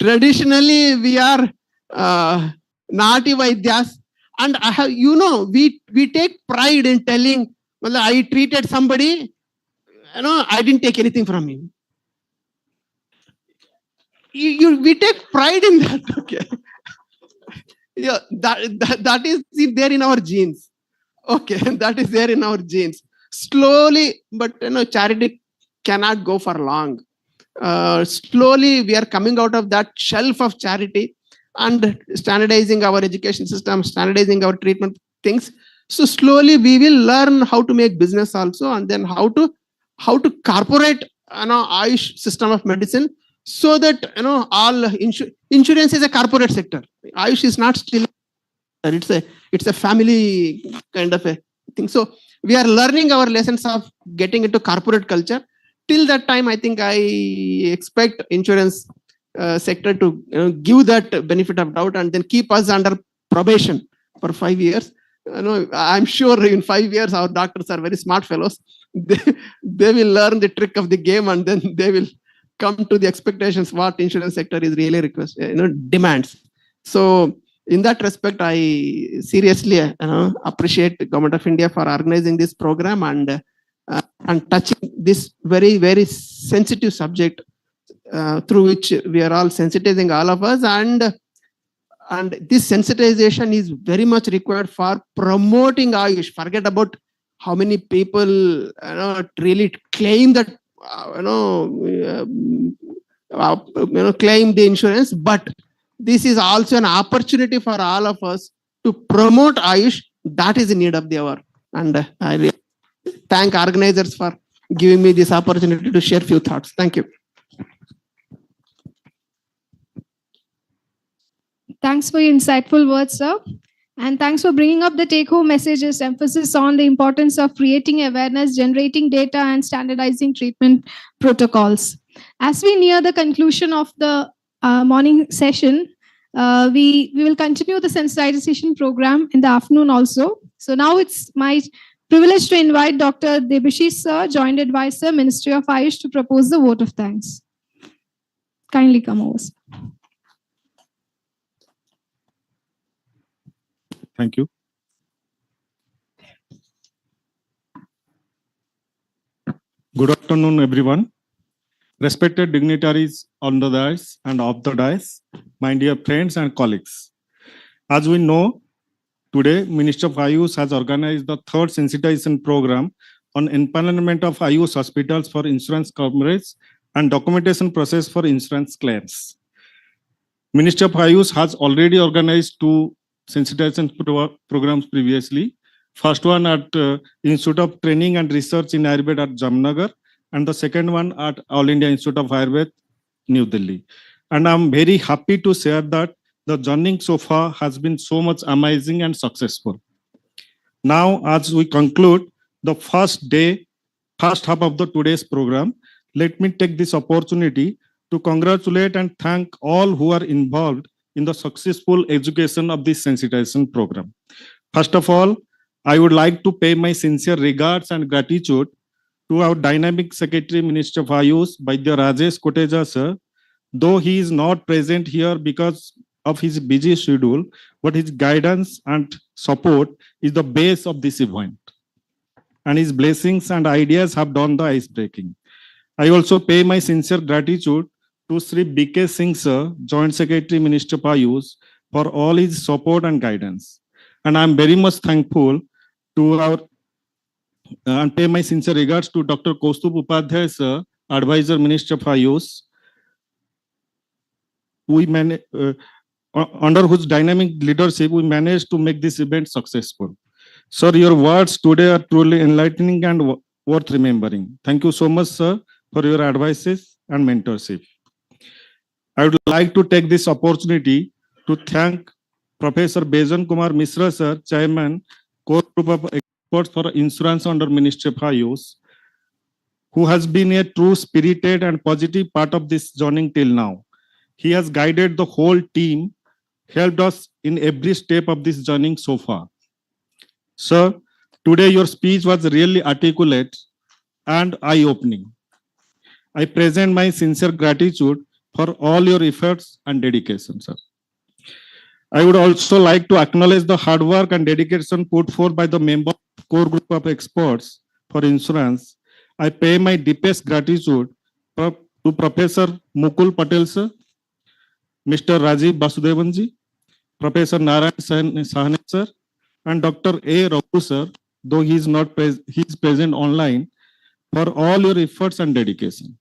Traditionally, we are Nati Vaidyas, and I have, we take pride in telling, well, I treated somebody, I didn't take anything from him. We take pride in that. Okay. Yeah, that is there in our genes. Okay, that is there in our genes. Slowly, but charity cannot go for long. Slowly, we are coming out of that shelf of charity and standardizing our education system, standardizing our treatment things, So slowly we will learn how to make business also, and then how to corporate Ayush system of medicine, so that all insurance is a corporate sector. Ayush is not still, it's a family kind of a thing. So we are learning our lessons of getting into corporate culture. Till that time, I think I expect insurance sector to give that benefit of doubt and then keep us under probation for 5 years. I'm sure in 5 years our doctors are very smart fellows. They will learn the trick of the game, and then they will come to the expectations what insurance sector is really demands. So in that respect, I seriously appreciate the Government of India for organizing this program and touching this very, very sensitive subject through which we are all sensitizing all of us, and this sensitization is very much required for promoting Ayush. Forget about how many people really claim that claim the insurance, but this is also an opportunity for all of us to promote Ayush. That is the need of the hour, and I really thank organizers for giving me this opportunity to share few thoughts. Thank you. Thanks for your insightful words, sir. And thanks for bringing up the take-home messages, emphasis on the importance of creating awareness, generating data, and standardizing treatment protocols. As we near the conclusion of the morning session, we will continue the sensitization program in the afternoon also. So now it's my privilege to invite Dr. Debashish sir, Joint Advisor, Ministry of Ayush, to propose the vote of thanks. Kindly come over, sir. Thank you. Good afternoon, everyone. Respected dignitaries on the dais and off the dais, my dear friends and colleagues. As we know, today, Ministry of Ayush has organized the third sensitization program on empanelment of Ayush hospitals for insurance coverage and documentation process for insurance claims. Ministry of Ayush has already organized two sensitization programs previously. First one at Institute of Training and Research in Ayurveda at Jamnagar, and the second one at All India Institute of Ayurveda, New Delhi. And I'm very happy to share that the journey so far has been so much amazing and successful. Now, as we conclude the first half of the today's program, let me take this opportunity to congratulate and thank all who are involved in the successful education of this sensitization program. First of all, I would like to pay my sincere regards and gratitude to our dynamic Secretary, Minister of Ayush, Vaidya Rajesh Koteja sir, though he is not present here because of his busy schedule, but his guidance and support is the base of this event. And his blessings and ideas have done the ice breaking. I also pay my sincere gratitude to Sri B.K. Singh sir, Joint Secretary, Minister of Ayush, for all his support and guidance. And I'm very much thankful to our and pay my sincere regards to Dr. Kaustubh Upadhyay sir, Advisor, Minister of Ayush, under whose dynamic leadership we managed to make this event successful. Sir, your words today are truly enlightening and worth remembering. Thank you so much, sir, for your advices and mentorship. I would like to take this opportunity to thank Professor Bejan Kumar Mishra, sir, Chairman, Core Group of Experts for Insurance under Ministry of Ayush, who has been a true spirited and positive part of this journey till now. He has guided the whole team, helped us in every step of this journey so far. Sir, today your speech was really articulate and eye-opening. I present my sincere gratitude for all your efforts and dedication, sir. I would also like to acknowledge the hard work and dedication put forth by the member core group of experts for insurance. I pay my deepest gratitude to Professor Mukul Patel, sir, Mr. Rajiv Basudevanji, Professor Narayan Sahane, sir, and Dr. A. Raghu, sir, though he is not he is present online, for all your efforts and dedication.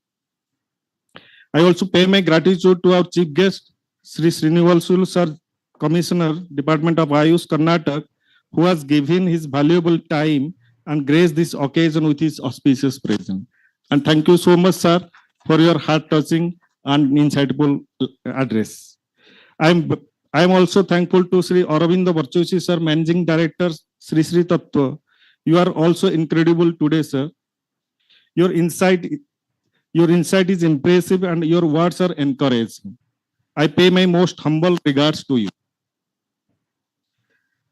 I also pay my gratitude to our chief guest, Sri Srinivasul, sir, Commissioner, Department of Ayush, Karnataka, who has given his valuable time and graced this occasion with his auspicious presence. And thank you so much, sir, for your heart-touching and insightful address. I'm I'm also thankful to Sri Aurobindo Varchoshi, sir, Managing Director, Sri Sri Tattva. You are also incredible today, sir. Your insight, your insight is impressive and your words are encouraging. I pay my most humble regards to you.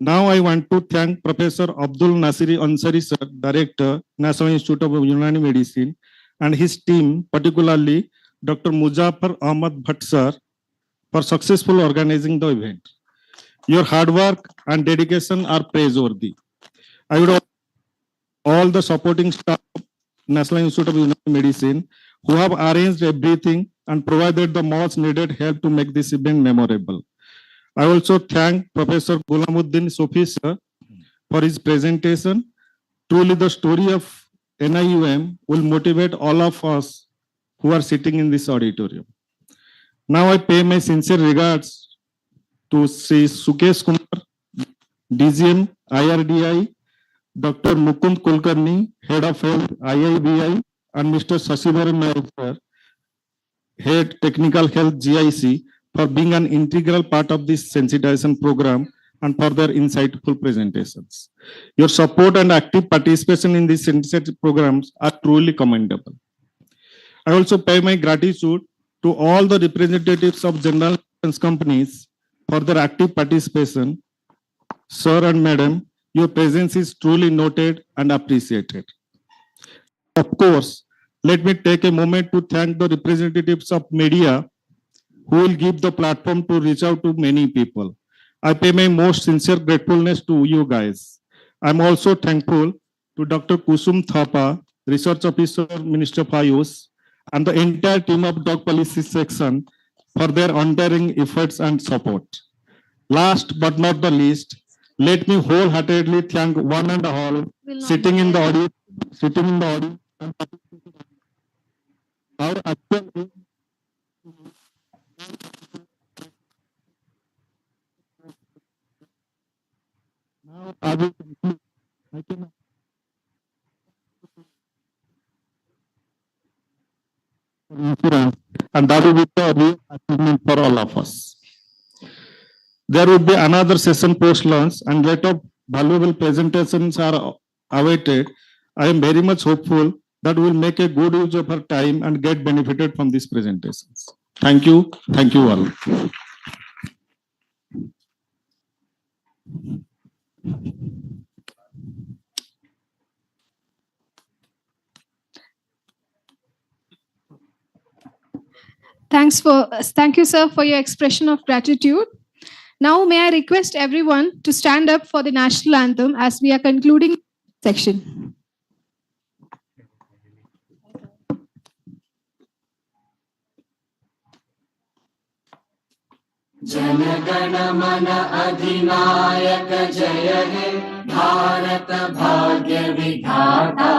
Now I want to thank Professor Abdul Nasiri Ansari, sir, Director, National Institute of Unani Medicine, and his team, particularly Dr. Muzaffar Ahmad Bhatt, sir, for successful organizing the event. Your hard work and dedication are praiseworthy. I would all the supporting staff of National Institute of Unani Medicine who have arranged everything and provided the much needed help to make this event memorable. I also thank Professor Gulamuddin Sofi sir for his presentation. Truly the story of NIUM will motivate all of us who are sitting in this auditorium. Now I pay my sincere regards to Sri Sukesh Kumar, DGM, IRDI, Dr. Mukund Kulkarni, Head of Health, IIBI, and Mr. Sasivaran Nayak, sir, Head Technical Health, GIC, for being an integral part of this sensitization program and for their insightful presentations. Your support and active participation in these sensitization programs are truly commendable. I also pay my gratitude to all the representatives of general insurance companies for their active participation. Sir and madam, your presence is truly noted and appreciated. Of course, let me take a moment to thank the representatives of media who will give the platform to reach out to many people. I pay my most sincere gratefulness to you guys. I'm also thankful to Dr. Kusum Thapa, Research Officer, Minister of Ayush, and the entire team of Dog Policy Section for their untiring efforts and support. Last but not the least, let me wholeheartedly thank one and all sitting in the audience, and our actual aim now I will conclude. I can insurance, and that will be the real achievement for all of us. There will be another session post lunch, and lot of valuable presentations are awaited. I am very much hopeful that we will make a good use of our time and get benefited from these presentations. Thank you. Thank you all. Thank you, sir, for your expression of gratitude. Now, may I request everyone to stand up for the national anthem as we are concluding section. जनगण मन अधिनायक जय हे भारत भाग्य विधाता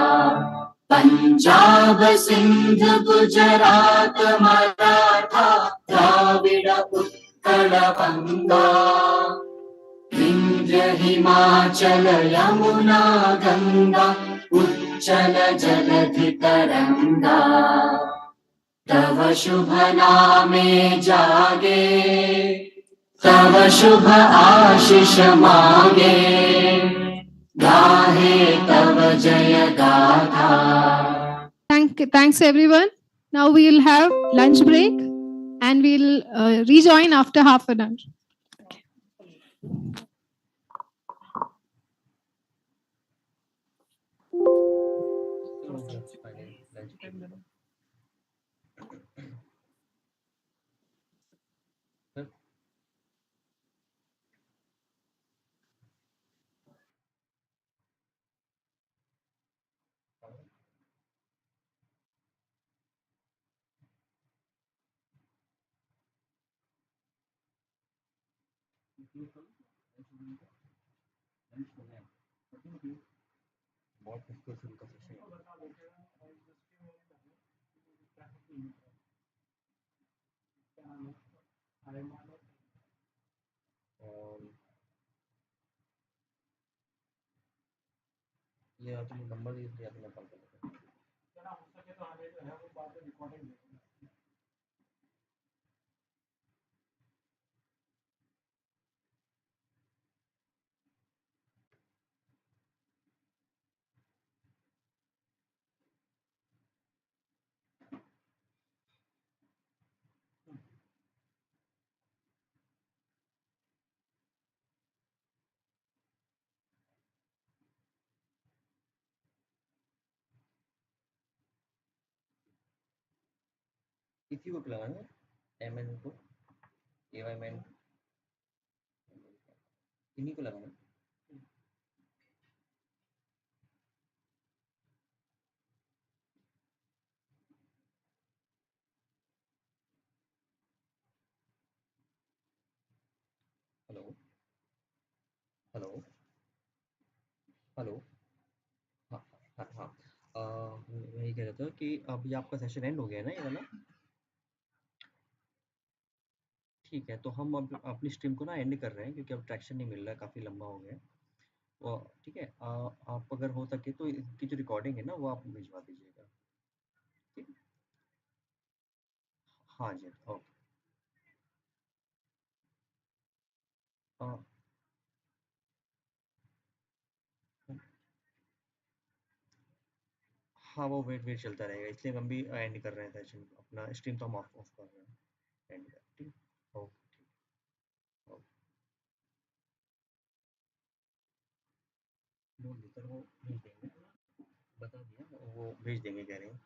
पंजाब सिंध गुजरात मराठा द्राविड उत्कल बंगा विंध्य हिमाचल यमुना गंगा उच्चल जलधि तरंगा तव शुभ नामे जागे तव शुभ आशीष मांगे गाहे तव जय गाथा. Thanks everyone. Now we will have lunch break and we'll rejoin after half an hour. ये तुम नंबर दिया तो मैं कॉल कर लेता हूँ। इसी को लगाना एम एन को ए वाई मैन इन्हीं को लगाना। हेलो हेलो हेलो हाँ हाँ हाँ मैं ये कह रहा था कि अभी आपका सेशन एंड हो गया है ना ये वाला। ठीक है, तो हम अब अपनी स्ट्रीम को ना एंड कर रहे हैं क्योंकि अब ट्रैक्शन नहीं मिल रहा है, काफ़ी लंबा हो गया है। वो ठीक है, आप अगर हो सके तो इसकी जो रिकॉर्डिंग है ना वो आप भिजवा दीजिएगा। ठीक, हाँ जी, ओके। हाँ, वो वेट चलता रहेगा, इसलिए हम भी एंड कर रहे हैं सेशन अपना स्ट्रीम तो हम ऑफ कर रहे हैं, एंड कर ठीक। ओके ठीक, ओके। बोल दी सर, वो भेज देंगे, बता दिया वो भेज देंगे कह रहे हैं।